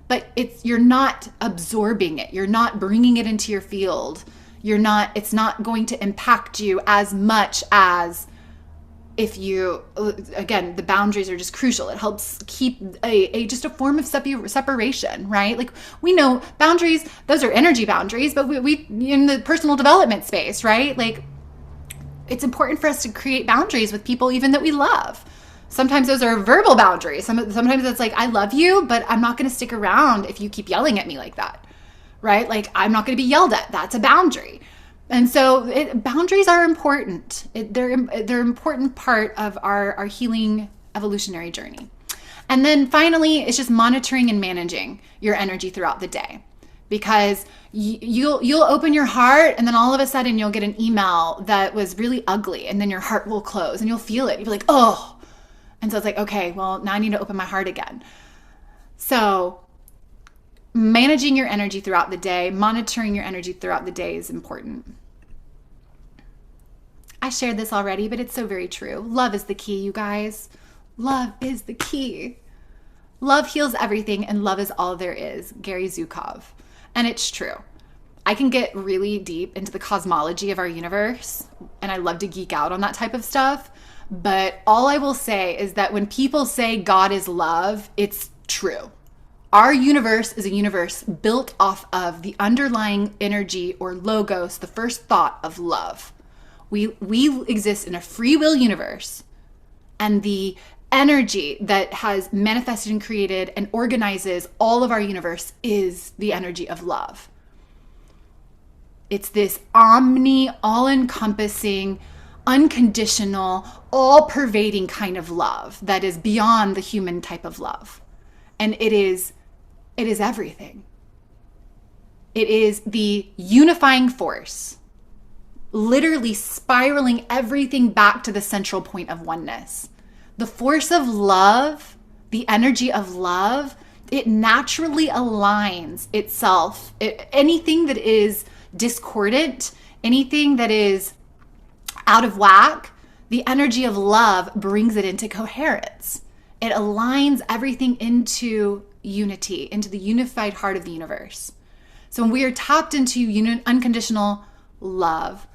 but you're not absorbing it. You're not bringing it into your field. It's not going to impact you as much as if again, the boundaries are just crucial. It helps keep just a form of separation, right? Like we know boundaries, those are energy boundaries, but we in the personal development space, right? Like it's important for us to create boundaries with people even that we love. Sometimes those are verbal boundaries. Sometimes it's like, I love you, but I'm not going to stick around if you keep yelling at me like that. Right? Like I'm not going to be yelled at. That's a boundary. And so boundaries are important. They're an important part of our healing evolutionary journey. And then finally, it's just monitoring and managing your energy throughout the day, because you'll open your heart and then all of a sudden you'll get an email that was really ugly, and then your heart will close and you'll feel it. You'll be like, oh. And so it's like, okay, well, now I need to open my heart again. So managing your energy throughout the day, monitoring your energy throughout the day is important. I shared this already, but it's so very true. Love is the key, you guys. Love is the key. Love heals everything, and love is all there is. Gary Zukov. And it's true. I can get really deep into the cosmology of our universe, and I love to geek out on that type of stuff. But all I will say is that when people say God is love, it's true. Our universe is a universe built off of the underlying energy or logos, the first thought of love. We exist in a free will universe, and the energy that has manifested and created and organizes all of our universe is the energy of love. It's this all-encompassing, unconditional, all-pervading kind of love that is beyond the human type of love. And it is everything. It is the unifying force, literally spiraling everything back to the central point of oneness. The force of love, the energy of love, it naturally aligns itself. Anything that is discordant, anything that is out of whack, the energy of love brings it into coherence. It aligns everything into unity, into the unified heart of the universe. So when we are tapped into unconditional love,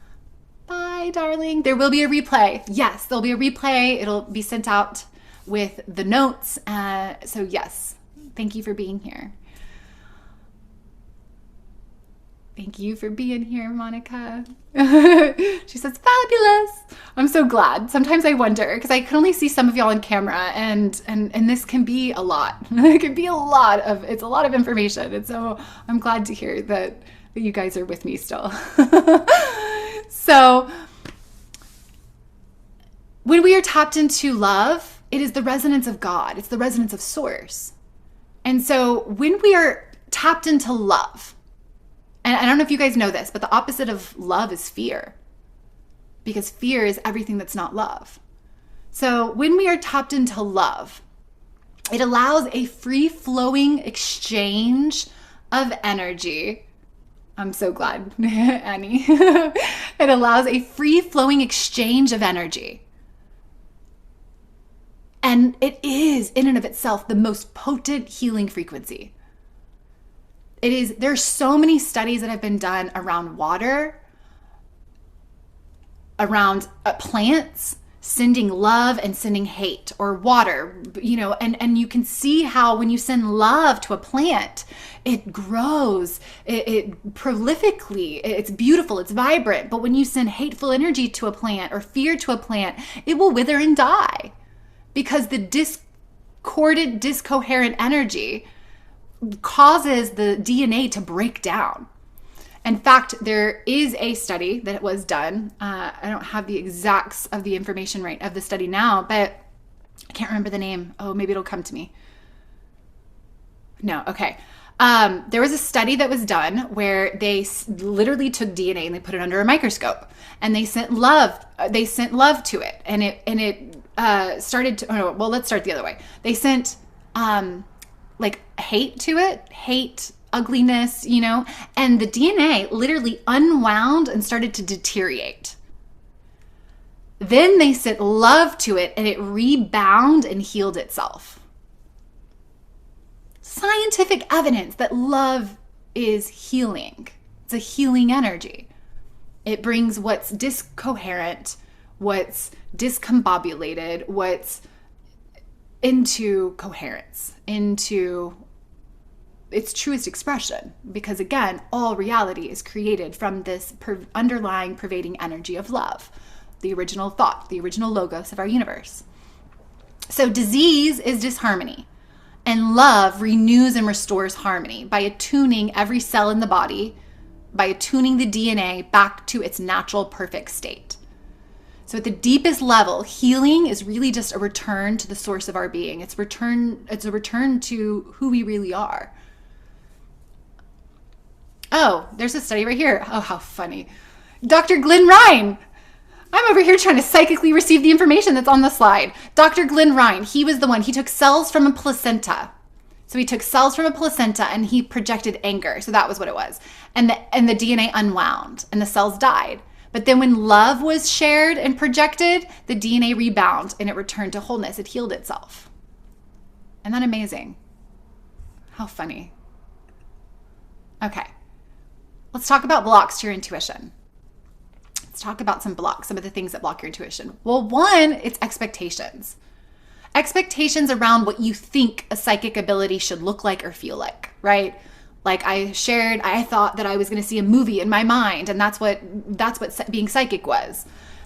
bye, darling. There will be a replay. Yes, there'll be a replay. It'll be sent out with the notes. So yes, thank you for being here. Thank you for being here, Monica. She says, fabulous. I'm so glad. Sometimes I wonder, because I can only see some of y'all on camera, and this can be a lot. It can be it's a lot of information. And so I'm glad to hear that you guys are with me still. So when we are tapped into love, it is the resonance of God. It's the resonance of source. And so when we are tapped into love, and I don't know if you guys know this, but the opposite of love is fear, because fear is everything that's not love. So when we are tapped into love, it allows a free-flowing exchange of energy. I'm so glad, Annie. It allows a free-flowing exchange of energy. And it is, in and of itself, the most potent healing frequency. There's so many studies that have been done around water, around plants, sending love and sending hate, or water, and you can see how when you send love to a plant, it grows, it prolifically, it's beautiful, it's vibrant. But when you send hateful energy to a plant or fear to a plant, it will wither and die, because the discordant, discoherent energy causes the DNA to break down. In fact, there is a study that was done. I don't have the exacts of the information right of the study now, but I can't remember the name. Oh, maybe it'll come to me. No, okay. There was a study that was done where they literally took DNA and they put it under a microscope, and they sent love. They sent love to it, and it started to. Oh, well, let's start the other way. They sent like hate to it, hate, ugliness, and the DNA literally unwound and started to deteriorate. Then they sent love to it, and it rebound and healed itself. Scientific evidence that love is healing. It's a healing energy. It brings what's discoherent, what's discombobulated, what's into coherence, into its truest expression. Because again, all reality is created from this underlying pervading energy of love, the original thought, the original logos of our universe. So disease is disharmony. And love renews and restores harmony by attuning every cell in the body, by attuning the DNA back to its natural perfect state. So at the deepest level, healing is really just a return to the source of our being. It's a return to who we really are. Oh, there's a study right here. Oh, how funny. Dr. Glenn Ryan. I'm over here trying to psychically receive the information that's on the slide. Dr. Glenn Ryan, he was the one. He took cells from a placenta. So he took cells from a placenta and he projected anger. So that was what it was. And the DNA unwound and the cells died. But then when love was shared and projected, the DNA rebound and it returned to wholeness. It healed itself. Isn't that amazing? How funny. Okay. Let's talk about blocks to your intuition. Let's talk about some of the things that block your intuition. Well, one, it's expectations. Expectations around what you think a psychic ability should look like or feel like, right? Like I thought that I was going to see a movie in my mind, and that's what being psychic was.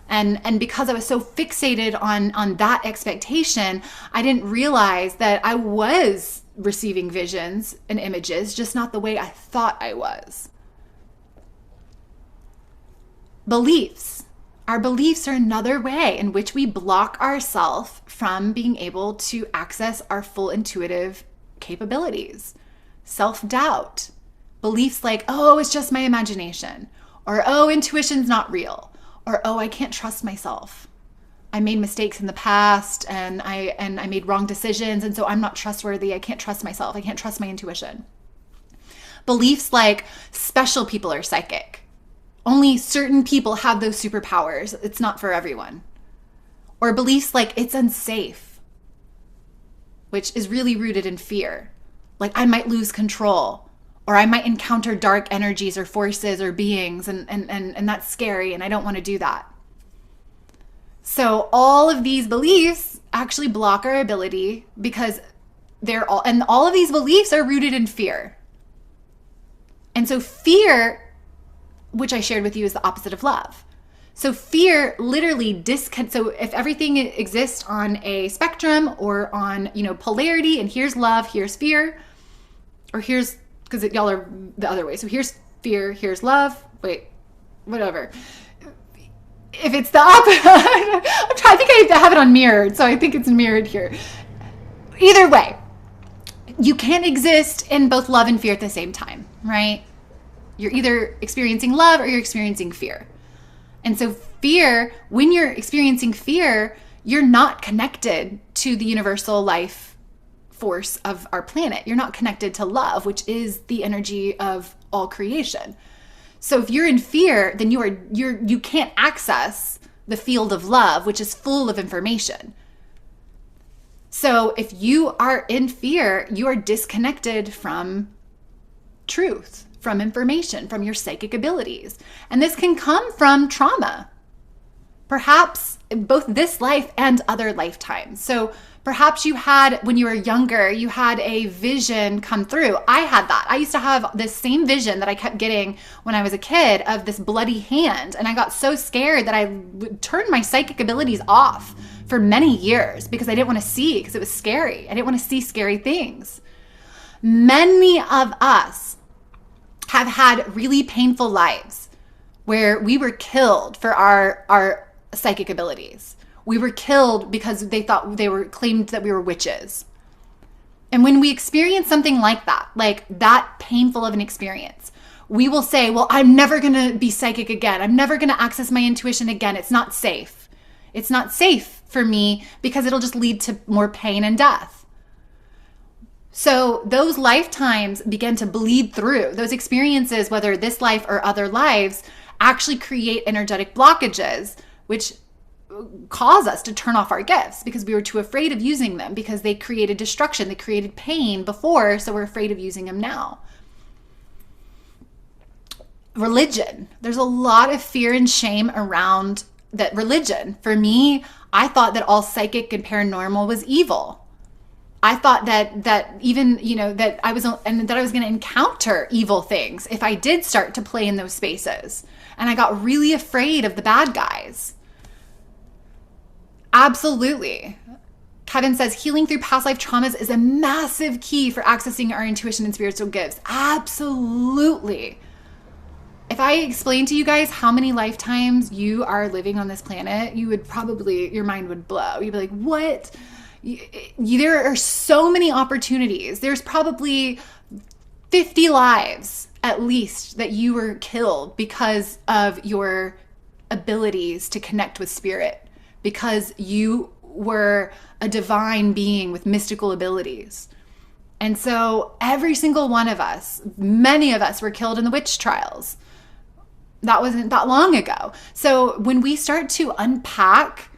And because I was so fixated on that expectation, I didn't realize that I was receiving visions and images, just not the way I thought I was. Beliefs. Our beliefs are another way in which we block ourselves from being able to access our full intuitive capabilities. Self-doubt. Beliefs like, oh, it's just my imagination. Or, oh, intuition's not real. Or, oh, I can't trust myself. I made mistakes in the past and I made wrong decisions, and so I'm not trustworthy. I can't trust myself. I can't trust my intuition. Beliefs like special people are psychic. Only certain people have those superpowers. It's not for everyone. Or beliefs like it's unsafe, which is really rooted in fear. Like I might lose control, or I might encounter dark energies or forces or beings, and that's scary, and I don't want to do that. So all of these beliefs actually block our ability because all of these beliefs are rooted in fear. And so fear, which I shared with you, is the opposite of love. So fear literally so if everything exists on a spectrum or on, polarity, and here's love, here's fear, or here's, because y'all are the other way. So here's fear, here's love. Wait, whatever. If it's the opposite, I think I have it on mirrored, so I think it's mirrored here. Either way, you can't exist in both love and fear at the same time, right? You're either experiencing love or you're experiencing fear. And so fear, when you're experiencing fear, you're not connected to the universal life force of our planet. You're not connected to love, which is the energy of all creation. So if you're in fear, then you can't access the field of love, which is full of information. So if you are in fear, you are disconnected from truth, from information, from your psychic abilities. And this can come from trauma, perhaps both this life and other lifetimes. So perhaps when you were younger, you had a vision come through. I had that. I used to have this same vision that I kept getting when I was a kid of this bloody hand. And I got so scared that I turned my psychic abilities off for many years because I didn't want to see, because it was scary. I didn't want to see scary things. Many of us have had really painful lives where we were killed for our psychic abilities. We were killed because they thought claimed that we were witches. And when we experience something like that painful of an experience, we will say, well, I'm never going to be psychic again. I'm never going to access my intuition again. It's not safe. It's not safe for me because it'll just lead to more pain and death. So those lifetimes begin to bleed through. Those experiences, whether this life or other lives, actually create energetic blockages, which cause us to turn off our gifts because we were too afraid of using them, because they created destruction, they created pain before, so we're afraid of using them now. Religion. There's a lot of fear and shame around that religion. For me, I thought that all psychic and paranormal was evil. I thought that even, that I was going to encounter evil things if I did start to play in those spaces. And I got really afraid of the bad guys. Absolutely. Kevin says healing through past life traumas is a massive key for accessing our intuition and spiritual gifts. Absolutely. If I explained to you guys how many lifetimes you are living on this planet, your mind would blow. You'd be like, what? There are so many opportunities. There's probably 50 lives at least that you were killed because of your abilities to connect with spirit, because you were a divine being with mystical abilities. And so every single one of us, many of us were killed in the witch trials. That wasn't that long ago. So when we start to unpack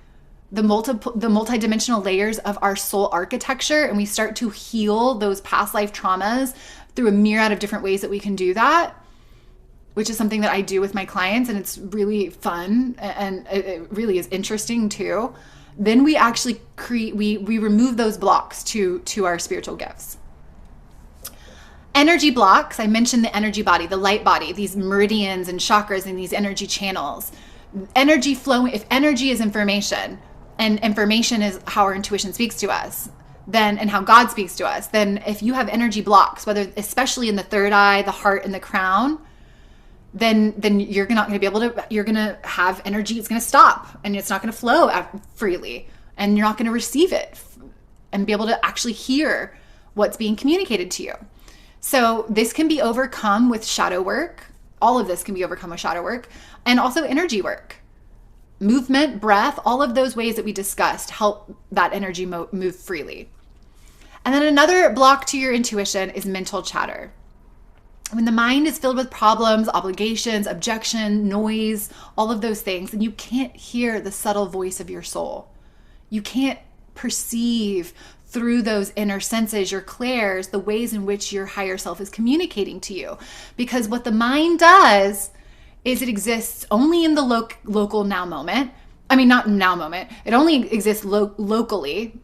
the multidimensional layers of our soul architecture, and we start to heal those past life traumas through a myriad of different ways that we can do that, which is something that I do with my clients, and it's really fun, and it really is interesting too. Then we actually we remove those blocks to our spiritual gifts. Energy blocks, I mentioned the energy body, the light body, these meridians and chakras and these energy channels. Energy flowing, if energy is information, and information is how our intuition speaks to us, then, and how God speaks to us, then if you have energy blocks, whether especially in the third eye, the heart, and the crown, then you're not going to be able to, you're going to have energy, it's going to stop, and it's not going to flow freely, and you're not going to receive it and be able to actually hear what's being communicated to you. So this can be overcome with shadow work. All of this can be overcome with shadow work, and also energy work. Movement, breath, all of those ways that we discussed help that energy move freely. And then another block to your intuition is mental chatter. When the mind is filled with problems, obligations, objection, noise, all of those things, and you can't hear the subtle voice of your soul. You can't perceive through those inner senses, your clairs, the ways in which your higher self is communicating to you. Because what the mind does is it exists only in the local now moment. I mean, not now moment. It only exists locally.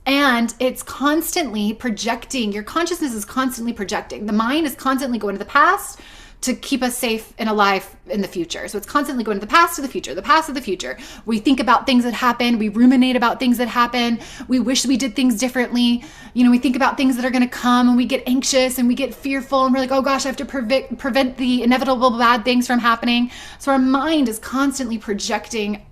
And it's constantly projecting. Your consciousness is constantly projecting. The mind is constantly going to the past to keep us safe and alive in the future. So it's constantly going to the past to the future, the past to the future. We think about things that happen. We ruminate about things that happen. We wish we did things differently. We think about things that are going to come, and we get anxious and we get fearful, and we're like, oh gosh, I have to prevent the inevitable bad things from happening. So our mind is constantly projecting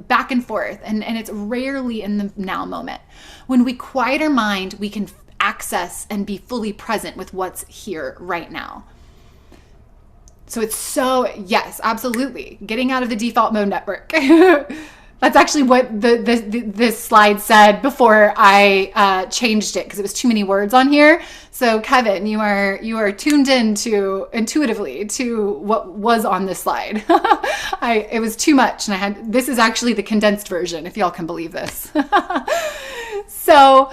back and forth, and it's rarely in the now moment. When we quiet our mind, we can access and be fully present with what's here right now. So yes, absolutely. Getting out of the default mode network. That's actually what this slide said before I changed it, because it was too many words on here. So Kevin, you are tuned in intuitively to what was on this slide. It was too much, and this is actually the condensed version, if y'all can believe this. So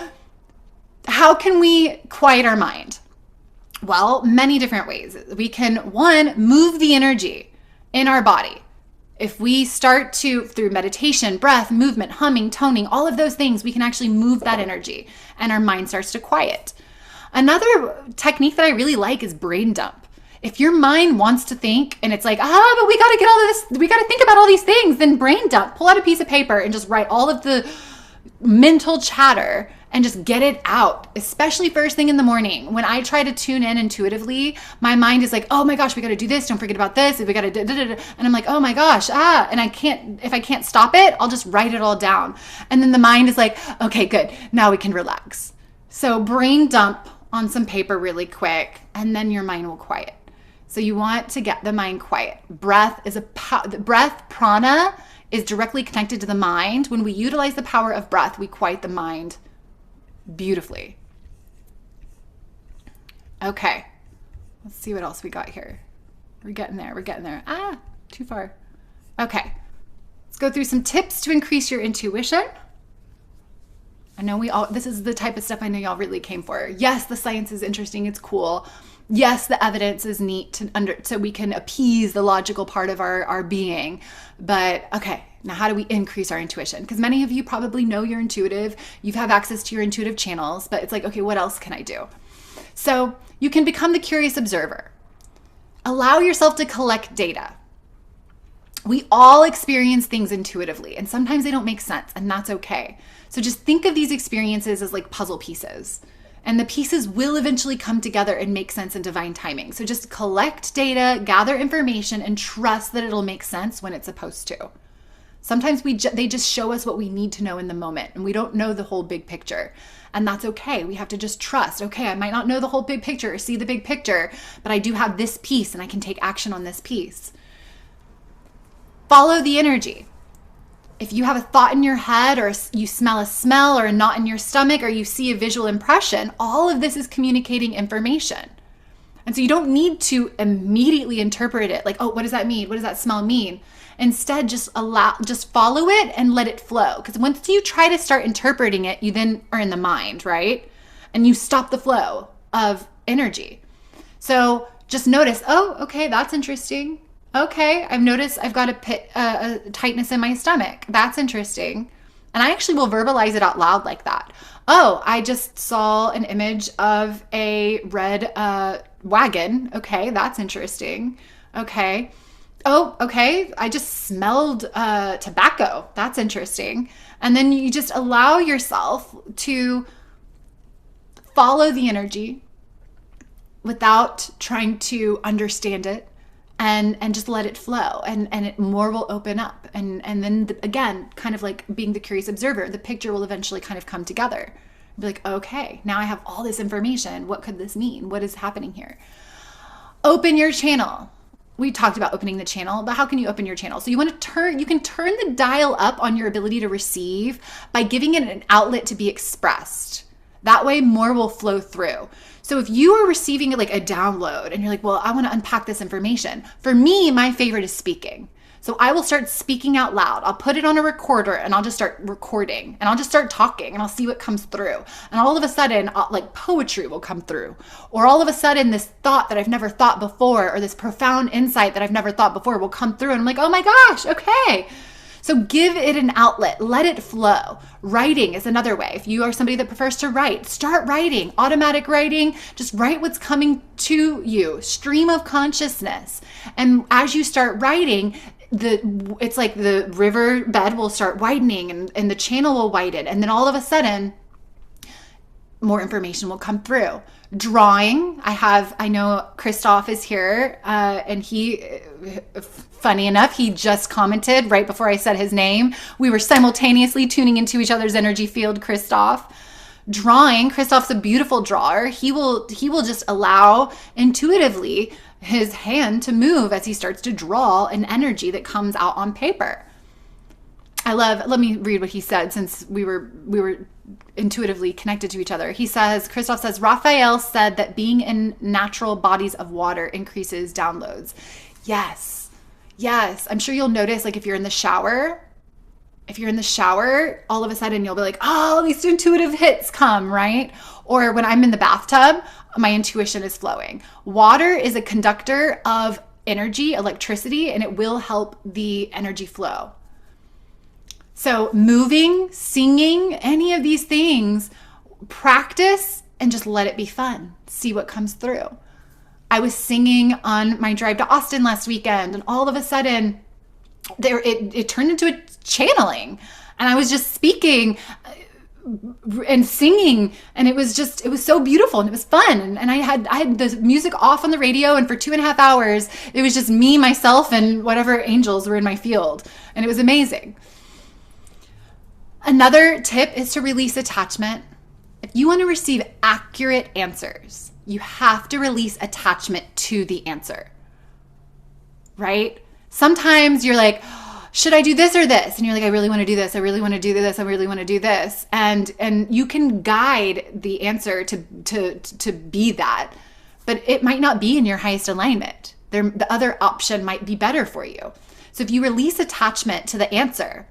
how can we quiet our mind? Well, many different ways. We can, one, move the energy in our body. If we start to, through meditation, breath, movement, humming, toning, all of those things, we can actually move that energy, and our mind starts to quiet. Another technique that I really like is brain dump. If your mind wants to think and it's like, but we got to get all this, we got to think about all these things, then brain dump. Pull out a piece of paper and just write all of the mental chatter and just get it out, especially first thing in the morning. When I try to tune in intuitively, my mind is like, oh my gosh, we got to do this. Don't forget about this. We got to and I'm like, oh my gosh, and if I can't stop it, I'll just write it all down. And then the mind is like, okay, good. Now we can relax. So brain dump on some paper really quick, and then your mind will quiet. So you want to get the mind quiet. Breath, prana, is directly connected to the mind. When we utilize the power of breath, we quiet the mind beautifully. Okay, let's see what else we got here. We're getting there. Ah, too far. Okay, let's go through some tips to increase your intuition. I know this is the type of stuff I know y'all really came for. Yes, the science is interesting, it's cool. Yes, the evidence is neat so we can appease the logical part of our being. But okay, now how do we increase our intuition? Because many of you probably know you're intuitive. You have access to your intuitive channels, but it's like, okay, what else can I do? So you can become the curious observer. Allow yourself to collect data. We all experience things intuitively, and sometimes they don't make sense, and that's okay. So just think of these experiences as like puzzle pieces, and the pieces will eventually come together and make sense in divine timing. So just collect data, gather information, and trust that it'll make sense when it's supposed to. Sometimes they just show us what we need to know in the moment, and we don't know the whole big picture. And that's okay. We have to just trust. Okay, I might not know the whole big picture or see the big picture, but I do have this piece and I can take action on this piece. Follow the energy. If you have a thought in your head, or you smell a smell, or a knot in your stomach, or you see a visual impression, all of this is communicating information. And so you don't need to immediately interpret it like, oh, what does that mean? What does that smell mean? Instead, just follow it and let it flow. Because once you try to start interpreting it, you then are in the mind, right? And you stop the flow of energy. So just notice, oh, okay, that's interesting. Okay, I've noticed I've got a tightness in my stomach. That's interesting. And I actually will verbalize it out loud like that. Oh, I just saw an image of a red wagon. Okay, that's interesting. Okay. Oh, okay. I just smelled tobacco. That's interesting. And then you just allow yourself to follow the energy without trying to understand it, and just let it flow, and more will open up. And then again, kind of like being the curious observer, the picture will eventually kind of come together. Be like, okay, now I have all this information. What could this mean? What is happening here? Open your channel. We talked about opening the channel, but how can you open your channel? So you can turn the dial up on your ability to receive by giving it an outlet to be expressed. That way more will flow through. So if you are receiving like a download and you're like, well, I want to unpack this information. For me, my favorite is speaking. So I will start speaking out loud. I'll put it on a recorder and I'll just start recording, and I'll just start talking, and I'll see what comes through. And all of a sudden, like poetry will come through. Or all of a sudden, this thought that I've never thought before, or this profound insight that I've never thought before will come through. And I'm like, oh my gosh, okay. So give it an outlet, let it flow. Writing is another way. If you are somebody that prefers to write, start writing, automatic writing, just write what's coming to you, stream of consciousness. And as you start writing, it's like the river bed will start widening, and the channel will widen. And then all of a sudden, more information will come through. Drawing, I know Christoph is here, and funny enough, he just commented right before I said his name. We were simultaneously tuning into each other's energy field, Christoph. Drawing, Christoph's a beautiful drawer. He will just allow intuitively his hand to move as he starts to draw an energy that comes out on paper. Let me read what he said, since we were intuitively connected to each other. Christoph says, Raphael said that being in natural bodies of water increases downloads. Yes. I'm sure you'll notice, like if you're in the shower, all of a sudden you'll be like, oh, these intuitive hits come, right? Or when I'm in the bathtub, my intuition is flowing. Water is a conductor of energy, electricity, and it will help the energy flow. So moving, singing, any of these things, practice and just let it be fun. See what comes through. I was singing on my drive to Austin last weekend, and all of a sudden it turned into a channeling, and I was just speaking and singing, and it was so beautiful, and it was fun. And I had the music off on the radio, and for 2.5 hours, it was just me, myself, and whatever angels were in my field. And it was amazing. Another tip is to release attachment. If you want to receive accurate answers, you have to release attachment to the answer, right? Sometimes you're like, should I do this or this? And you're like, I really want to do this. I really want to do this. I really want to do this. And you can guide the answer to be that, but it might not be in your highest alignment. The other option might be better for you. So if you release attachment to the answer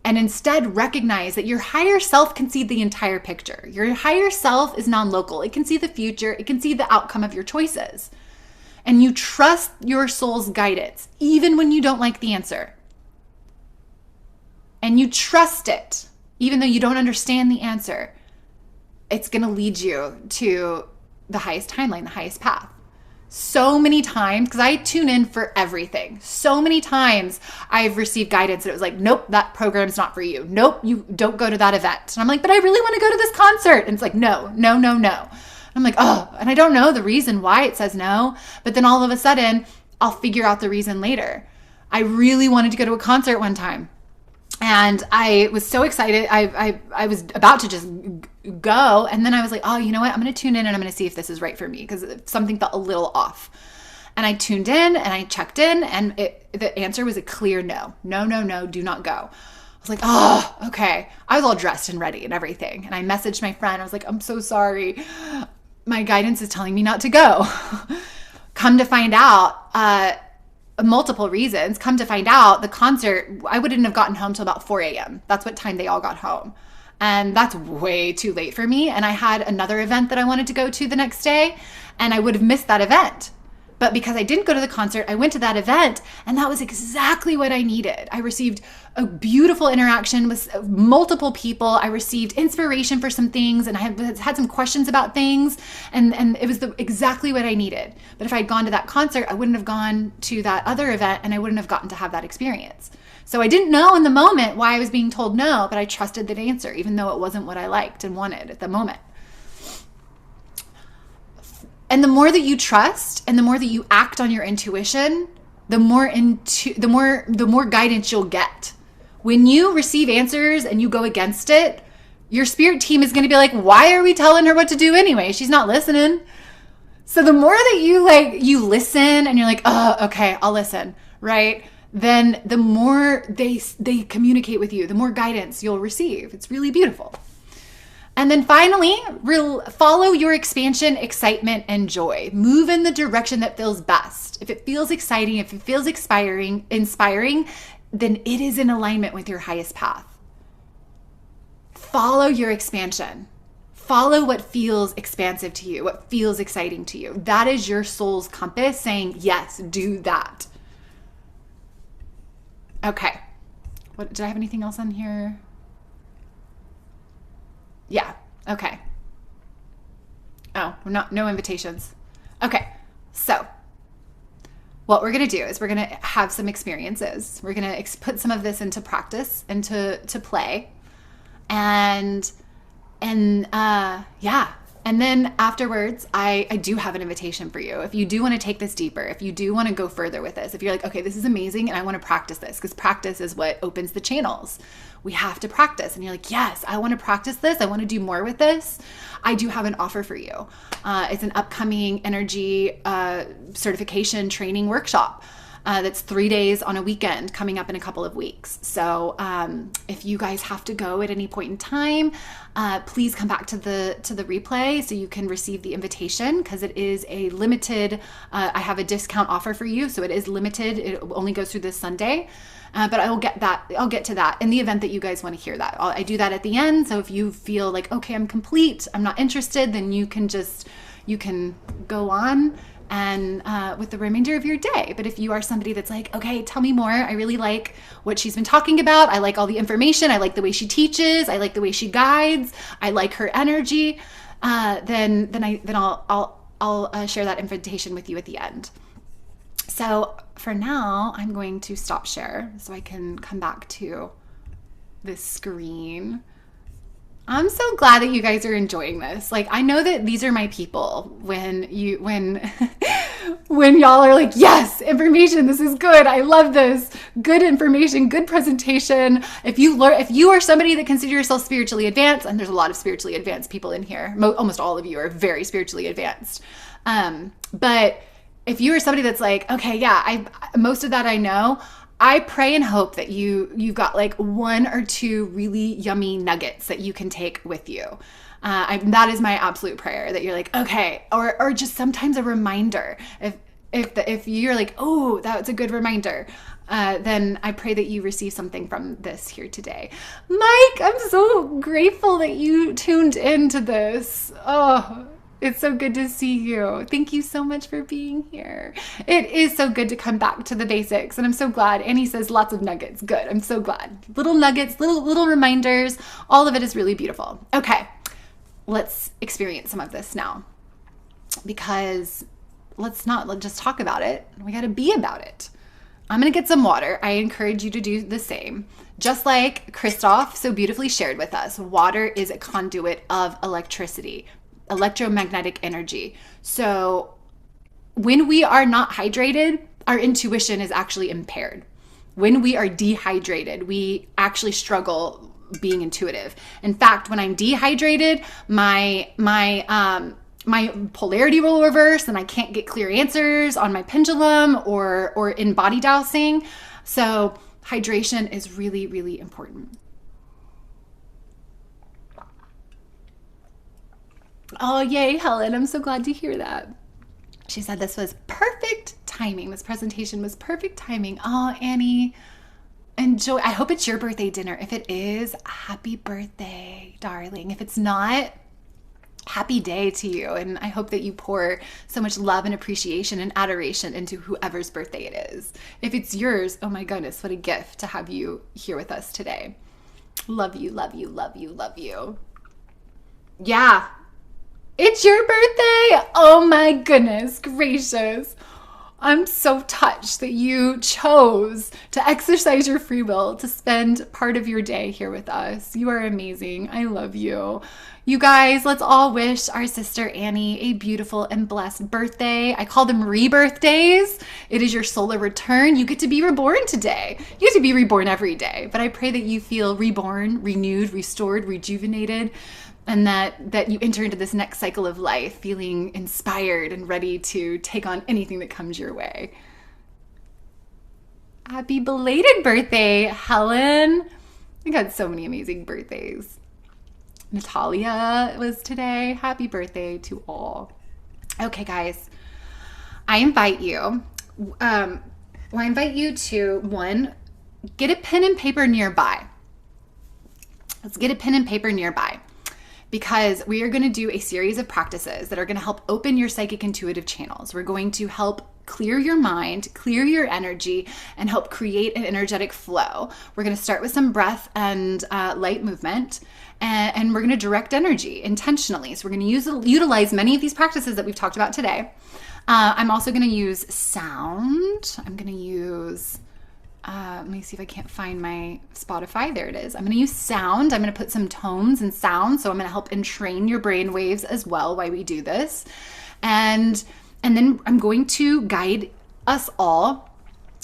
and instead recognize that your higher self can see the entire picture. Your higher self is non-local. It can see the future. It can see the outcome of your choices. And you trust your soul's guidance, even when you don't like the answer. And you trust it, even though you don't understand the answer. It's going to lead you to the highest timeline, the highest path. So many times, because I tune in for everything. So many times I've received guidance that it was like, nope, that program's not for you. Nope, you don't go to that event. And I'm like, but I really want to go to this concert. And it's like, no. I'm like, oh, and I don't know the reason why it says no. But then all of a sudden, I'll figure out the reason later. I really wanted to go to a concert one time. And I was so excited. I was about to just go. And then I was like, oh, you know what? I'm going to tune in and I'm going to see if this is right for me, because something felt a little off. And I tuned in and I checked in, and the answer was a clear no. No, do not go. I was like, oh, okay. I was all dressed and ready and everything. And I messaged my friend. I was like, I'm so sorry. My guidance is telling me not to go. Come to find out, multiple reasons. Come to find out, the concert, I wouldn't have gotten home till about 4 a.m. That's what time they all got home. And that's way too late for me. And I had another event that I wanted to go to the next day, and I would have missed that event. But because I didn't go to the concert, I went to that event, and that was exactly what I needed. I received a beautiful interaction with multiple people. I received inspiration for some things, and I had some questions about things, and it was exactly what I needed. But if I had gone to that concert, I wouldn't have gone to that other event, and I wouldn't have gotten to have that experience. So I didn't know in the moment why I was being told no, but I trusted that answer, even though it wasn't what I liked and wanted at the moment. And the more that you trust and the more that you act on your intuition, the more guidance you'll get. When you receive answers and you go against it, your spirit team is going to be like, why are we telling her what to do anyway? She's not listening. So the more that you listen and you're like, oh, okay, I'll listen, right? Then the more they communicate with you, the more guidance you'll receive. It's really beautiful. And then finally, follow your expansion, excitement, and joy. Move in the direction that feels best. If it feels exciting, if it feels inspiring, then it is in alignment with your highest path. Follow your expansion. Follow what feels expansive to you, what feels exciting to you. That is your soul's compass saying, yes, do that. Okay. Did I have anything else on here? Yeah. Okay. Oh, no invitations. Okay. So what we're going to do is we're going to have some experiences. We're going to put some of this into practice, into play. And yeah. And then afterwards, I do have an invitation for you. If you do want to take this deeper, if you do want to go further with this, if you're like, okay, this is amazing and I want to practice this, because practice is what opens the channels. We have to practice. And you're like, yes, I want to practice this. I want to do more with this. I do have an offer for you. It's an upcoming energy certification training workshop. That's 3 days on a weekend coming up in a couple of weeks. So if you guys have to go at any point in time, please come back to the replay so you can receive the invitation, because it is a limited, I have a discount offer for you. So it is limited. It only goes through this Sunday. But I'll get to that in the event that you guys want to hear that. I do that at the end. So if you feel like, okay, I'm complete, I'm not interested, then you can go on and with the remainder of your day. But if you are somebody that's like, okay, tell me more, I really like what she's been talking about, I like all the information, I like the way she teaches, I like the way she guides, I like her energy, then I'll share that invitation with you at the end. So for now, I'm going to stop share so I can come back to this screen. I'm so glad that you guys are enjoying this. Like, I know that these are my people when when y'all are like, yes, information, this is good. I love this. Good information, good presentation. If you are somebody that considers yourself spiritually advanced, and there's a lot of spiritually advanced people in here, almost all of you are very spiritually advanced. But if you are somebody that's like, okay, yeah, most of that I know, I pray and hope that you've got like one or two really yummy nuggets that you can take with you. That is my absolute prayer, that you're like, okay, or just sometimes a reminder. If you're like, oh, that's a good reminder, then I pray that you receive something from this here today. Mike, I'm so grateful that you tuned into this. Oh, it's so good to see you. Thank you so much for being here. It is so good to come back to the basics, and I'm so glad. Annie says lots of nuggets. Good. I'm so glad. Little nuggets, little reminders. All of it is really beautiful. Okay, let's experience some of this now, because let's just talk about it. We got to be about it. I'm going to get some water. I encourage you to do the same. Just like Christoph so beautifully shared with us, water is a conduit of electricity, electromagnetic energy. So when we are not hydrated, our intuition is actually impaired. When we are dehydrated, we actually struggle being intuitive. In fact, when I'm dehydrated, my polarity will reverse and I can't get clear answers on my pendulum or in body dowsing. So hydration is really, really important. Oh, yay, Helen. I'm so glad to hear that. She said this was perfect timing. This presentation was perfect timing. Oh, Annie, enjoy. I hope it's your birthday dinner. If it is, happy birthday, darling. If it's not, happy day to you. And I hope that you pour so much love and appreciation and adoration into whoever's birthday it is. If it's yours, oh my goodness, what a gift to have you here with us today. Love you, love you, love you, love you. Yeah. It's your birthday. Oh my goodness gracious. I'm so touched that you chose to exercise your free will to spend part of your day here with us. You are amazing. I love you. You guys, let's all wish our sister Annie a beautiful and blessed birthday. I call them rebirth days. It is your solar return. You get to be reborn today. You get to be reborn every day. But I pray that you feel reborn, renewed, restored, rejuvenated, and that you enter into this next cycle of life feeling inspired and ready to take on anything that comes your way. Happy belated birthday, Helen. We got so many amazing birthdays. Natalia was today. Happy birthday to all. Okay, guys, I invite you to, one, get a pen and paper nearby. Let's get a pen and paper nearby, because we are going to do a series of practices that are going to help open your psychic intuitive channels. We're going to help clear your mind, clear your energy, and help create an energetic flow. We're going to start with some breath and light movement, and we're going to direct energy intentionally. So we're going to utilize many of these practices that we've talked about today. I'm also going to use sound. I'm going to use... let me see if I can't find my Spotify. There it is. I'm going to use sound. I'm going to put some tones and sound. So I'm going to help entrain your brain waves as well while we do this. And then I'm going to guide us all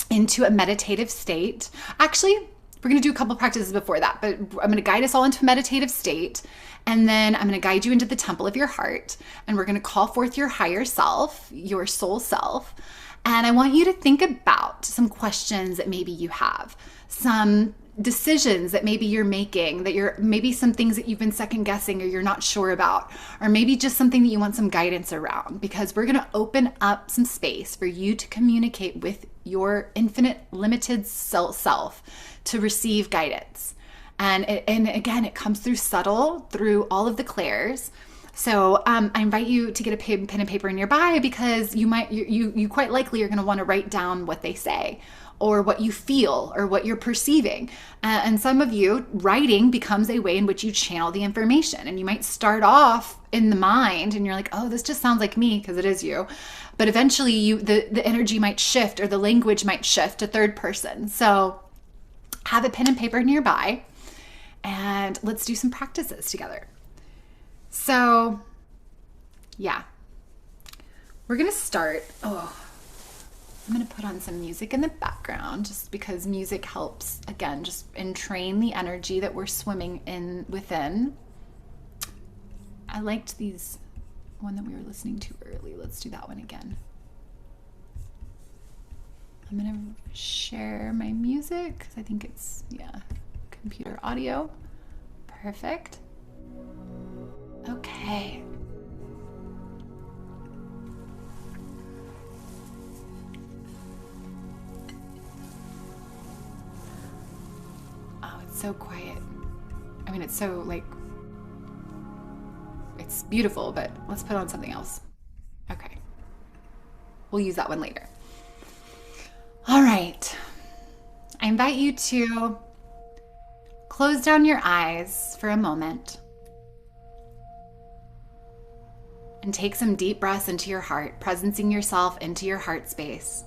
into a meditative state. Actually, we're going to do a couple practices before that, but I'm going to guide us all into a meditative state. And then I'm going to guide you into the temple of your heart. And we're going to call forth your higher self, your soul self. And I want you to think about some questions that maybe you have, some decisions that maybe you're making, maybe some things that you've been second guessing or you're not sure about, or maybe just something that you want some guidance around, because we're going to open up some space for you to communicate with your infinite limited self to receive guidance. And again, it comes through subtle, through all of the clairs. So I invite you to get a pen and paper nearby, because you quite likely are going to want to write down what they say, or what you feel, or what you're perceiving. And some of you, writing becomes a way in which you channel the information. And you might start off in the mind and you're like, oh, this just sounds like me, because it is you. But eventually the energy might shift, or the language might shift to third person. So have a pen and paper nearby, and let's do some practices together. So, yeah, we're going to start. Oh, I'm going to put on some music in the background just because music helps, again, just entrain the energy that we're swimming in within. I liked these one that we were listening to early. Let's do that one again. I'm going to share my music because I think it's, yeah, computer audio. Perfect. Okay. Oh, it's so quiet. I mean, it's so like, it's beautiful, but let's put on something else. Okay. We'll use that one later. All right. I invite you to close down your eyes for a moment and take some deep breaths into your heart, presencing yourself into your heart space.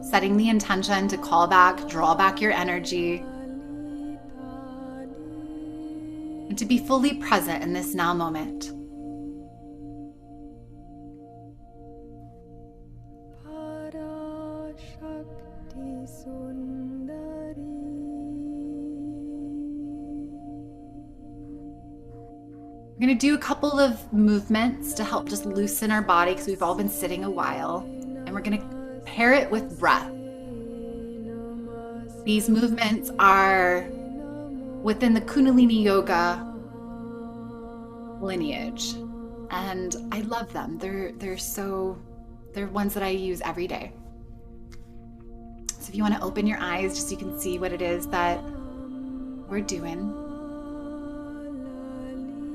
Setting the intention to call back, draw back your energy, and to be fully present in this now moment. We're going to do a couple of movements to help just loosen our body because we've all been sitting a while, and we're going to pair it with breath. These movements are within the Kundalini Yoga lineage, and I love them. They're ones that I use every day. So if you want to open your eyes just so you can see what it is that we're doing.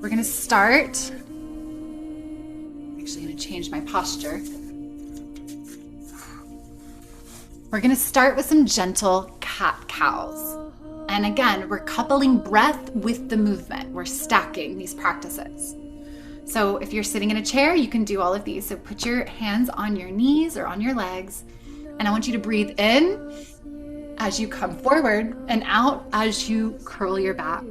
We're going to start. I'm actually going to change my posture. We're going to start with some gentle cat-cows. And again, we're coupling breath with the movement. We're stacking these practices. So if you're sitting in a chair, you can do all of these. So put your hands on your knees or on your legs. And I want you to breathe in as you come forward and out as you curl your back.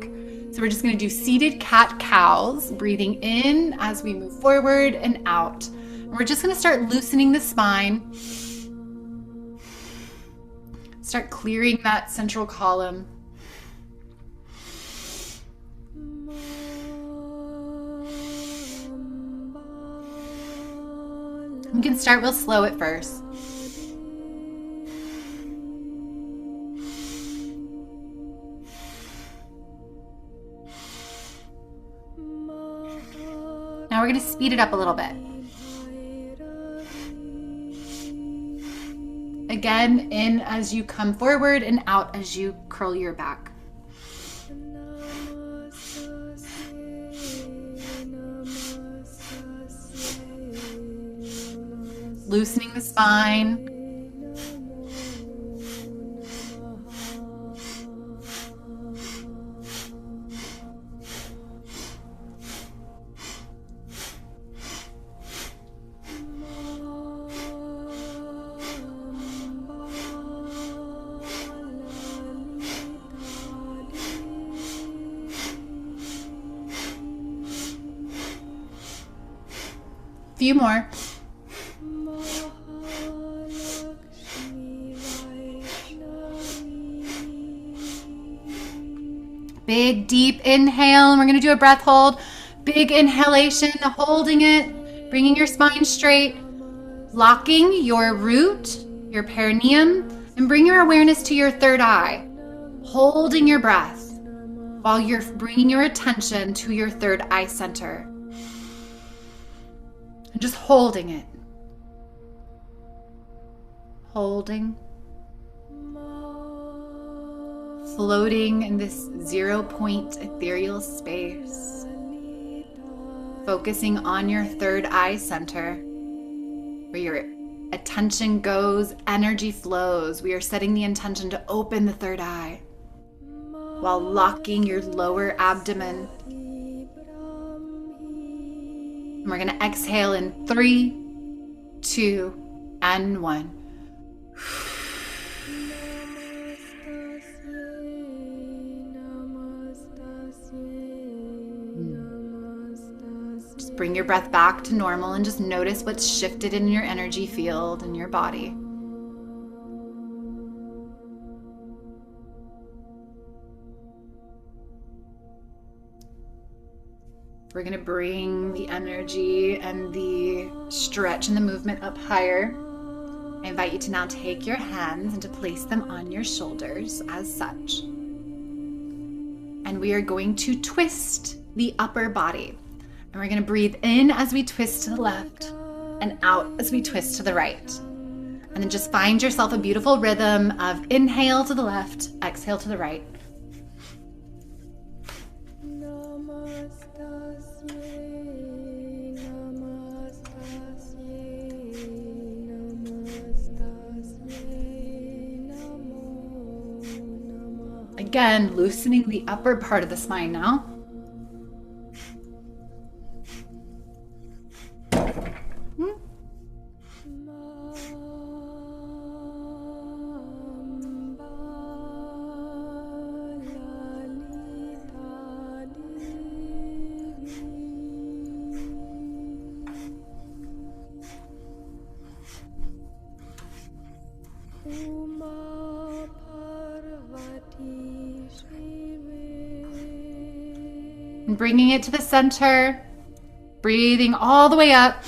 So we're just going to do seated cat-cows, breathing in as we move forward and out. And we're just going to start loosening the spine. Start clearing that central column. We can start real slow at first. Now we're going to speed it up a little bit. Again, in as you come forward and out as you curl your back. Loosening the spine. Few more. Big, deep inhale, and we're going to do a breath hold. Big inhalation, holding it, bringing your spine straight, locking your root, your perineum, and bring your awareness to your third eye, holding your breath while you're bringing your attention to your third eye center. And just holding it. Holding. Floating in this 0 point ethereal space. Focusing on your third eye center. Where your attention goes, energy flows. We are setting the intention to open the third eye. While locking your lower abdomen. And we're going to exhale in 3, 2, and 1. Bring your breath back to normal and just notice what's shifted in your energy field and your body. We're going to bring the energy and the stretch and the movement up higher. I invite you to now take your hands and to place them on your shoulders as such. And we are going to twist the upper body. And we're going to breathe in as we twist to the left and out as we twist to the right. And then just find yourself a beautiful rhythm of inhale to the left, exhale to the right. Again, loosening the upper part of the spine now. And bringing it to the center, breathing all the way up.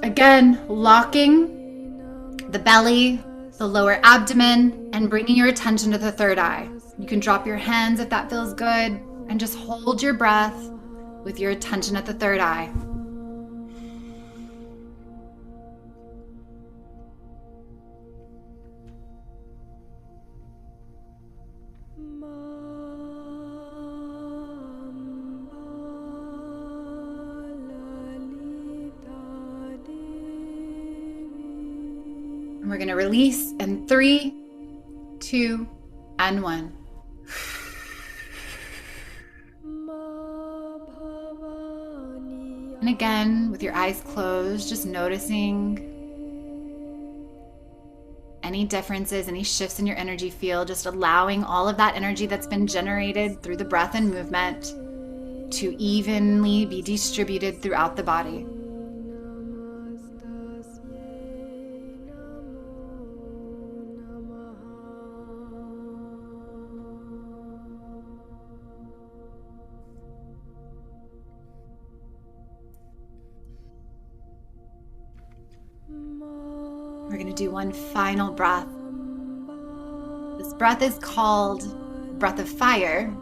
Again, locking the belly, the lower abdomen, and bringing your attention to the third eye. You can drop your hands if that feels good, and just hold your breath with your attention at the third eye. And we're going to release in 3, 2, and 1. And again, with your eyes closed, just noticing any differences, any shifts in your energy field, just allowing all of that energy that's been generated through the breath and movement to evenly be distributed throughout the body. We're going to do one final breath. This breath is called breath of fire.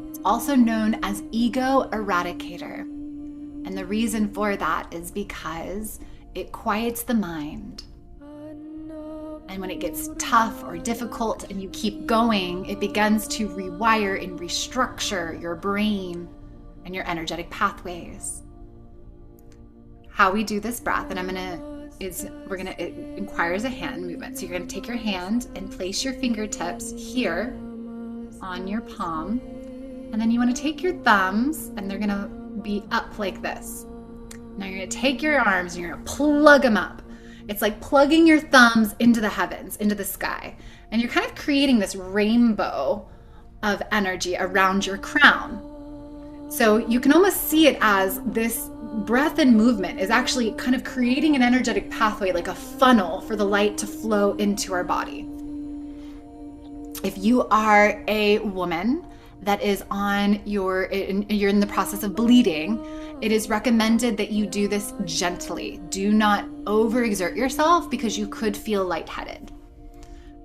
It's also known as ego eradicator. And the reason for that is because it quiets the mind. And when it gets tough or difficult and you keep going, it begins to rewire and restructure your brain and your energetic pathways. How we do this breath, and it requires a hand movement. So you're going to take your hand and place your fingertips here on your palm. And then you want to take your thumbs and they're going to be up like this. Now you're going to take your arms and you're going to plug them up. It's like plugging your thumbs into the heavens, into the sky. And you're kind of creating this rainbow of energy around your crown. So you can almost see it as this breath and movement is actually kind of creating an energetic pathway, like a funnel for the light to flow into our body. If you are a woman that is you're in the process of bleeding, it is recommended that you do this gently. Do not overexert yourself because you could feel lightheaded.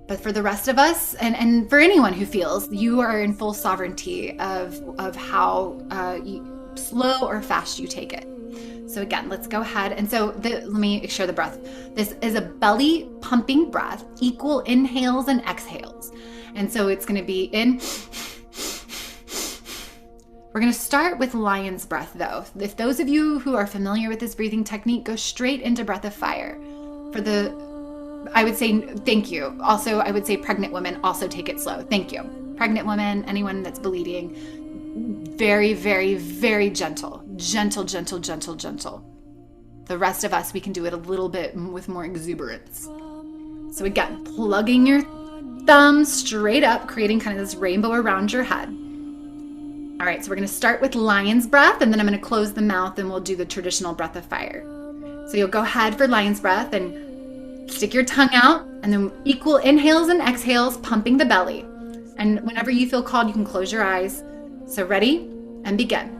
But for the rest of us, and for anyone who feels, you are in full sovereignty of how slow or fast you take it. So again, let's go ahead. And so let me share the breath. This is a belly pumping breath, equal inhales and exhales. And so it's going to be in. We're going to start with lion's breath though. If those of you who are familiar with this breathing technique, go straight into breath of fire. I would say thank you. Also, I would say pregnant women also take it slow. Thank you. Pregnant women, anyone that's bleeding, very, very, very gentle. Gentle, gentle, gentle, gentle. The rest of us, we can do it a little bit with more exuberance. So again, plugging your thumbs straight up, creating kind of this rainbow around your head. All right, so we're going to start with lion's breath, and then I'm going to close the mouth and we'll do the traditional breath of fire. So you'll go ahead for lion's breath and stick your tongue out, and then equal inhales and exhales, pumping the belly. And whenever you feel called, you can close your eyes. So ready? And begin.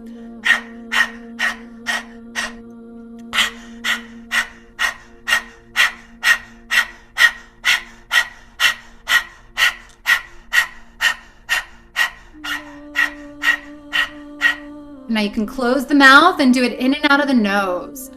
Now you can close the mouth and do it in and out of the nose.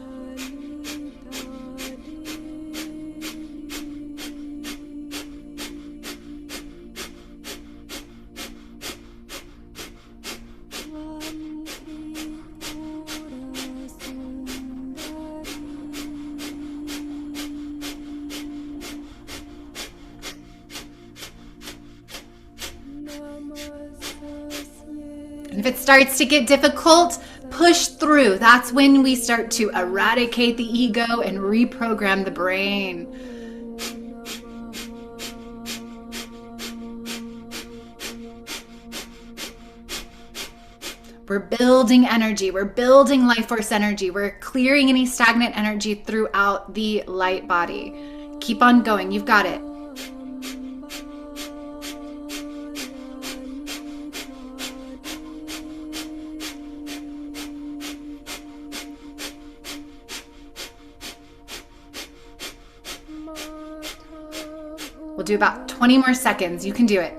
And if it starts to get difficult, push through. That's when we start to eradicate the ego and reprogram the brain. We're building energy. We're building life force energy. We're clearing any stagnant energy throughout the light body. Keep on going. You've got it. We'll do about 20 more seconds. You can do it.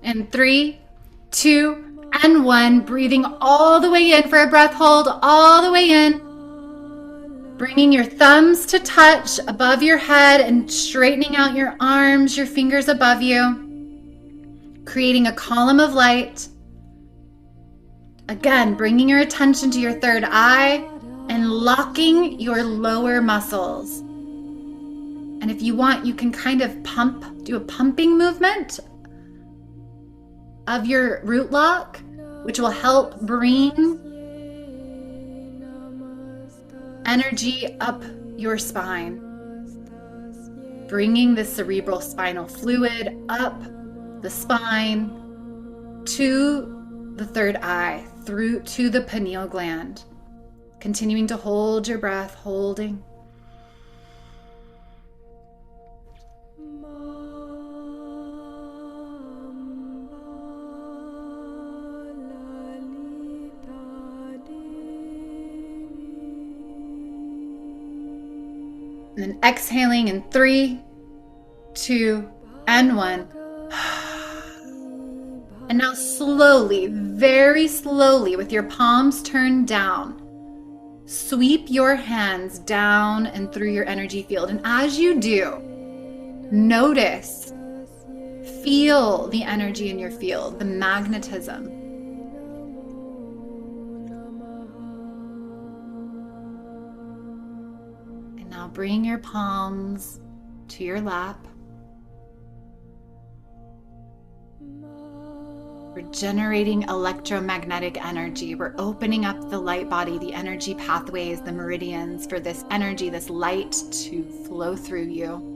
And 3, 2, and 1. Breathing all the way in for a breath hold, all the way in. Bringing your thumbs to touch above your head and straightening out your arms, your fingers above you. Creating a column of light. Again, bringing your attention to your third eye and locking your lower muscles. And if you want, you can kind of do a pumping movement of your root lock, which will help bring energy up your spine, bringing the cerebral spinal fluid up the spine to the third eye, through to the pineal gland. Continuing to hold your breath, holding. And then exhaling in 3, 2, and 1. And now slowly, very slowly, with your palms turned down, sweep your hands down and through your energy field. And as you do, notice, feel the energy in your field, the magnetism. Now bring your palms to your lap. We're generating electromagnetic energy. We're opening up the light body, the energy pathways, the meridians for this energy, this light to flow through you.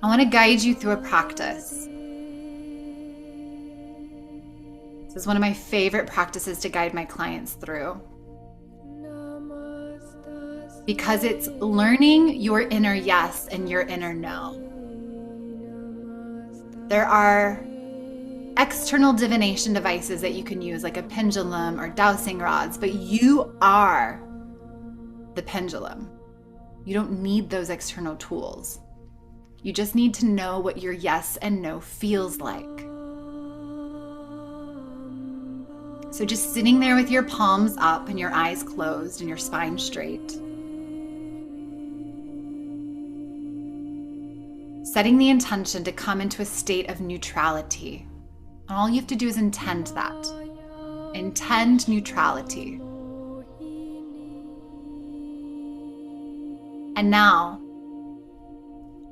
I want to guide you through a practice. This is one of my favorite practices to guide my clients through, because it's learning your inner yes and your inner no. There are external divination devices that you can use, like a pendulum or dowsing rods, but you are the pendulum. You don't need those external tools. You just need to know what your yes and no feels like. So just sitting there with your palms up and your eyes closed and your spine straight. setting the intention to come into a state of neutrality. And all you have to do is intend that. Intend neutrality. And now,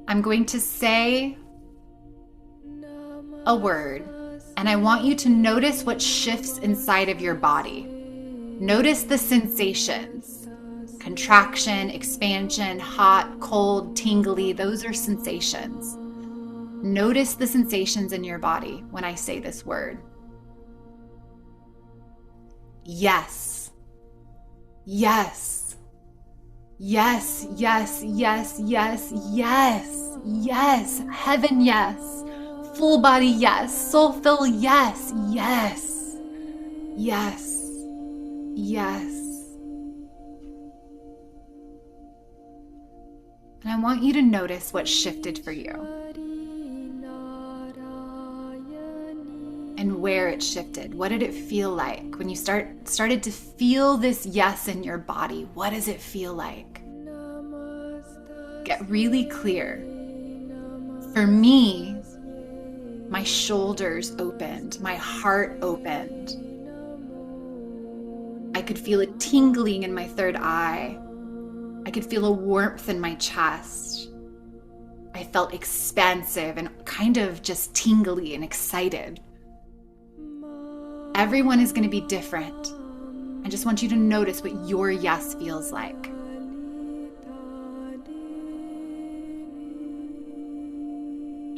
I'm going to say a word, and I want you to notice what shifts inside of your body. Notice the sensations. Contraction, expansion, hot, cold, tingly, those are sensations. Notice the sensations in your body when I say this word. Yes. Yes. Yes, yes, yes, yes, yes, yes. Heaven, yes. Full body, yes. Soul fill, yes, yes, yes, yes. And I want you to notice what shifted for you and where it shifted. What did it feel like when you started to feel this yes in your body? What does it feel like? Get really clear. For me, my shoulders opened, my heart opened. I could feel a tingling in my third eye. I could feel a warmth in my chest. I felt expansive and kind of just tingly and excited. Everyone is going to be different. I just want you to notice what your yes feels like.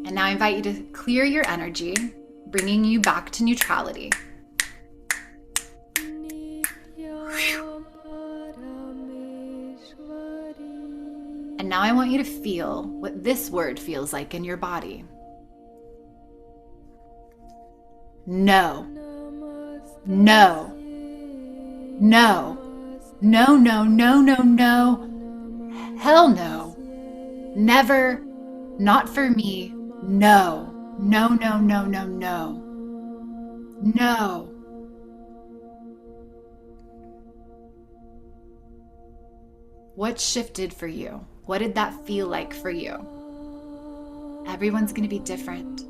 And now I invite you to clear your energy, bringing you back to neutrality. And now I want you to feel what this word feels like in your body. No. No. No. No, no, no, no, no. Hell no. Never. Not for me. No. No, no, no, no, no. No. What shifted for you? What did that feel like for you? Everyone's going to be different.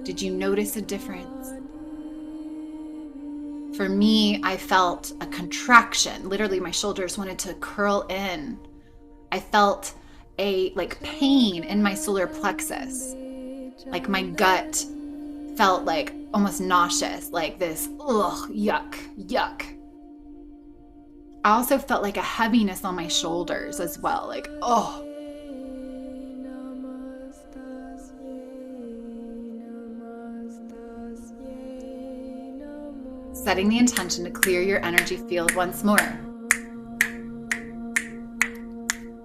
Did you notice a difference? For me, I felt a contraction. Literally, my shoulders wanted to curl in. I felt a pain in my solar plexus. Like my gut felt like almost nauseous, like this, ugh, yuck, yuck. I also felt like a heaviness on my shoulders as well, like, oh. Setting the intention to clear your energy field once more.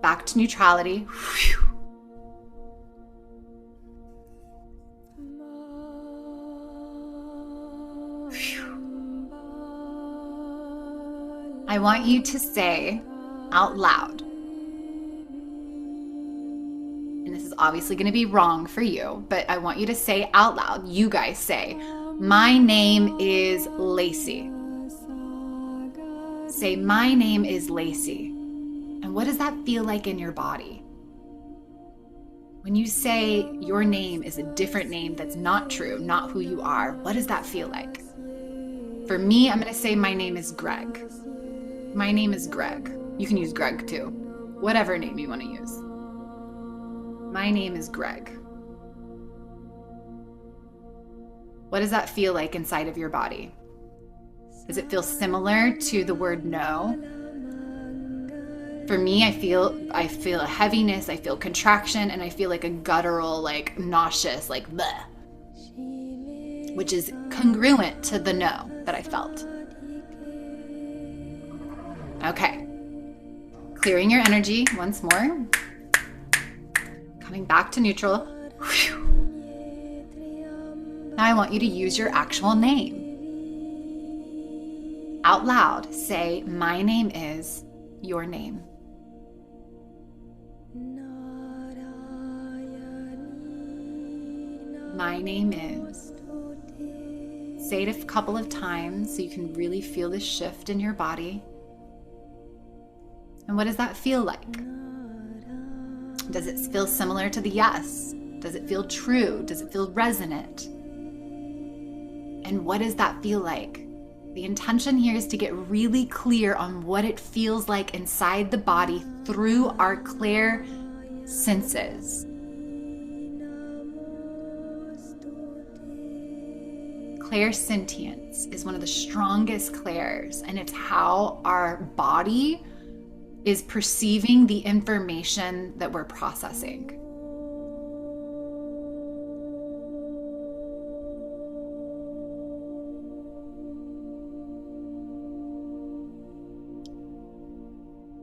Back to neutrality. I want you to say out loud, and this is obviously going to be wrong for you, but I want you to say out loud, you guys say, my name is Lacey. Say, my name is Lacey. And what does that feel like in your body? When you say your name is a different name that's not true, not who you are, what does that feel like? For me, I'm going to say my name is Greg. My name is Greg. You can use Greg too. Whatever name you want to use. My name is Greg. What does that feel like inside of your body? Does it feel similar to the word no? For me, I feel a heaviness, I feel contraction, and I feel like a guttural, like nauseous, like bleh, which is congruent to the no that I felt. Okay, clearing your energy once more, coming back to neutral. Now I want you to use your actual name. Out loud, say, my name is your name. My name is. Say it a couple of times so you can really feel the shift in your body. And what does that feel like? Does it feel similar to the yes? Does it feel true? Does it feel resonant? And what does that feel like? The intention here is to get really clear on what it feels like inside the body through our clair senses. Clairsentience is one of the strongest clairs, and it's how our body is perceiving the information that we're processing.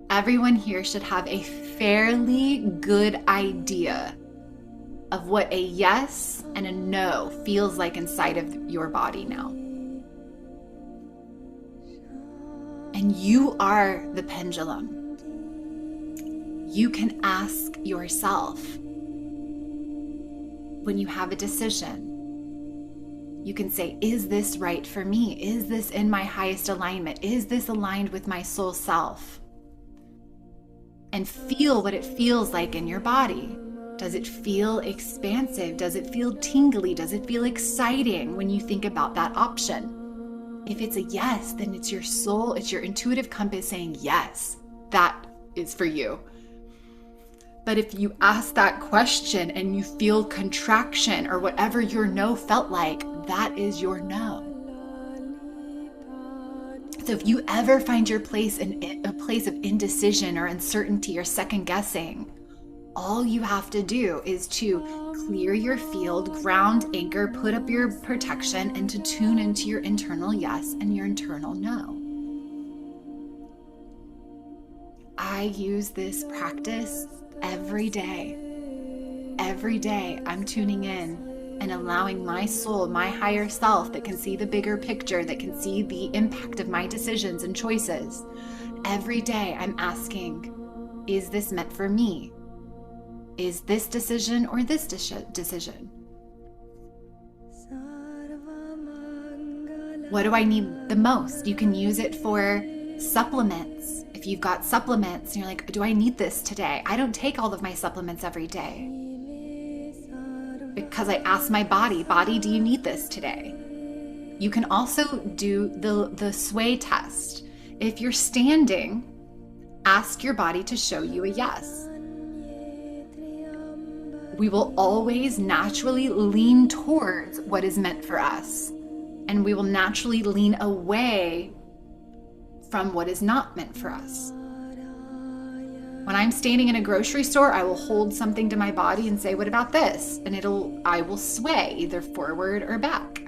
Everyone here should have a fairly good idea of what a yes and a no feels like inside of your body now. And you are the pendulum. You can ask yourself when you have a decision. You can say, is this right for me? Is this in my highest alignment? Is this aligned with my soul self? And feel what it feels like in your body. Does it feel expansive? Does it feel tingly? Does it feel exciting when you think about that option? If it's a yes, then it's your soul, it's your intuitive compass saying, yes, that is for you. But if you ask that question and you feel contraction or whatever your no felt like, that is your no. So if you ever find your place in a place of indecision or uncertainty or second guessing, all you have to do is to clear your field, ground, anchor, put up your protection, and to tune into your internal yes and your internal no. I use this practice every day. Every day I'm tuning in and allowing my soul, my higher self that can see the bigger picture, that can see the impact of my decisions and choices. Every day I'm asking, is this meant for me? Is this decision or this decision? What do I need the most? You can use it for supplements. If you've got supplements and you're like, do I need this today? I don't take all of my supplements every day. Because I ask my body, do you need this today? You can also do the sway test. If you're standing, ask your body to show you a yes. We will always naturally lean towards what is meant for us, and we will naturally lean away from what is not meant for us. When I'm standing in a grocery store, I will hold something to my body and say, what about this? And I will sway either forward or back.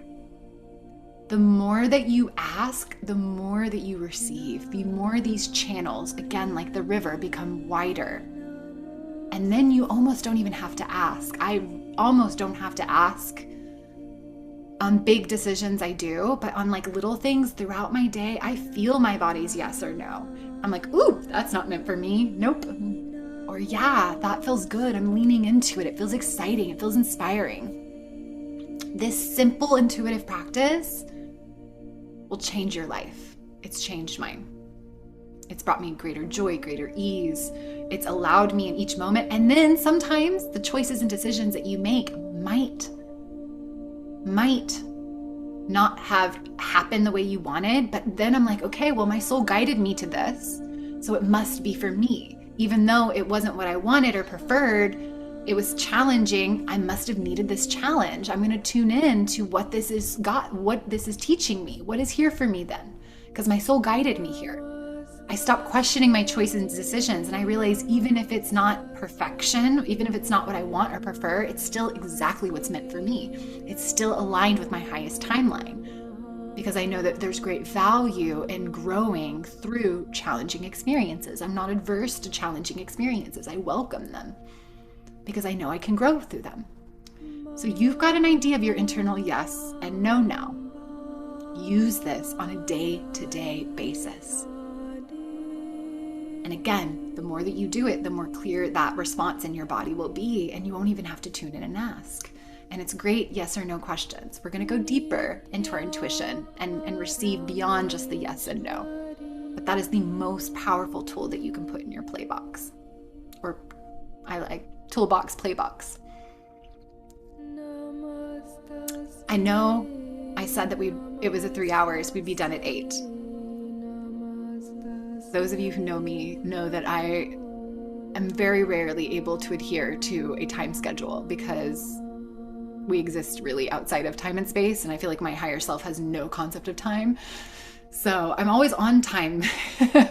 The more that you ask, the more that you receive. The more these channels, again, like the river, become wider. And then you almost don't even have to ask. I almost don't have to ask. On big decisions I do, but on like little things throughout my day, I feel my body's yes or no. I'm like, ooh, that's not meant for me. Nope. Or yeah, that feels good. I'm leaning into it. It feels exciting. It feels inspiring. This simple intuitive practice will change your life. It's changed mine. It's brought me greater joy, greater ease. It's allowed me in each moment. And then sometimes the choices and decisions that you make might not have happened the way you wanted, but then I'm like, okay, well, my soul guided me to this, so it must be for me. Even though it wasn't what I wanted or preferred, it was challenging. I must have needed this challenge. I'm going to tune in to what this is teaching me. What is here for me then? Because my soul guided me here. I stopped questioning my choices and decisions, and I realized even if it's not perfection, even if it's not what I want or prefer, it's still exactly what's meant for me. It's still aligned with my highest timeline, because I know that there's great value in growing through challenging experiences. I'm not adverse to challenging experiences. I welcome them because I know I can grow through them. So you've got an idea of your internal yes and no now. Use this on a day-to-day basis. And again, the more that you do it, the more clear that response in your body will be, and you won't even have to tune in and ask. And it's great yes or no questions. We're going to go deeper into our intuition and receive beyond just the yes and no. But that is the most powerful tool that you can put in your play box. Or I like toolbox, playbox. I know I said that it was 3 hours, we'd be done at 8. Those of you who know me know that I am very rarely able to adhere to a time schedule because we exist really outside of time and space, and I feel like my higher self has no concept of time. So I'm always on time,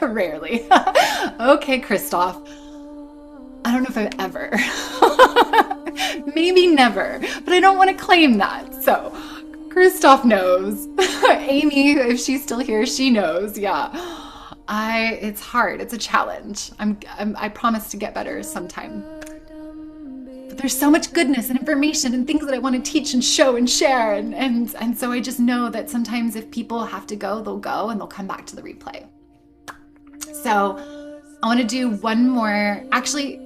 rarely. Okay, Christoph. I don't know if I've ever. Maybe never, but I don't want to claim that. So Christoph knows. Amy, if she's still here, she knows. Yeah. It's hard. It's a challenge. I promise to get better sometime. But there's so much goodness and information and things that I want to teach and show and share. And so I just know that sometimes if people have to go, they'll go and they'll come back to the replay. So I want to do one more. Actually,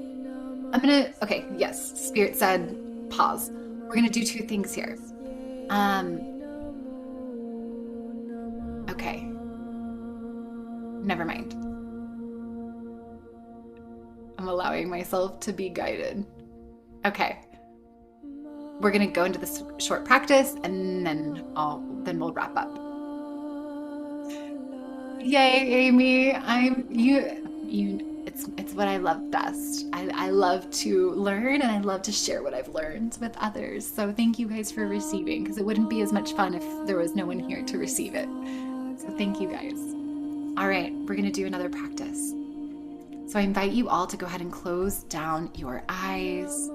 okay, yes, Spirit said pause. We're going to do 2 things here. Okay. Never mind. I'm allowing myself to be guided. Okay. We're going to go into this short practice and then we'll wrap up. Yay, Amy. It's what I love best. I love to learn and I love to share what I've learned with others. So thank you guys for receiving, because it wouldn't be as much fun if there was no one here to receive it. So thank you guys. All right, we're going to do another practice. So I invite you all to go ahead and close down your eyes.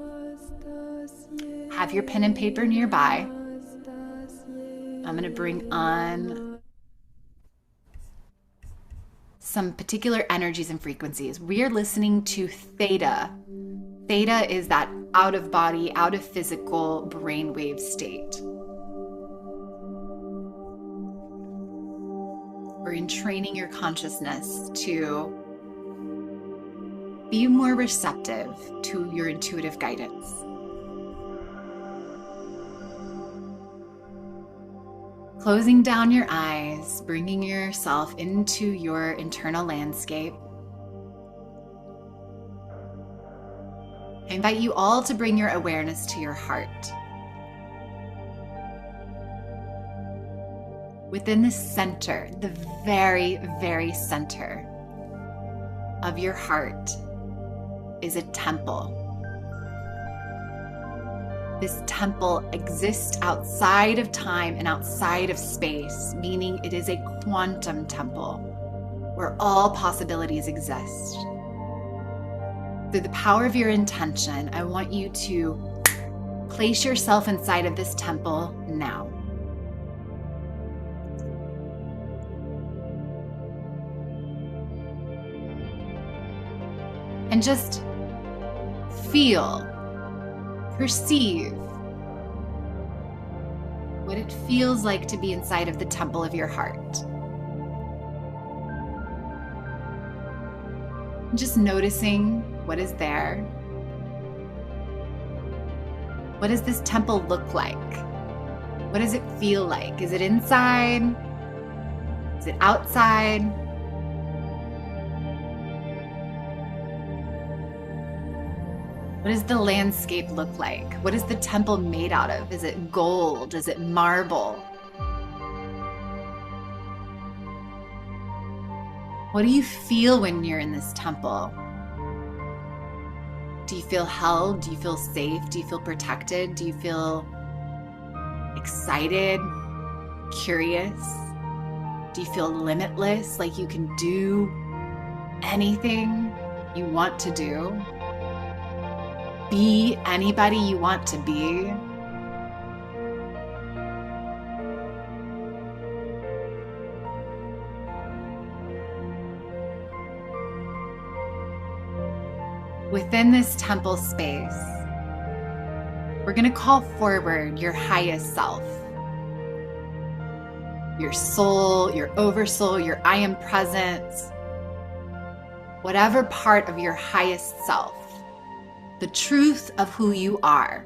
Have your pen and paper nearby. I'm going to bring on some particular energies and frequencies. We are listening to theta. Theta is that out of body, out of physical brainwave state. We're entraining your consciousness to be more receptive to your intuitive guidance. Closing down your eyes, bringing yourself into your internal landscape. I invite you all to bring your awareness to your heart. Within the center, the very, very center of your heart is a temple. This temple exists outside of time and outside of space, meaning it is a quantum temple where all possibilities exist. Through the power of your intention, I want you to place yourself inside of this temple now. And just feel, perceive what it feels like to be inside of the temple of your heart. Just noticing what is there. What does this temple look like? What does it feel like? Is it inside? Is it outside? What does the landscape look like? What is the temple made out of? Is it gold? Is it marble? What do you feel when you're in this temple? Do you feel held? Do you feel safe? Do you feel protected? Do you feel excited? Curious? Do you feel limitless, like you can do anything you want to do? Be anybody you want to be? Within this temple space, we're going to call forward your highest self. Your soul, your oversoul, your I am presence. Whatever part of your highest self. The truth of who you are.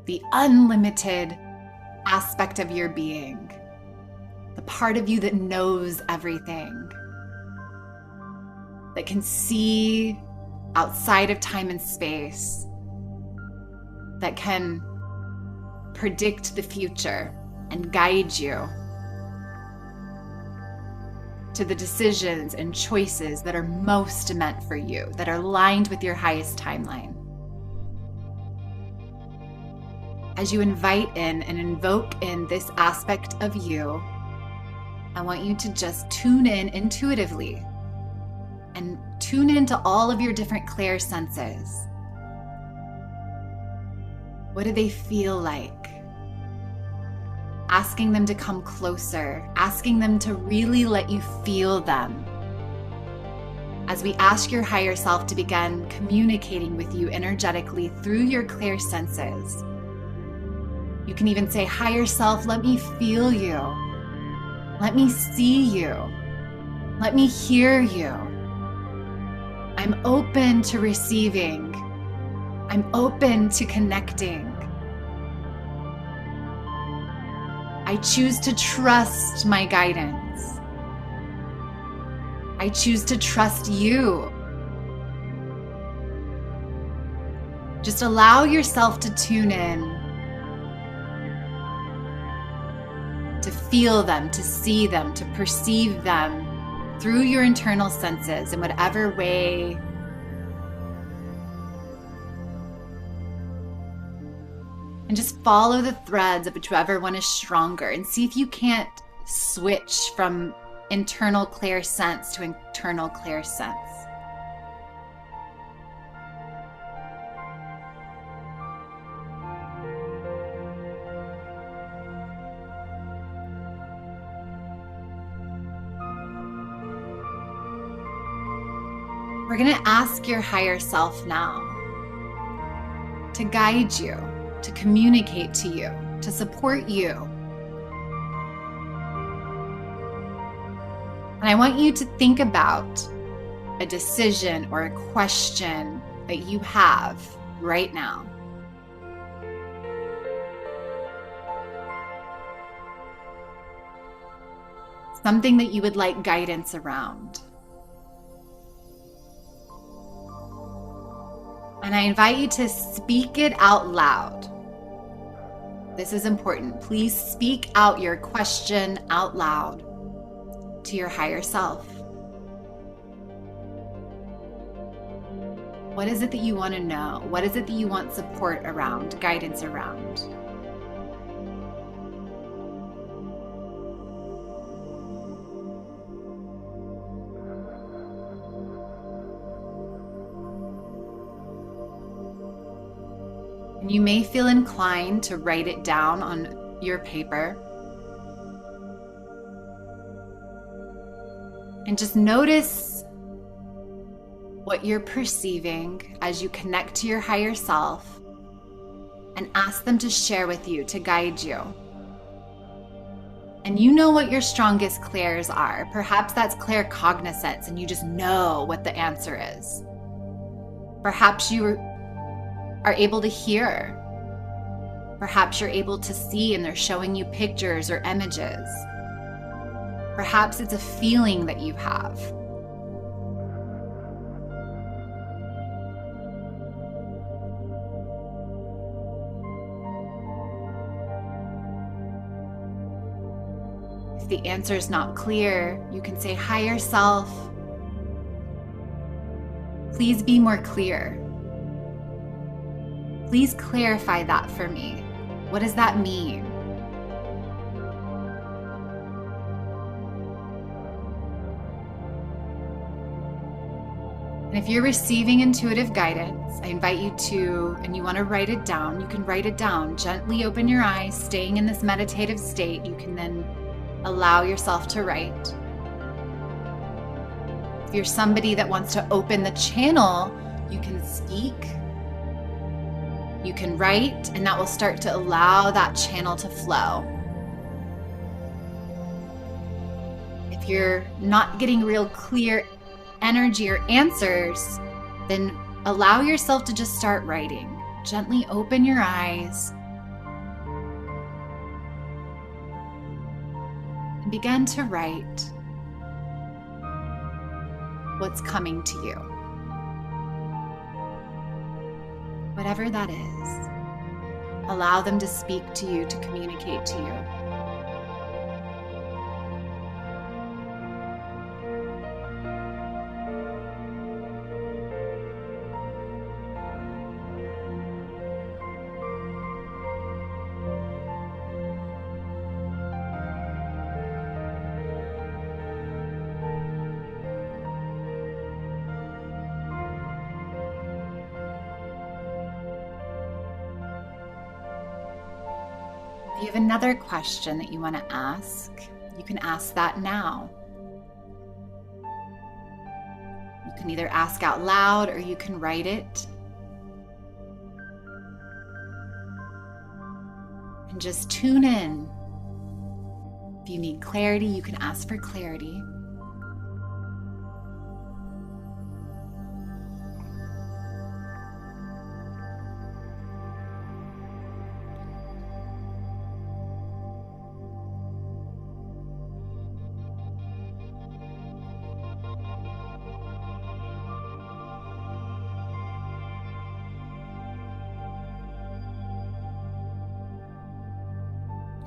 The unlimited aspect of your being. The part of you that knows everything. That can see outside of time and space that can predict the future and guide you to the decisions and choices that are most meant for you, that are aligned with your highest timeline. As you invite in and invoke in this aspect of you, I want you to just tune in intuitively and tune into all of your different clair senses. What do they feel like? Asking them to come closer, asking them to really let you feel them. As we ask your higher self to begin communicating with you energetically through your clair senses, you can even say, higher self, let me feel you. Let me see you. Let me hear you. I'm open to receiving. I'm open to connecting. I choose to trust my guidance. I choose to trust you. Just allow yourself to tune in, to feel them, to see them, to perceive them through your internal senses in whatever way and just follow the threads of whichever one is stronger and see if you can't switch from internal clair sense to internal clair sense. We're going to ask your higher self now to guide you, to communicate to you, to support you. And I want you to think about a decision or a question that you have right now. Something that you would like guidance around. And I invite you to speak it out loud. This is important. Please speak out your question out loud to your higher self. What is it that you want to know? What is it that you want support around, guidance around? And you may feel inclined to write it down on your paper. And just notice what you're perceiving as you connect to your higher self and ask them to share with you, to guide you. And you know what your strongest clairs are. Perhaps that's claircognizance and you just know what the answer is. Perhaps you are able to hear. Perhaps you're able to see and they're showing you pictures or images. Perhaps it's a feeling that you have. If the answer is not clear, you can say, higher self, please be more clear. Please clarify that for me. What does that mean? And if you're receiving intuitive guidance, I invite you to, and you want to write it down, you can write it down. Gently open your eyes, staying in this meditative state. You can then allow yourself to write. If you're somebody that wants to open the channel, you can speak. You can write, and that will start to allow that channel to flow. If you're not getting real clear energy or answers, then allow yourself to just start writing. Gently open your eyes and begin to write what's coming to you. whatever that is. Allow them to speak to you, to communicate to you. If you have another question that you want to ask, you can ask that now. You can either ask out loud or you can write it. And just tune in. If you need clarity, you can ask for clarity.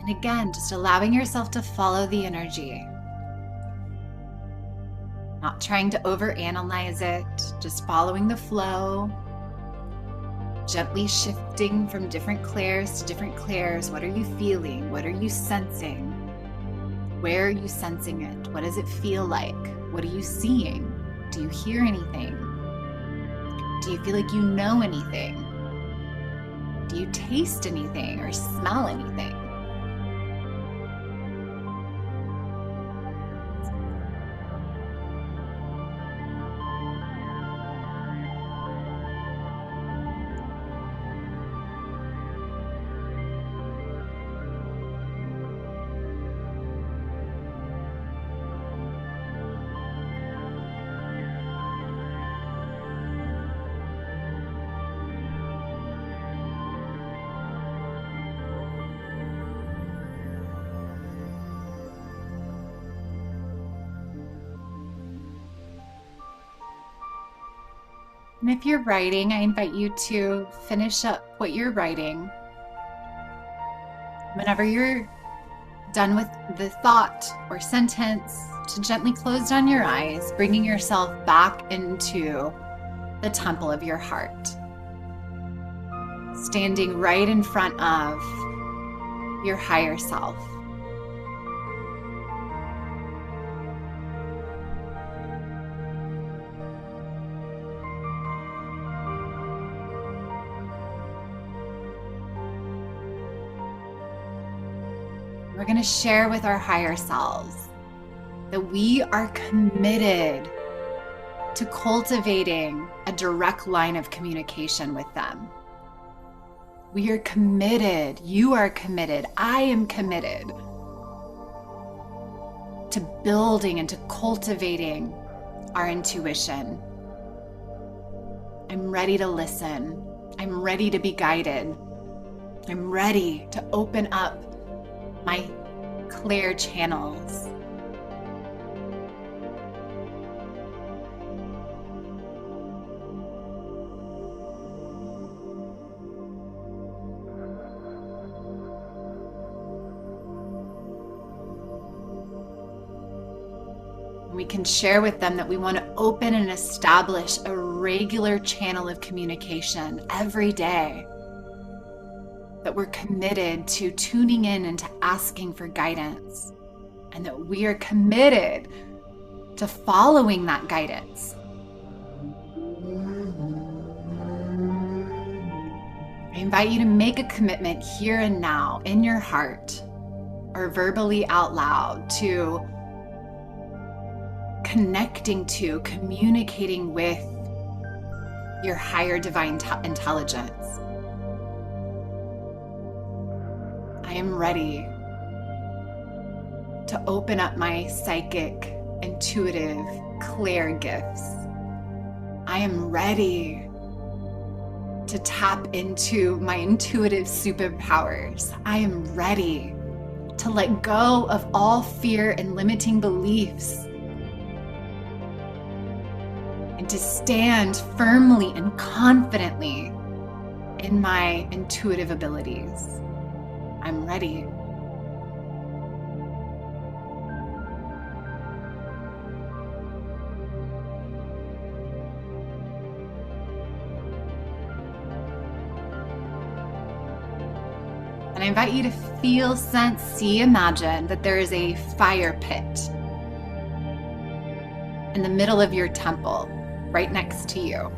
And again, just allowing yourself to follow the energy. Not trying to overanalyze it, just following the flow. Gently shifting from different clairs to different clairs. What are you feeling? What are you sensing? Where are you sensing it? What does it feel like? What are you seeing? Do you hear anything? Do you feel like you know anything? Do you taste anything or smell anything? And if you're writing, I invite you to finish up what you're writing. Whenever you're done with the thought or sentence, to gently close down your eyes, bringing yourself back into the temple of your heart. Standing right in front of your higher self. We're going to share with our higher selves that we are committed to cultivating a direct line of communication with them. We are committed. You are committed. I am committed to building and to cultivating our intuition. I'm ready to listen. I'm ready to be guided. I'm ready to open up my clear channels. We can share with them that we want to open and establish a regular channel of communication every day. That we're committed to tuning in and to asking for guidance, and that we are committed to following that guidance. I invite you to make a commitment here and now in your heart or verbally out loud to connecting to, communicating with your higher divine intelligence. I am ready to open up my psychic, intuitive, clear gifts. I am ready to tap into my intuitive superpowers. I am ready to let go of all fear and limiting beliefs and to stand firmly and confidently in my intuitive abilities. I'm ready. And I invite you to feel, sense, see, imagine that there is a fire pit in the middle of your temple, right next to you.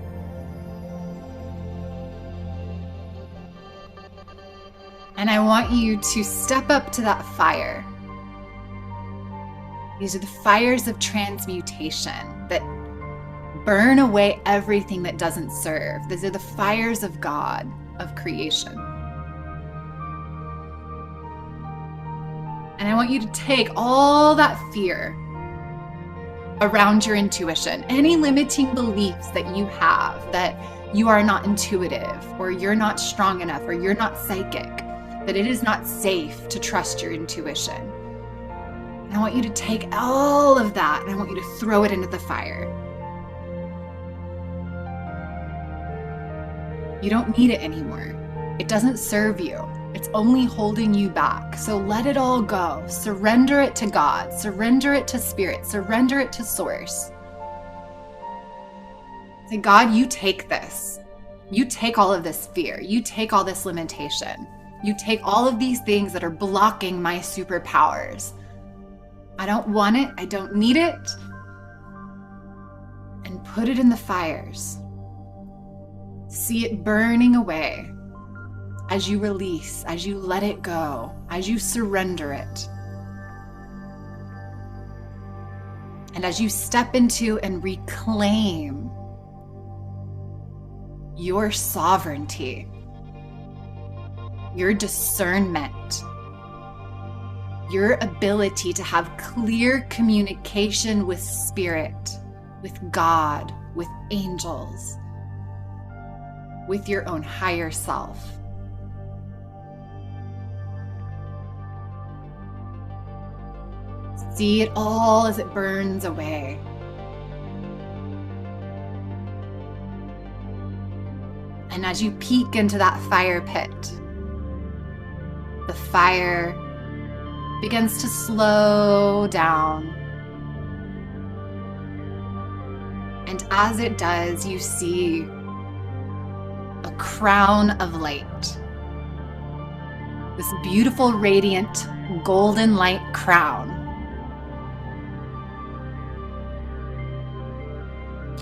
And I want you to step up to that fire. These are the fires of transmutation that burn away everything that doesn't serve. These are the fires of God, of creation. And I want you to take all that fear around your intuition, any limiting beliefs that you have, that you are not intuitive, or you're not strong enough, or you're not psychic, that it is not safe to trust your intuition. And I want you to take all of that and I want you to throw it into the fire. You don't need it anymore. It doesn't serve you. It's only holding you back. So let it all go. Surrender it to God. Surrender it to Spirit. Surrender it to Source. Say, God, you take this. You take all of this fear. You take all this limitation. You take all of these things that are blocking my superpowers. I don't want it. I don't need it. And put it in the fires. See it burning away. As you release, as you let it go, as you surrender it. And as you step into and reclaim your sovereignty, your discernment, your ability to have clear communication with Spirit, with God, with angels, with your own higher self. See it all as it burns away. And as you peek into that fire pit, the fire begins to slow down. And as it does, you see a crown of light. This beautiful, radiant, golden light crown.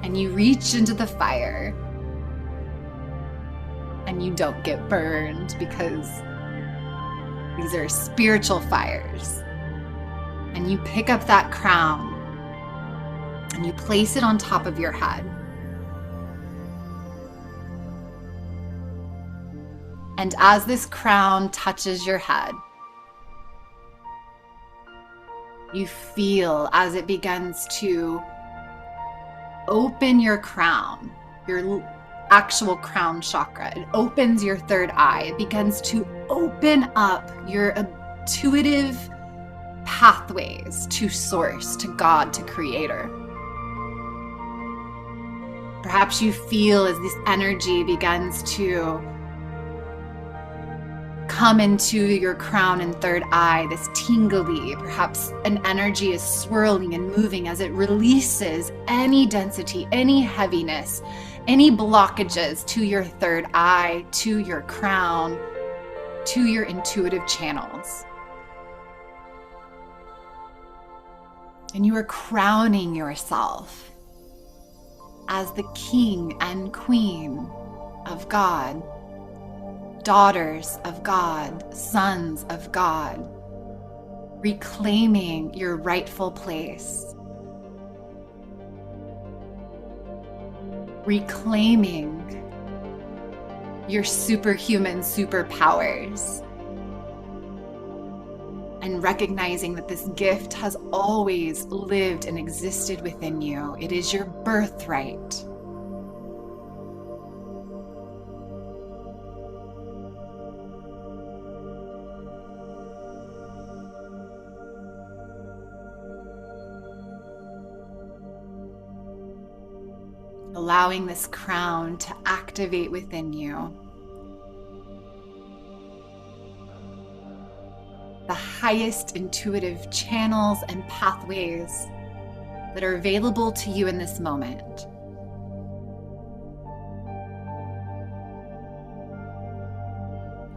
And you reach into the fire and you don't get burned because these are spiritual fires. And you pick up that crown and you place it on top of your head. And as this crown touches your head, you feel as it begins to open your crown, your actual crown chakra. It opens your third eye. It begins to open up your intuitive pathways to Source, to God, to Creator. Perhaps you feel as this energy begins to come into your crown and third eye, this tingly, perhaps an energy is swirling and moving as it releases any density, any heaviness, any blockages to your third eye, to your crown, to your intuitive channels. And you are crowning yourself as the king and queen of God, daughters of God, sons of God, reclaiming your rightful place, reclaiming your superhuman superpowers, and recognizing that this gift has always lived and existed within you. It is your birthright. Allowing this crown to activate within you highest intuitive channels and pathways that are available to you in this moment.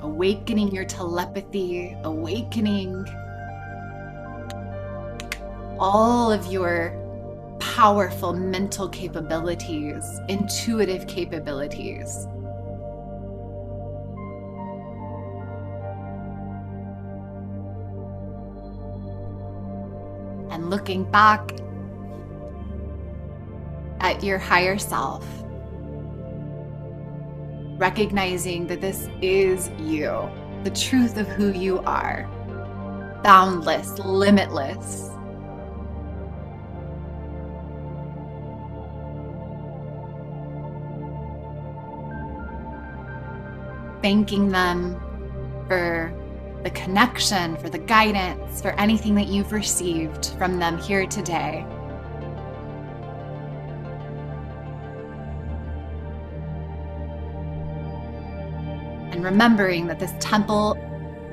Awakening your telepathy, awakening all of your powerful mental capabilities, intuitive capabilities. And looking back at your higher self, recognizing that this is you, the truth of who you are, boundless, limitless. Thanking them for the connection, for the guidance, for anything that you've received from them here today. And remembering that this temple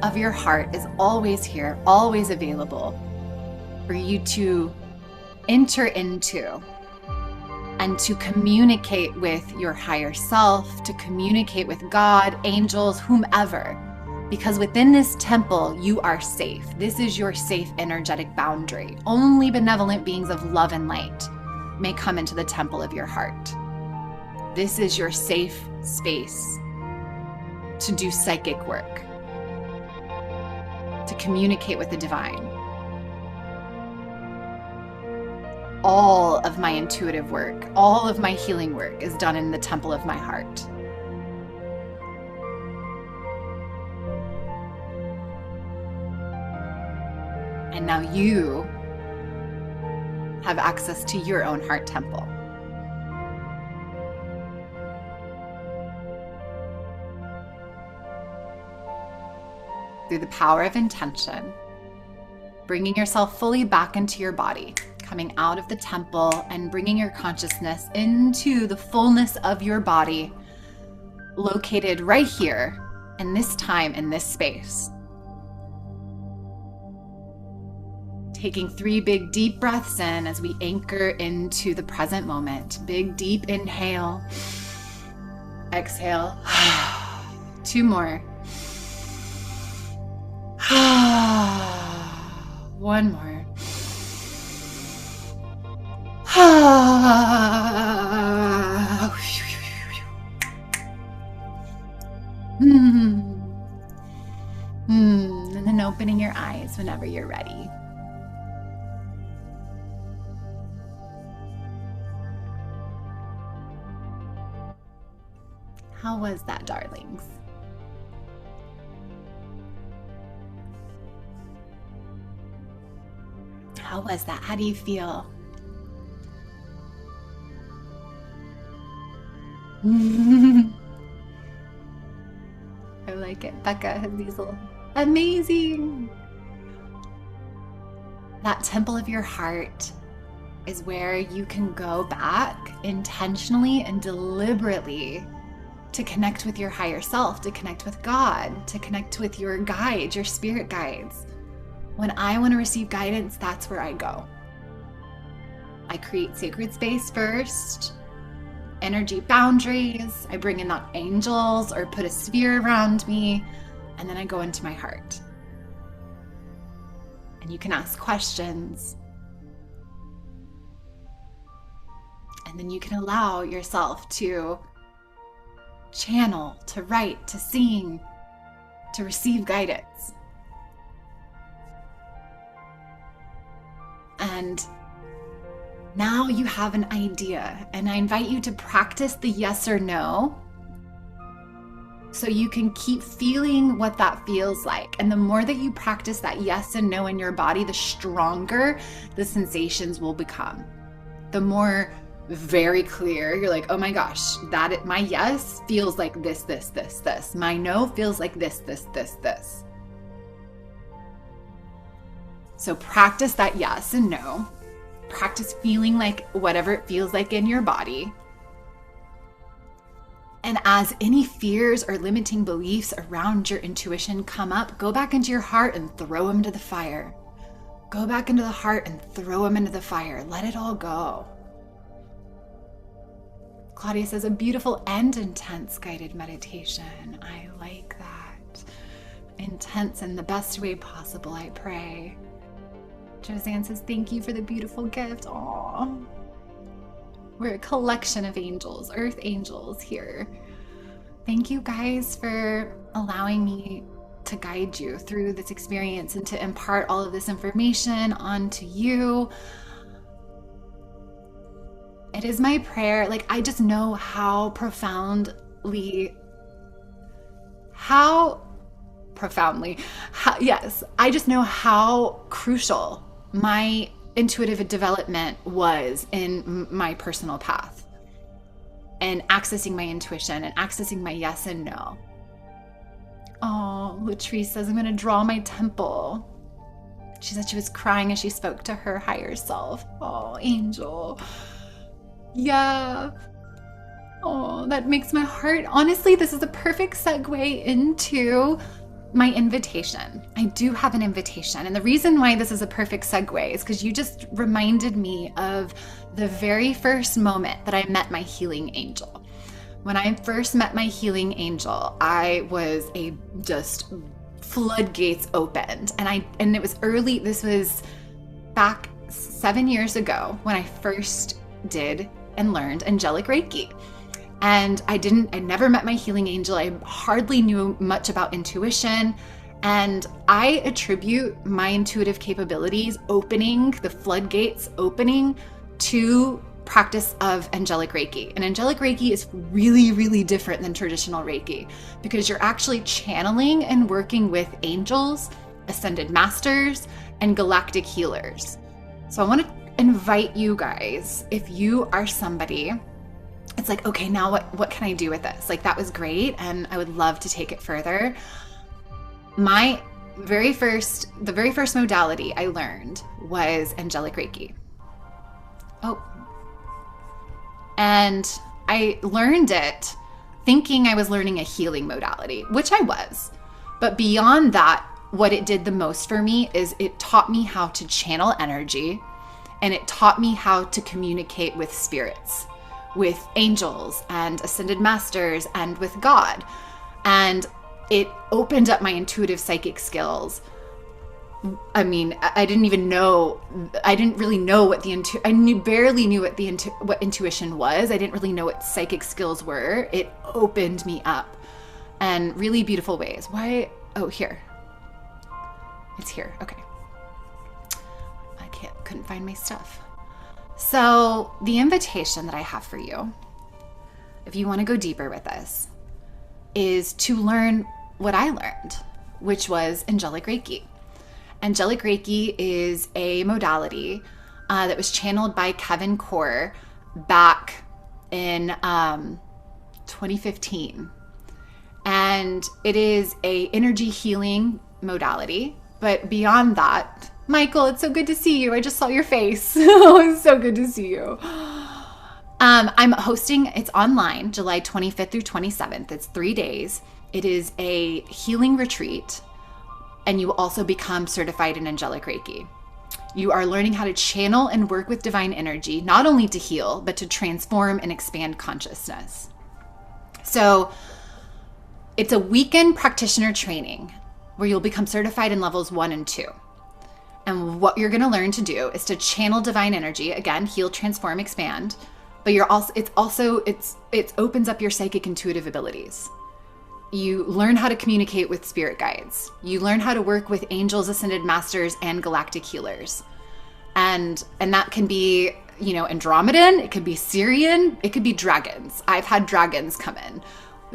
of your heart is always here, always available for you to enter into and to communicate with your higher self, to communicate with God, angels, whomever. Because within this temple, you are safe. This is your safe energetic boundary. Only benevolent beings of love and light may come into the temple of your heart. This is your safe space to do psychic work, to communicate with the divine. All of my intuitive work, all of my healing work is done in the temple of my heart. And now you have access to your own heart temple. Through the power of intention, bringing yourself fully back into your body, coming out of the temple and bringing your consciousness into the fullness of your body, located right here in this time, in this space. Taking 3 big deep breaths in as we anchor into the present moment. Big deep inhale, exhale, 2 more. 1 more. And then opening your eyes whenever you're ready. How was that, darlings? How was that? How do you feel? I like it. Becca has these little amazing. That temple of your heart is where you can go back intentionally and deliberately to connect with your higher self, to connect with God, to connect with your guides, your spirit guides. When I want to receive guidance, that's where I go. I create sacred space first, energy boundaries. I bring in not angels or put a sphere around me, and then I go into my heart. And you can ask questions. And then you can allow yourself to channel, to write, to sing, to receive guidance. And now you have an idea, and I invite you to practice the yes or no so you can keep feeling what that feels like. And the more that you practice that yes and no in your body, the stronger the sensations will become. The more very clear you're like, oh my gosh, my yes feels like this, this, this, this. My no feels like this, this, this, this. So practice that yes and no. Practice feeling like whatever it feels like in your body. And as any fears or limiting beliefs around your intuition come up, go back into your heart and throw them into the fire. Go back into the heart and throw them into the fire. Let it all go. Claudia says, a beautiful and intense guided meditation. I like that. Intense in the best way possible, I pray. Josanne says, thank you for the beautiful gift. Aww. We're a collection of angels, earth angels here. Thank you guys for allowing me to guide you through this experience and to impart all of this information onto you. It is my prayer. Like, I just know how yes, I just know how crucial my intuitive development was in my personal path and accessing my intuition and accessing my yes and no. Oh, Latrice says, I'm going to draw my temple. She said she was crying as she spoke to her higher self. Oh, angel. Yeah. Oh, that makes my heart. Honestly, this is a perfect segue into my invitation. I do have an invitation. And the reason why this is a perfect segue is because you just reminded me of the very first moment that I met my healing angel. When I first met my healing angel, I was just floodgates opened. And it was early. This was back 7 years ago when I first did and learned angelic Reiki. And I never met my healing angel. I hardly knew much about intuition. And I attribute my intuitive capabilities opening, the floodgates opening, to practice of angelic Reiki. And angelic Reiki is really, really different than traditional Reiki because you're actually channeling and working with angels, ascended masters, and galactic healers. So I want to invite you guys, if you are somebody, it's like, okay, now what can I do with this? Like, that was great, and I would love to take it further. The very first modality I learned was angelic Reiki. Oh. And I learned it thinking I was learning a healing modality, which I was. But beyond that, what it did the most for me is it taught me how to channel energy, and it taught me how to communicate with spirits, with angels and ascended masters, and with God. And it opened up my intuitive psychic skills. I mean, I didn't really know what barely knew what intuition was. I didn't really know what psychic skills were. It opened me up in really beautiful ways. Why? Oh, here. It's here. Okay. Couldn't find my stuff. So the invitation that I have for you, if you want to go deeper with this, is to learn what I learned, which was angelic Reiki. Angelic Reiki is a modality that was channeled by Kevin Core back in 2015. And it is a energy healing modality. But beyond that, Michael, it's so good to see you. I just saw your face. It's so good to see you. I'm hosting, it's online, July 25th through 27th. It's 3 days. It is a healing retreat, and you also become certified in angelic Reiki. You are learning how to channel and work with divine energy, not only to heal, but to transform and expand consciousness. So it's a weekend practitioner training where you'll become certified in levels 1 and 2. And what you're going to learn to do is to channel divine energy, again, heal, transform, expand. But it opens up your psychic intuitive abilities. You learn how to communicate with spirit guides. You learn how to work with angels, ascended masters, and galactic healers. And that can be, Andromedan, it could be Syrian, it could be dragons. I've had dragons come in.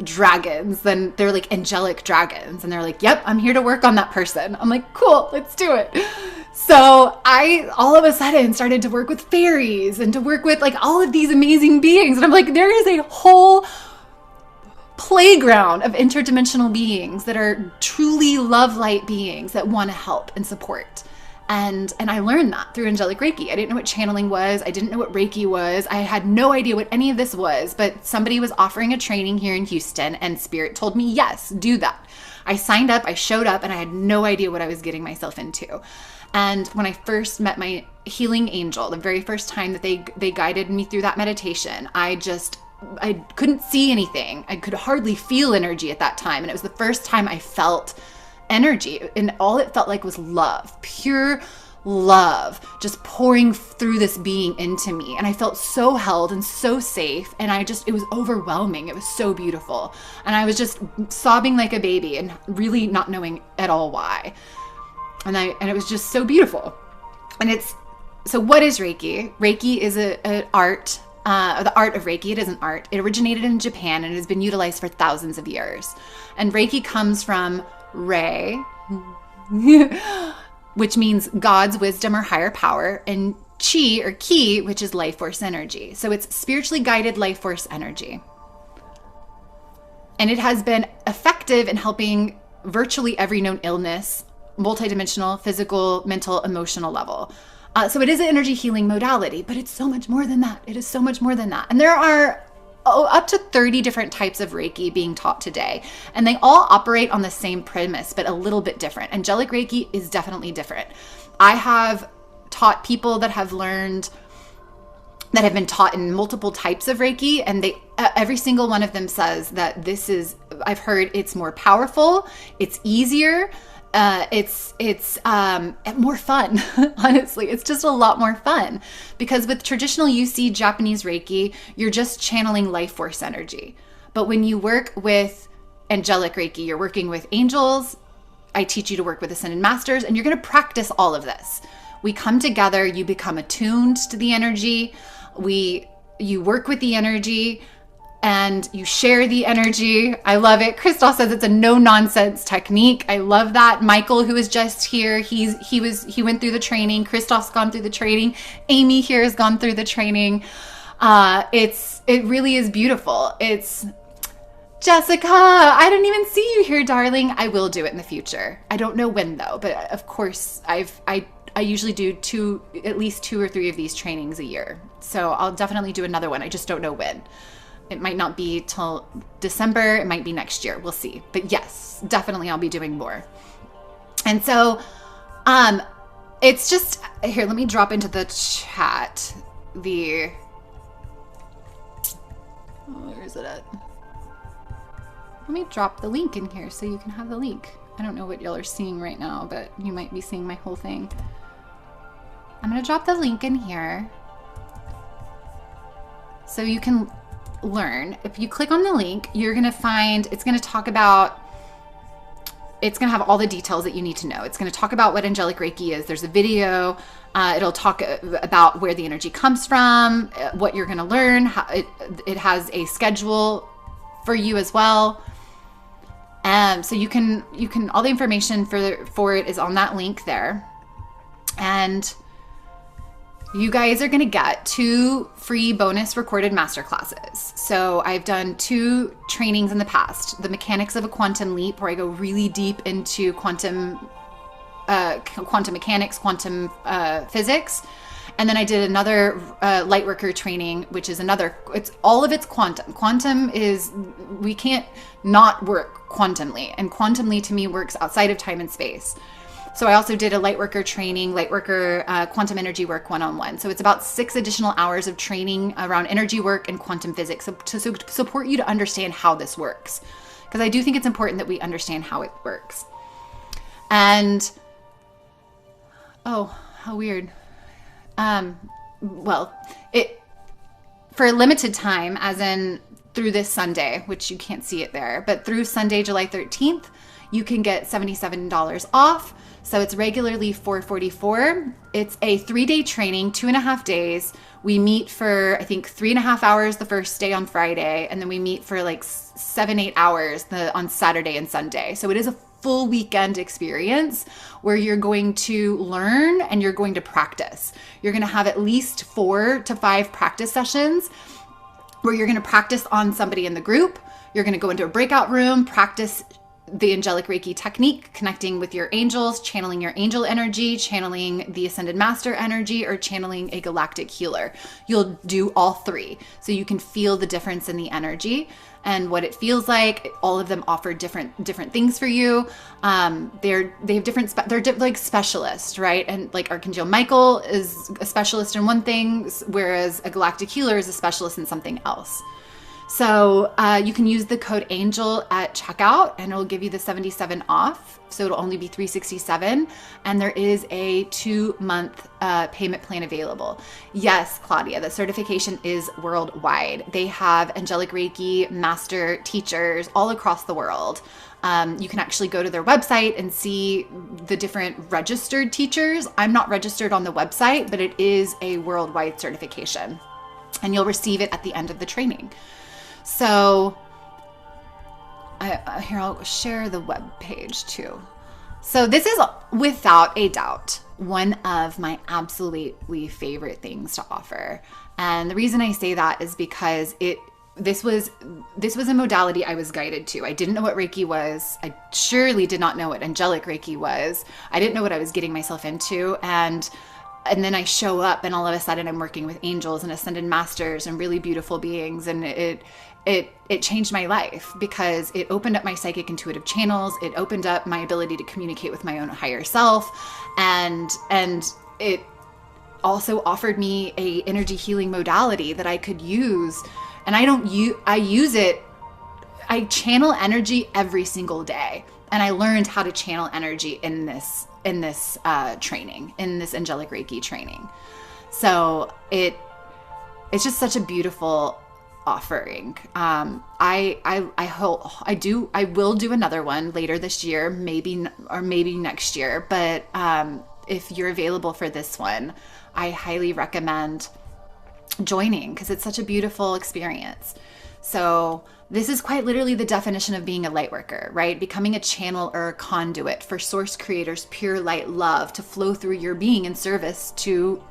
Dragons, then they're like angelic dragons, and they're like, yep, I'm here to work on that person. I'm like, cool, let's do it. So I all of a sudden started to work with fairies and to work with like all of these amazing beings, and I'm like, there is a whole playground of interdimensional beings that are truly love light beings that want to help and support. And I learned that through angelic Reiki. I didn't know what channeling was. I didn't know what Reiki was. I had no idea what any of this was, but somebody was offering a training here in Houston, and Spirit told me, yes, do that. I signed up, I showed up, and I had no idea what I was getting myself into. And when I first met my healing angel, the very first time that they guided me through that meditation, I couldn't see anything. I could hardly feel energy at that time. And it was the first time I felt energy, and all it felt like was love, pure love, just pouring through this being into me. And I felt so held and so safe. And it was overwhelming. It was so beautiful. And I was just sobbing like a baby and really not knowing at all why. And it was just so beautiful. And so what is Reiki? Reiki is an art, the art of Reiki. It is an art. It originated in Japan and has been utilized for thousands of years. And Reiki comes from Rei, which means God's wisdom or higher power, and Chi or Ki, which is life force energy. So it's spiritually guided life force energy. And it has been effective in helping virtually every known illness, multidimensional, physical, mental, emotional level. So it is an energy healing modality, but it's so much more than that. It is so much more than that. And there are up to 30 different types of Reiki being taught today. And they all operate on the same premise, but a little bit different. Angelic Reiki is definitely different. I have taught people that have been taught in multiple types of Reiki, and every single one of them says that I've heard it's more powerful, it's easier, it's more fun. Honestly, it's just a lot more fun, because with traditional UC Japanese Reiki, you're just channeling life force energy. But when you work with angelic Reiki, you're working with angels. I teach you to work with ascended masters, and you're going to practice all of this. We come together, you become attuned to the energy. You work with the energy, and you share the energy. I love it. Christoph says it's a no-nonsense technique. I love that. Michael, who is just here, he went through the training. Christoph's gone through the training. Amy here has gone through the training. It really is beautiful. It's Jessica. I didn't even see you here, darling. I will do it in the future. I don't know when though, but of course I usually do at least 2 or 3 of these trainings a year. So I'll definitely do another one. I just don't know when. It might not be till December. It might be next year. We'll see. But yes, definitely I'll be doing more. And so it's just, here, let me drop into the chat where is it at? Let me drop the link in here so you can have the link. I don't know what y'all are seeing right now, but you might be seeing my whole thing. I'm going to drop the link in here so you can learn. If you click on the link, you're going to find, it's going to have all the details that you need to know. It's going to talk about what angelic Reiki is. There's a video. It'll talk about where the energy comes from, what you're going to learn. It has a schedule for you as well. So you can all the information for it is on that link there. And you guys are going to get 2 free bonus recorded masterclasses. So I've done 2 trainings in the past. The Mechanics of a Quantum Leap, where I go really deep into quantum mechanics, quantum physics. And then I did another Lightworker training, which is it's all of it's quantum. Quantum is, we can't not work quantumly. And quantumly to me works outside of time and space. So I also did a Lightworker training, Lightworker Quantum Energy Work 1-on-1. So it's about 6 additional hours of training around energy work and quantum physics to support you to understand how this works. Because I do think it's important that we understand how it works. And, oh, how weird. Well, for a limited time, as in through this Sunday, which you can't see it there, but through Sunday, July 13th, you can get $77 off. So it's regularly $444. It's a 3-day training, 2.5 days. We meet for, I think, 3.5 hours the first day on Friday, and then we meet for like 7-8 hours on Saturday and Sunday. So it is a full weekend experience where you're going to learn and you're going to practice. You're going to have at least 4 to 5 practice sessions where you're going to practice on somebody in the group. You're going to go into a breakout room, practice the angelic Reiki technique, connecting with your angels, channeling your angel energy, channeling the ascended master energy, or channeling a galactic healer. You'll do all three. So you can feel the difference in the energy and what it feels like. All of them offer different things for you. They have different, like specialists, right? And like Archangel Michael is a specialist in one thing, whereas a galactic healer is a specialist in something else. So you can use the code ANGEL at checkout and it'll give you the 77 off. So it'll only be $367. And there is a 2-month payment plan available. Yes, Claudia, the certification is worldwide. They have angelic Reiki master teachers all across the world. You can actually go to their website and see the different registered teachers. I'm not registered on the website, but it is a worldwide certification. And you'll receive it at the end of the training. So here, I'll share the web page too. So this is without a doubt one of my absolutely favorite things to offer. And the reason I say that is because this was a modality I was guided to. I didn't know what Reiki was. I surely did not know what angelic Reiki was. I didn't know what I was getting myself into. And then I show up and all of a sudden I'm working with angels and ascended masters and really beautiful beings. And it changed my life because it opened up my psychic intuitive channels. It opened up my ability to communicate with my own higher self. And it also offered me a energy healing modality that I could use. And I use it. I channel energy every single day. And I learned how to channel energy in this training, in this angelic Reiki training. So it's just such a beautiful offering. I will do another one later this year, maybe next year. But if you're available for this one, I highly recommend joining because it's such a beautiful experience. So this is quite literally the definition of being a light worker, right? Becoming a channel or a conduit for source creator's pure light love to flow through your being in service to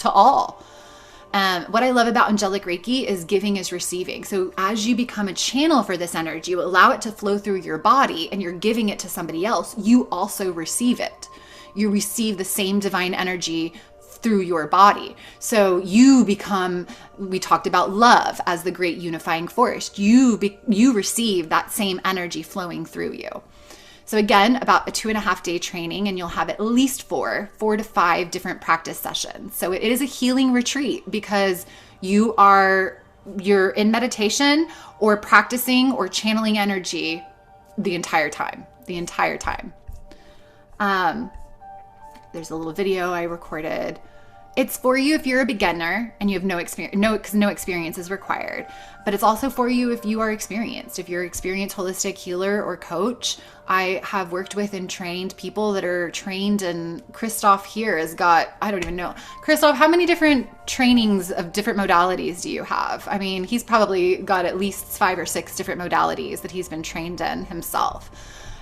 all. What I love about angelic Reiki is giving is receiving. So as you become a channel for this energy, you allow it to flow through your body and you're giving it to somebody else, you also receive it. You receive the same divine energy through your body. So you become, we talked about love as the great unifying force. You receive that same energy flowing through you. So again, about a 2.5-day training, and you'll have at least 4 to 5 different practice sessions. So it is a healing retreat because you're in meditation or practicing or channeling energy the entire time. There's a little video I recorded. It's for you if you're a beginner and you have no experience is required. But it's also for you if you are experienced. If you're an experienced holistic healer or coach, I have worked with and trained people that are trained, and Christoph here has got, I don't even know. Christoph, how many different trainings of different modalities do you have? I mean, he's probably got at least 5 or 6 different modalities that he's been trained in himself.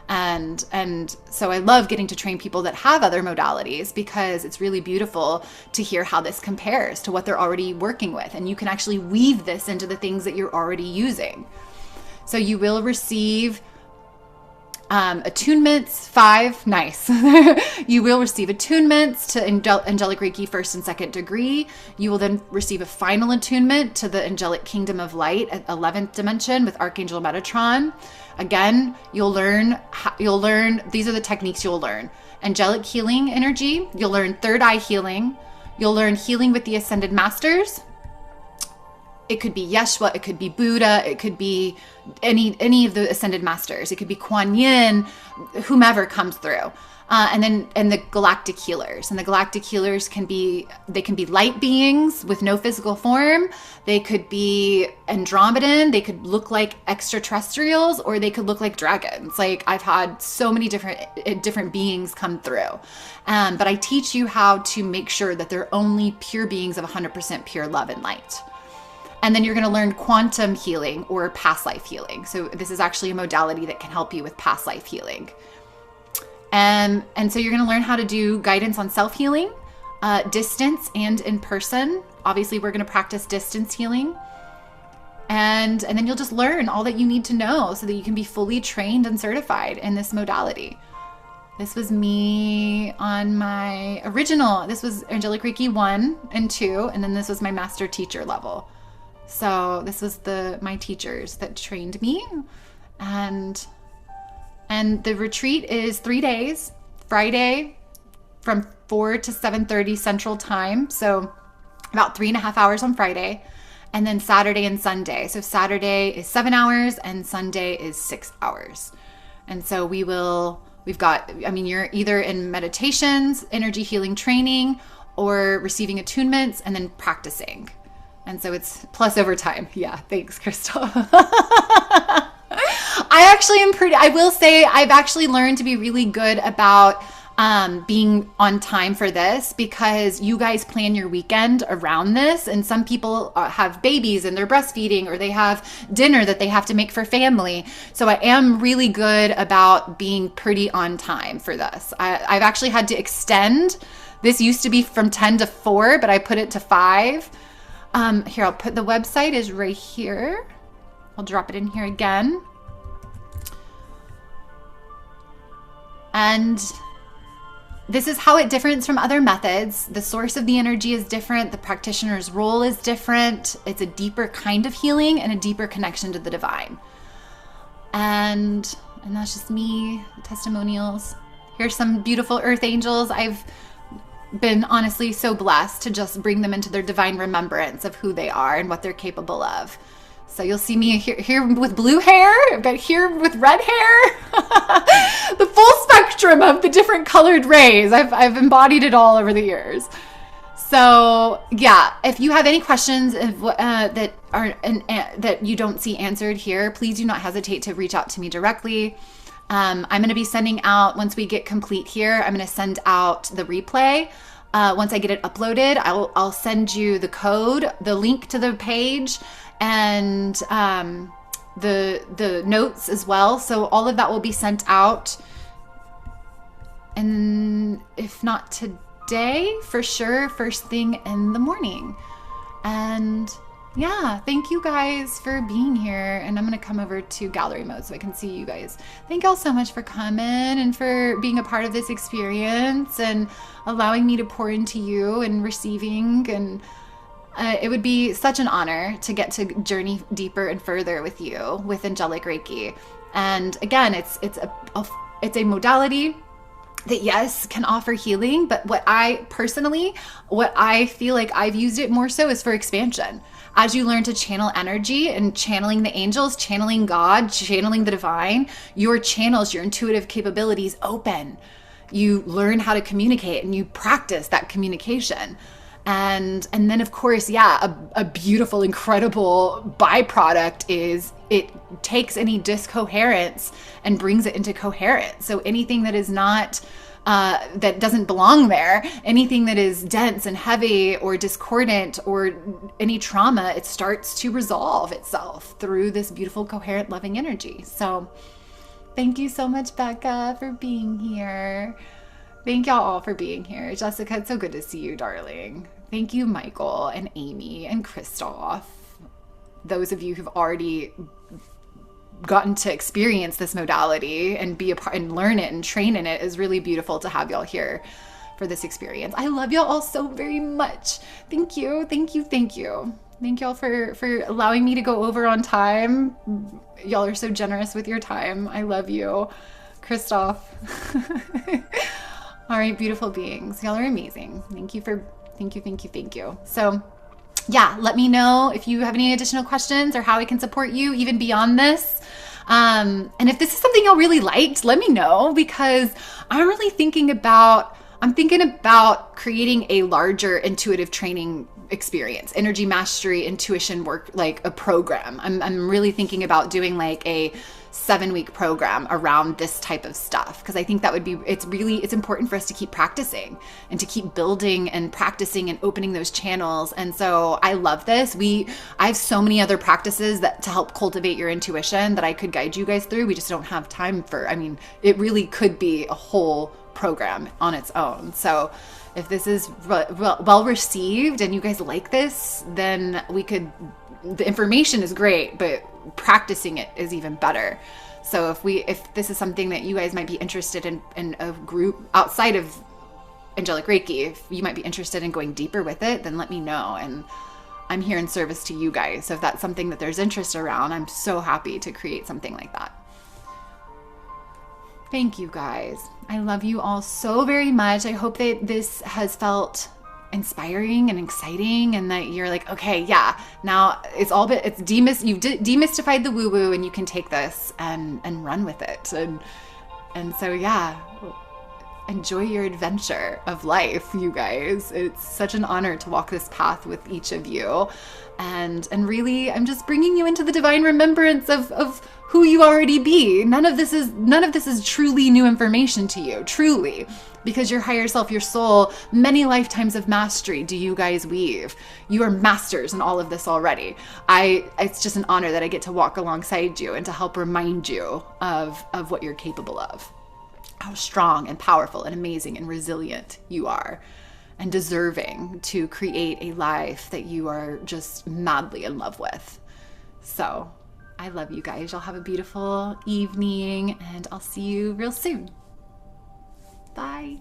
And so I love getting to train people that have other modalities because it's really beautiful to hear how this compares to what they're already working with. And you can actually weave this into the things that you're already using. So you will receive attunements, 5, nice. You will receive attunements to angelic Reiki 1st and 2nd degree. You will then receive a final attunement to the angelic kingdom of light at 11th dimension with Archangel Metatron. Again, you'll learn, these are the techniques you'll learn. Angelic healing energy, you'll learn third eye healing, you'll learn healing with the ascended masters. It could be Yeshua, it could be Buddha, it could be any of the ascended masters. It could be Kuan Yin, whomever comes through. And the galactic healers. And the galactic healers can be light beings with no physical form. They could be Andromedan. They could look like extraterrestrials, or they could look like dragons. Like, I've had so many different beings come through. But I teach you how to make sure that they're only pure beings of 100% pure love and light. And then you're going to learn quantum healing or past life healing. So this is actually a modality that can help you with past life healing. And so you're going to learn how to do guidance on self-healing, distance and in person. Obviously, we're going to practice distance healing. And then you'll just learn all that you need to know so that you can be fully trained and certified in this modality. This was me on my original, this was Angelic Reiki 1 and 2, and then this was my master teacher level. So this was my teachers that trained me. And the retreat is 3 days, Friday from 4 to 7:30 Central Time. So about 3.5 hours on Friday. And then Saturday and Sunday. So Saturday is 7 hours and Sunday is 6 hours. And so you're either in meditations, energy healing training, or receiving attunements and then practicing. And so it's plus overtime. Yeah, thanks, Crystal. I will say I've actually learned to be really good about being on time for this, because you guys plan your weekend around this, and some people have babies and they're breastfeeding, or they have dinner that they have to make for family. So I am really good about being pretty on time for this. I've actually had to extend. This used to be from 10 to 4, but I put it to 5. Here, I'll put the website is right here. I'll drop it in here again. And this is how it differs from other methods. The source of the energy is different. The practitioner's role is different. It's a deeper kind of healing and a deeper connection to the divine. And that's just me, testimonials. Here's some beautiful earth angels. I've been honestly so blessed to just bring them into their divine remembrance of who they are and what they're capable of. So you'll see me here with blue hair, but here with red hair. The full spectrum of the different colored rays. I've embodied it all over the years. So yeah, if you have any questions that you don't see answered here, please do not hesitate to reach out to me directly. I'm going to be sending out, once we get complete here, I'm going to send out the replay. Once I get it uploaded, I'll send you the code, the link to the page, and the notes as well. So all of that will be sent out. And if not today, for sure, first thing in the morning. And yeah, thank you guys for being here. And I'm going to come over to gallery mode so I can see you guys. Thank y'all so much for coming and for being a part of this experience and allowing me to pour into you and receiving. And it would be such an honor to get to journey deeper and further with you with Angelic Reiki. And again, it's a modality that, yes, can offer healing, but what I feel like I've used it more so is for expansion. As you learn to channel energy and channeling the angels, channeling God, channeling the divine, your channels, your intuitive capabilities open. You learn how to communicate and you practice that communication. And then, of course, yeah, a beautiful, incredible byproduct is it takes any discoherence and brings it into coherence. So anything that is not, that doesn't belong there, anything that is dense and heavy or discordant or any trauma, it starts to resolve itself through this beautiful, coherent, loving energy. So thank you so much, Becca, for being here. Thank y'all all for being here. Jessica, it's so good to see you, darling. Thank you, Michael and Amy and Christoph. Those of you who've already gotten to experience this modality and be a part and learn it and train in it is really beautiful to have y'all here for this experience. I love y'all all so very much. Thank you. Thank you. Thank you. Thank y'all for allowing me to go over on time. Y'all are so generous with your time. I love you. Christoph. All right, beautiful beings. Y'all are amazing. Thank you. So yeah, let me know if you have any additional questions or how I can support you even beyond this. And if this is something y'all really liked, let me know, because I'm really thinking about creating a larger intuitive training experience, energy mastery, intuition work, like a program. I'm really thinking about doing like a 7-week program around this type of stuff, because I think that would be, it's important for us to keep practicing and to keep building and practicing and opening those channels. And so I love this. I have so many other practices to help cultivate your intuition that I could guide you guys through. We just don't have time for, it really could be a whole program on its own. So if this is well received and you guys like this, then we could the information is great, but practicing it is even better. So if this is something that you guys might be interested in a group outside of angelic Reiki, if you might be interested in going deeper with it, then let me know. And I'm here in service to you guys. So if that's something that there's interest around, I'm so happy to create something like that. Thank you guys. I love you all so very much. I hope that this has felt inspiring and exciting, and that you're like, okay, yeah, now you've demystified the woo-woo, and you can take this and run with it. And so, yeah, enjoy your adventure of life, you guys. It's such an honor to walk this path with each of you. And really, I'm just bringing you into the divine remembrance of who you already be. None of this is truly new information to you, truly, because your higher self, your soul, many lifetimes of mastery do you guys weave. You are masters in all of this already. It's just an honor that I get to walk alongside you and to help remind you of what you're capable of, how strong and powerful and amazing and resilient you are, and deserving to create a life that you are just madly in love with. So I love you guys. Y'all have a beautiful evening, and I'll see you real soon. Bye.